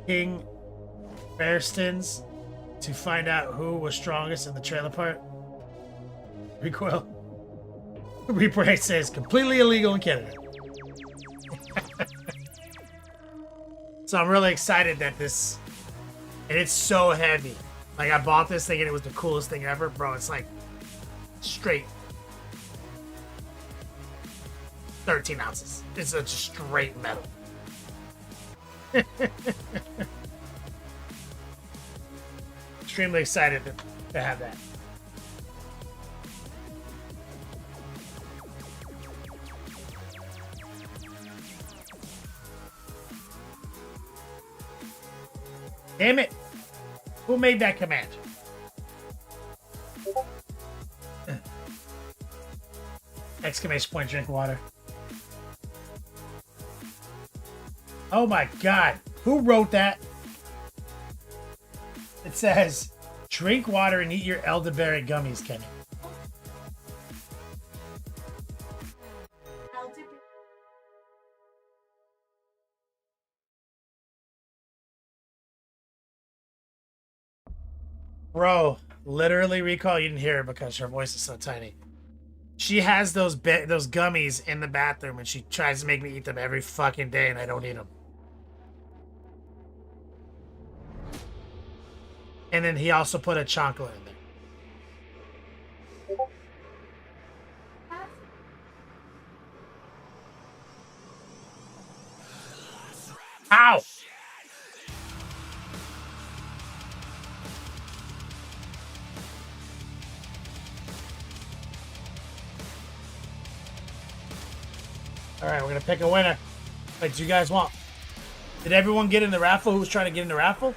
King Bearstins to find out who was strongest in the trailer part. Recoil. Reaper says completely illegal in Canada. So I'm really excited that this, and it's so heavy. Like I bought this thinking it was the coolest thing ever, bro. It's like straight 13 ounces. It's a straight metal. Extremely excited to have that. Damn it! Who made that command? Exclamation point, drink water. Oh my god. Who wrote that? It says, drink water and eat your elderberry gummies, Kenny. Bro, literally, Recall, you didn't hear her because her voice is so tiny. She has those gummies in the bathroom and she tries to make me eat them every fucking day and I don't eat them. And then he also put a chocolate in there. Ow! Alright, we're gonna pick a winner. What do you guys want? Did everyone get in the raffle? Who was trying to get in the raffle?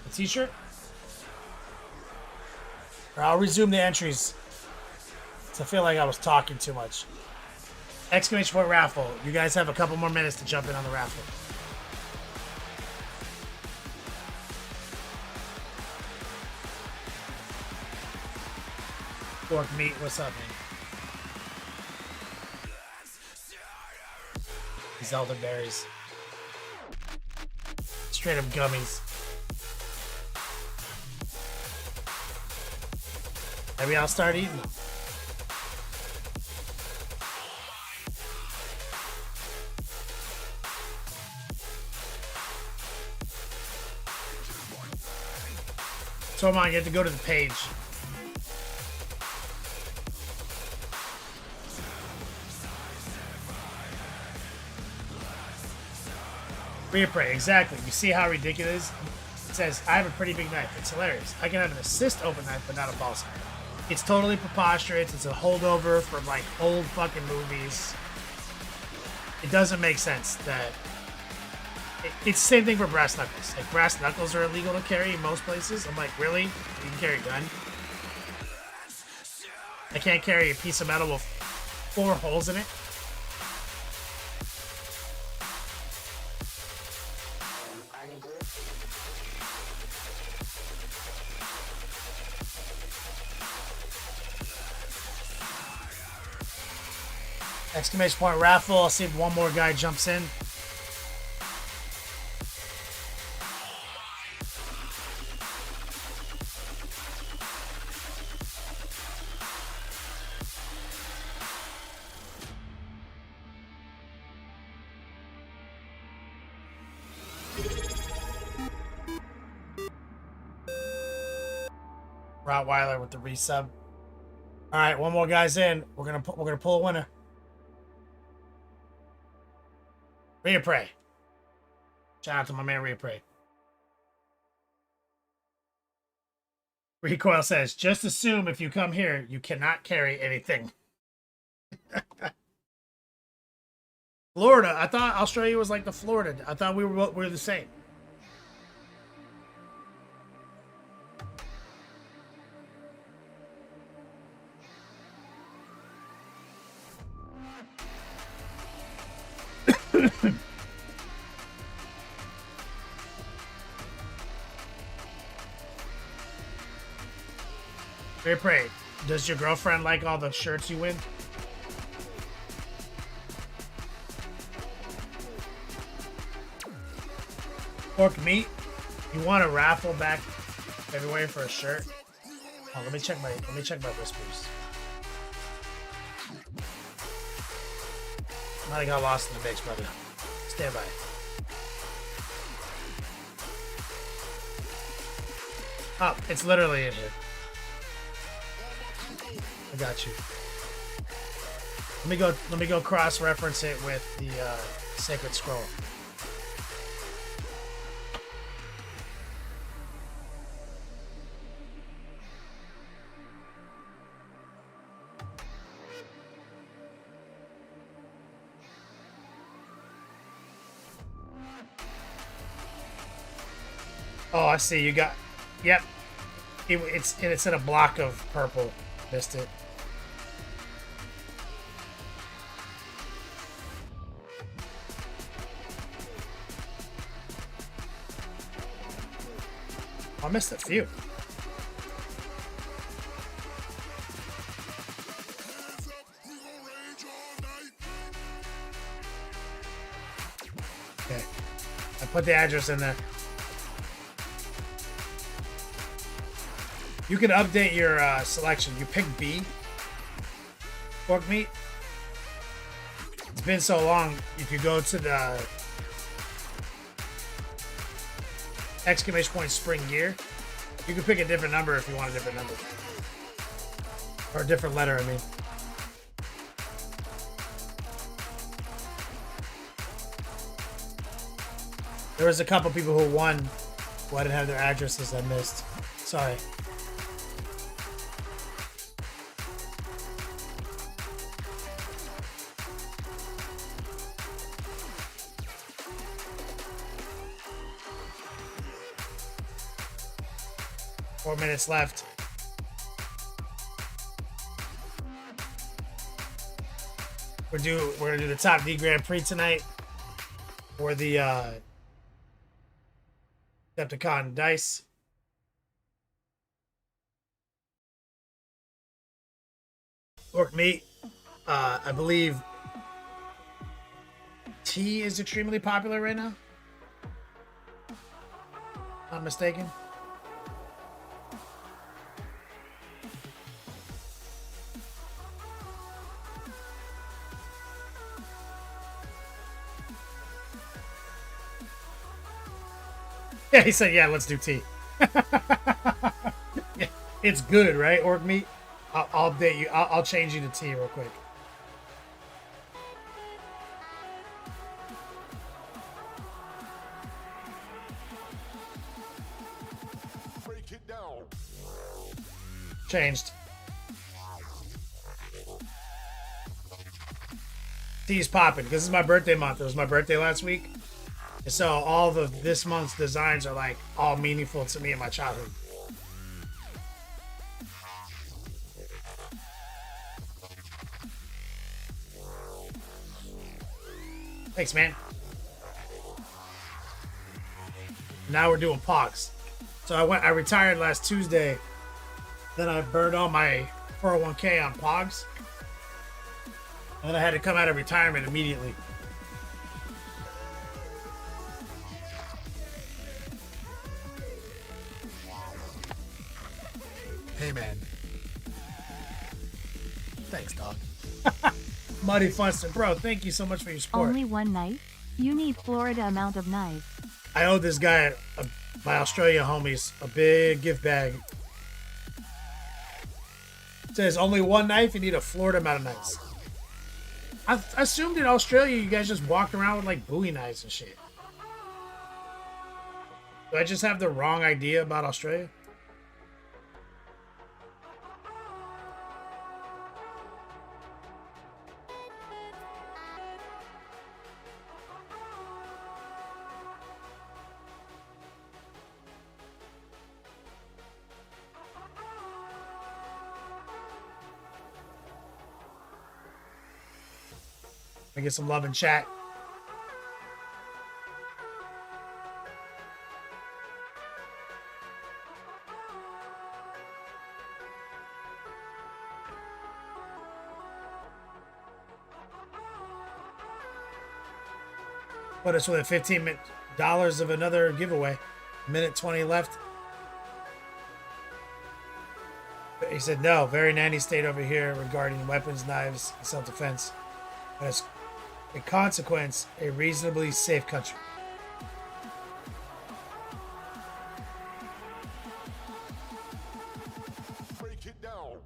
A t-shirt? Or I'll resume the entries. So I feel like I was talking too much. Exclamation point raffle. You guys have a couple more minutes to jump in on the raffle. Pork meat, what's up, man? These elderberries. Straight up gummies. Maybe I'll start eating them. So am I. You have to go to the page. Reaper, exactly. You see how ridiculous? It says, I have a pretty big knife. It's hilarious. I can have an assist open knife, but not a ball sack. It's totally preposterous. It's a holdover from like old fucking movies. It doesn't make sense that it's the same thing for brass knuckles. Like brass knuckles are illegal to carry in most places. I'm like, really? You can carry a gun? I can't carry a piece of metal with 4 holes in it. Exclamation point raffle. I'll see if one more guy jumps in. Rottweiler with the resub. All right, one more guy's in. We're gonna pull a winner. Rhea Prey. Shout out to my man Rhea Prey. Recoil says, just assume if you come here, you cannot carry anything. Florida. I thought Australia was like the Florida. I thought we were the same. Very pray. Does your girlfriend like all the shirts you win? Pork meat. You want to raffle back February for a shirt? Oh, let me check my whispers. Might have got lost in the mix, brother. Stand by. Oh, it's literally in here. I got you. Let me go cross-reference it with the Sacred Scroll. Oh, I see. You got... Yep. It's in a block of purple. Missed it. I missed a few. Okay. I put the address in there. You can update your selection. You pick B. Pork meat. It's been so long. If you go to the exclamation point spring gear, you can pick a different number if you want a different number. Or a different letter, I mean. There was a couple people who won who I didn't have their addresses I missed. Sorry. Minutes left. We're gonna do the top D Grand Prix tonight for the Decepticon dice. Pork meat. I believe tea is extremely popular right now. Not mistaken. Yeah, he said, yeah, let's do tea. Yeah, it's good, right? Orc meat? I'll update you. I'll change you to tea real quick. Break it down. Changed. Tea's popping because this is my birthday month. It was my birthday last week. And so all of this month's designs are like all meaningful to me in my childhood. Thanks, man. Now we're doing Pogs. So I retired last Tuesday. Then I burned all my 401k on Pogs. And then I had to come out of retirement immediately. Hey, man. Thanks, dog. Muddy Funston. Bro, thank you so much for your support. Only one knife? You need Florida amount of knives. I owe this guy, my Australia homies, a big gift bag. It says only one knife. You need a Florida amount of knives. I assumed in Australia you guys just walked around with like Bowie knives and shit. Do I just have the wrong idea about Australia? I get some love in chat. Put us with $15 of another giveaway. Minute 20 left. He said, no, very nanny state over here regarding weapons, knives, and self-defense. As a consequence, a reasonably safe country. Break it down.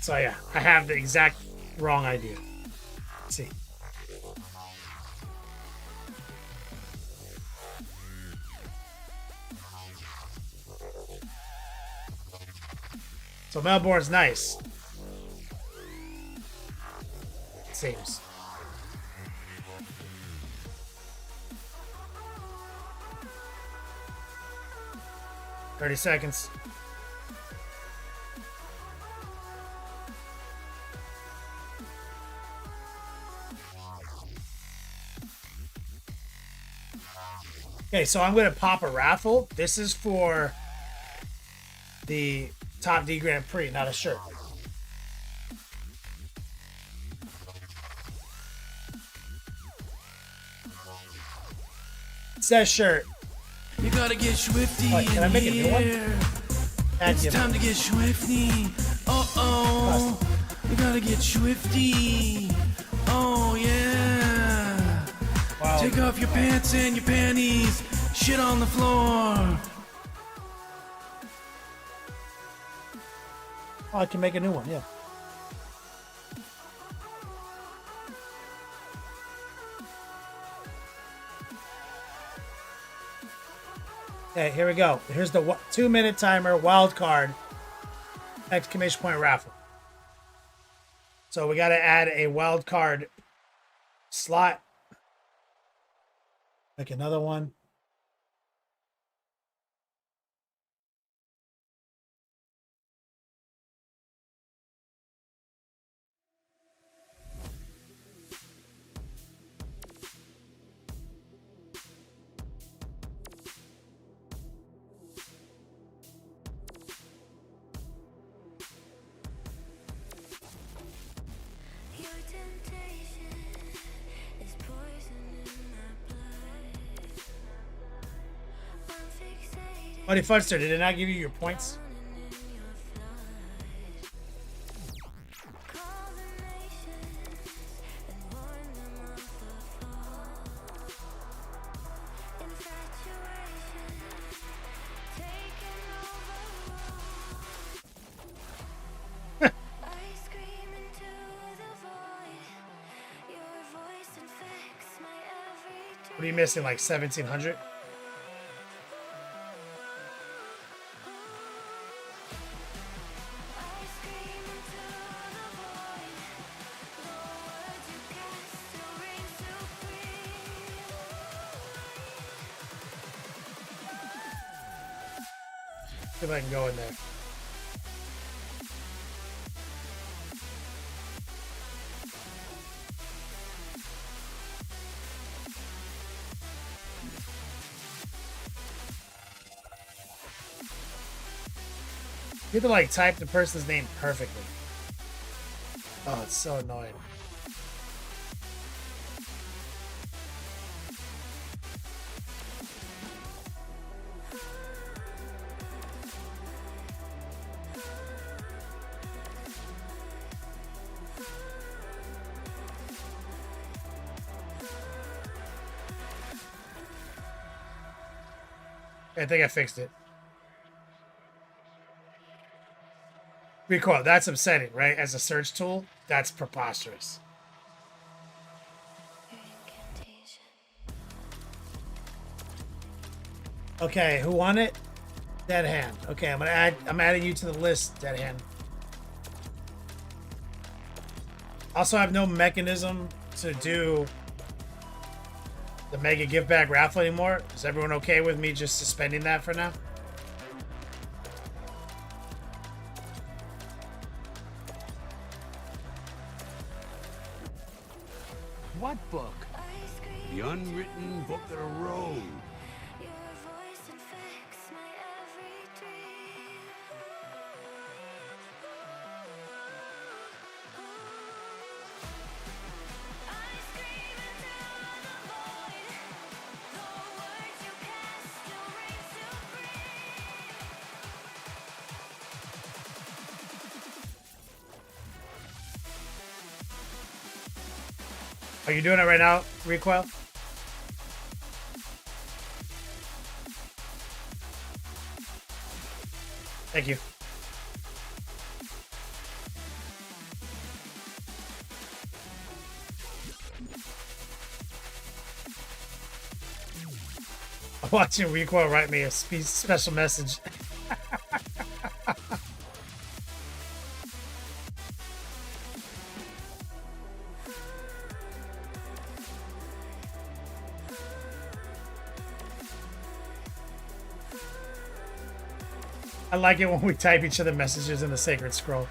So yeah, I have the exact wrong idea. Let's see. So Melbourne's nice. It seems. "30 seconds. Okay, so I'm going to pop a raffle. This is for the Top D Grand Prix, not a shirt. It says shirt. You gotta get swifty What, can I make a new one? It's time to get swifty. Uh-oh. You gotta get swifty. Oh, yeah. Wow. Take off your pants and your panties. Shit on the floor. Oh, I can make a new one, yeah. Okay, here we go. Here's the 2-minute timer, wild card, exclamation point raffle. So we got to add a wild card slot. Make another one. Buddy Fudster, did it not give you your points? What are you missing, like 1,700? See if I can go in there. You have to like type the person's name perfectly. Oh, it's so annoying. I think I fixed it. Recoil, that's upsetting, right? As a search tool, that's preposterous. Okay, who won it? Dead Hand. Okay, I'm adding you to the list, Dead Hand. Also, I have no mechanism to do the Mega Give Back raffle anymore. Is everyone okay with me just suspending that for now? What book? The unwritten book of the road. Are you doing it right now, Recoil? Thank you. I'm watching Recoil write me a special message. I like it when we type each other messages in the Sacred Scroll.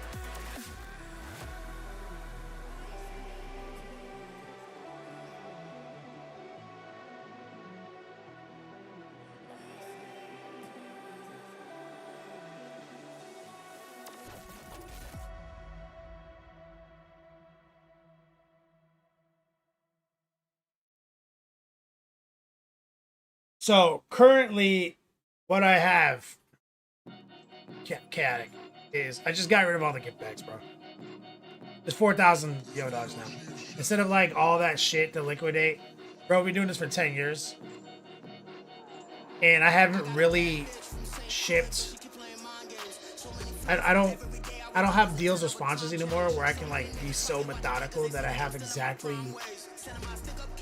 So currently, what I have, chaotic, is I just got rid of all the gift bags, bro. There's 4,000 Yo Dogs now. Instead of like all that shit to liquidate, bro, we've been doing this for 10 years. And I haven't really shipped. I don't have deals with sponsors anymore where I can like be so methodical that I have exactly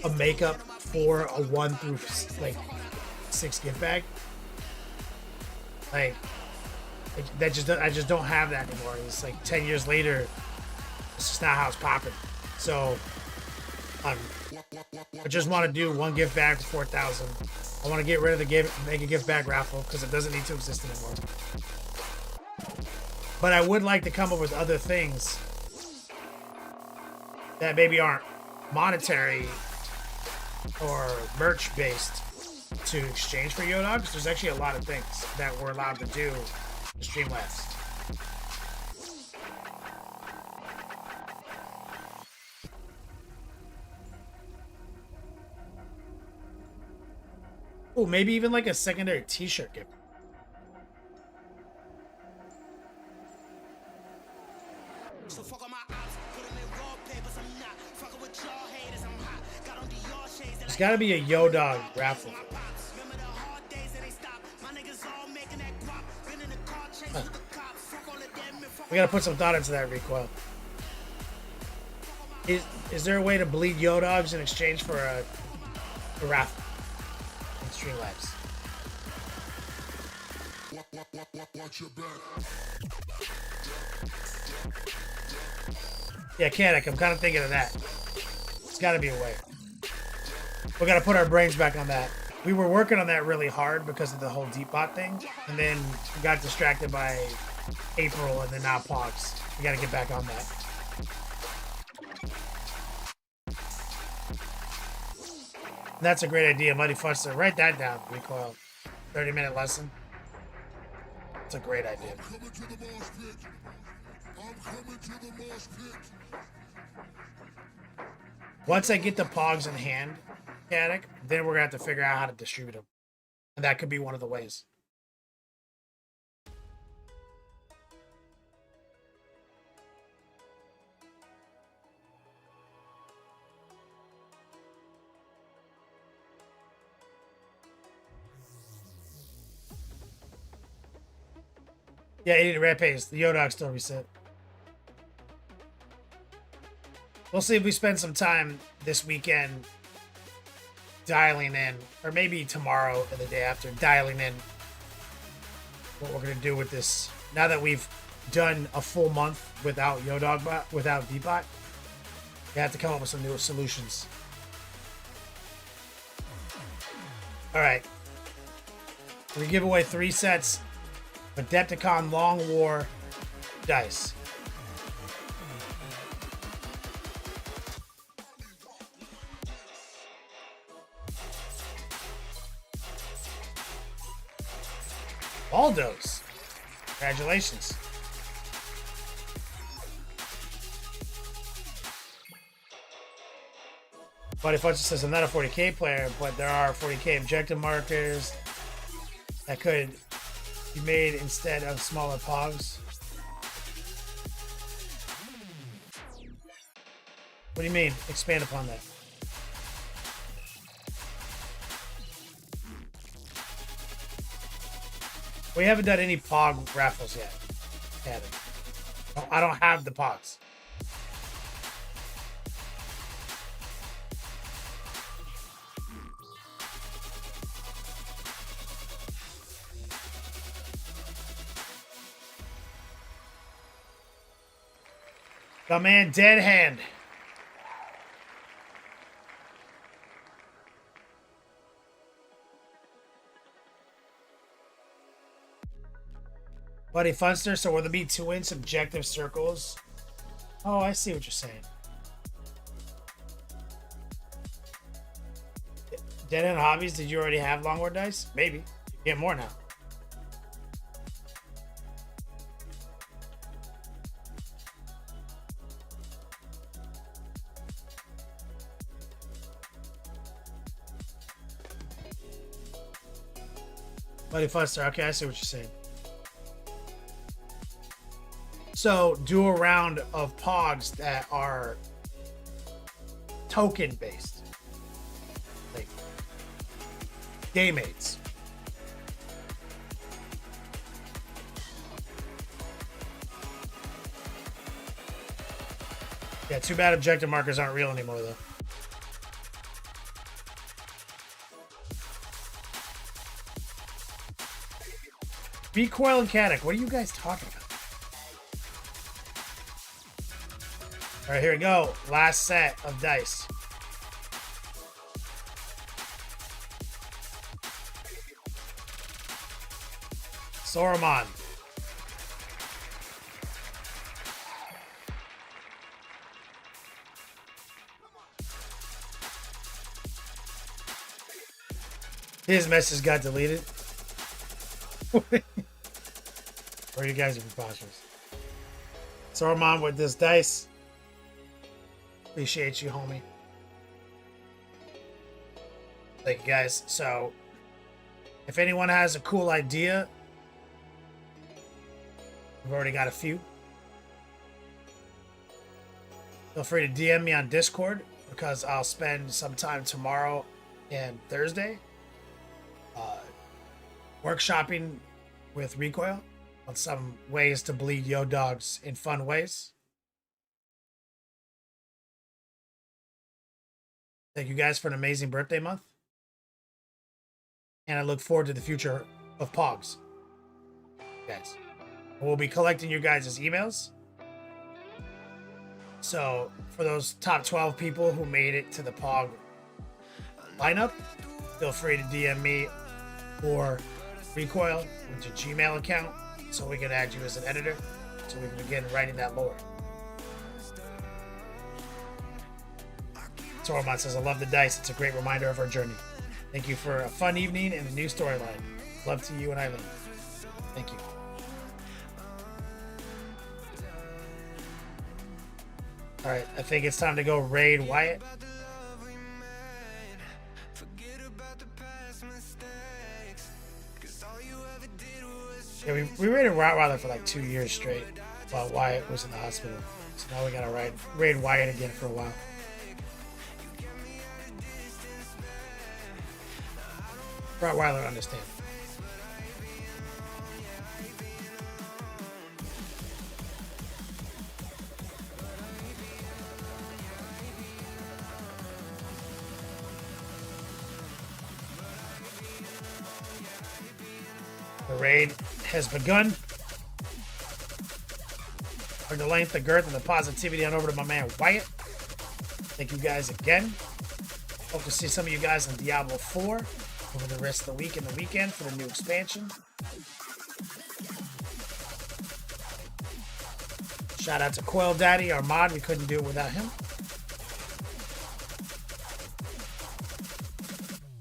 a makeup for a 1 through like 6 gift bag. Like I just don't have that anymore. It's like 10 years later, it's just not how it's popping. So I just want to do 1 gift bag for 4,000. I want to get rid of the make a gift bag raffle because it doesn't need to exist anymore. But I would like to come up with other things that maybe aren't monetary or merch based to exchange for Yo Dogs. There's actually a lot of things that we're allowed to do in Streamlabs. Oh, maybe even like a secondary t-shirt gift. There's got to be a Yo Dog raffle. Huh. We got to put some thought into that, Recoil. Is there a way to bleed Yo Dogs in exchange for a raffle in Streamlabs? Yeah, Kanik, I'm kind of thinking of that. It's got to be a way. We got to put our brains back on that. We were working on that really hard because of the whole Deepbot thing, and then we got distracted by April and then now Pogs. We got to get back on that. That's a great idea, Muddy Fuster. Write that down, Recoil. 30-minute lesson. It's a great idea. Once I get the Pogs in hand, Kanik, then we're going to have to figure out how to distribute them. And that could be one of the ways. Yeah, 80 rampage. The Yodog still reset. We'll see if we spend some time this weekend dialing in, or maybe tomorrow or the day after, dialing in what we're gonna do with this. Now that we've done a full month without Yodogbot, without Dbot, we have to come up with some new solutions. All right, we give away 3 sets of Adepticon Long War dice. Baldos. Congratulations. Buddy Fudge says, I'm not a 40k player, but there are 40k objective markers that could be made instead of smaller pogs. What do you mean? Expand upon that. We haven't done any Pog raffles yet, Adam. I don't have the Pogs. The man Dead Hand. Buddy Funster, so will there be 2-inch objective circles? Oh, I see what you're saying. Dead End Hobbies, did you already have Longboard dice? Maybe. You get more now. Buddy Funster, okay, I see what you're saying. So do a round of Pogs that are token based, like Daymates. Yeah, too bad objective markers aren't real anymore though. Recoil and Caddick, what are you guys talking about? All right, here we go. Last set of dice. Saruman. His message got deleted. Or you guys are preposterous. Saruman with this dice. Appreciate you, homie. Thank you, guys. So, if anyone has a cool idea, we've already got a few. Feel free to DM me on Discord because I'll spend some time tomorrow and Thursday workshopping with Recoil on some ways to bleed yo dogs in fun ways. Thank you guys for an amazing birthday month. And I look forward to the future of Pogs. Guys. We'll be collecting you guys' emails. So, for those top 12 people who made it to the Pog lineup, feel free to DM me or Recoil with your Gmail account so we can add you as an editor so we can begin writing that lore. Tormont says, I love the dice. It's a great reminder of our journey. Thank you for a fun evening and a new storyline. Love to you and Eileen. Thank you. Alright, I think it's time to go raid Wyatt. Yeah, we raided Rottweiler for like 2 years straight while Wyatt was in the hospital. So now we gotta raid Wyatt again for a while. Rottweiler understand. The raid has begun. For the length, the girth, and the positivity on over to my man Wyatt. Thank you guys again. Hope to see some of you guys on Diablo 4 over the rest of the week and the weekend for the new expansion. Shout out to Coil Daddy, our mod. We couldn't do it without him.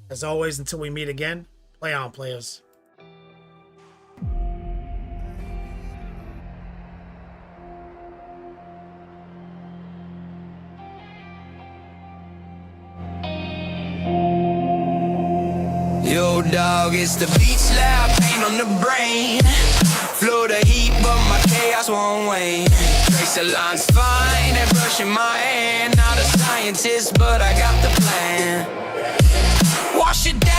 As always, until we meet again, play on, players. Yo, dog, it's the beach slab, pain on the brain. Flow the heat, but my chaos won't wane. Trace the lines fine and brushing my hand. Not a scientist, but I got the plan. Wash it down.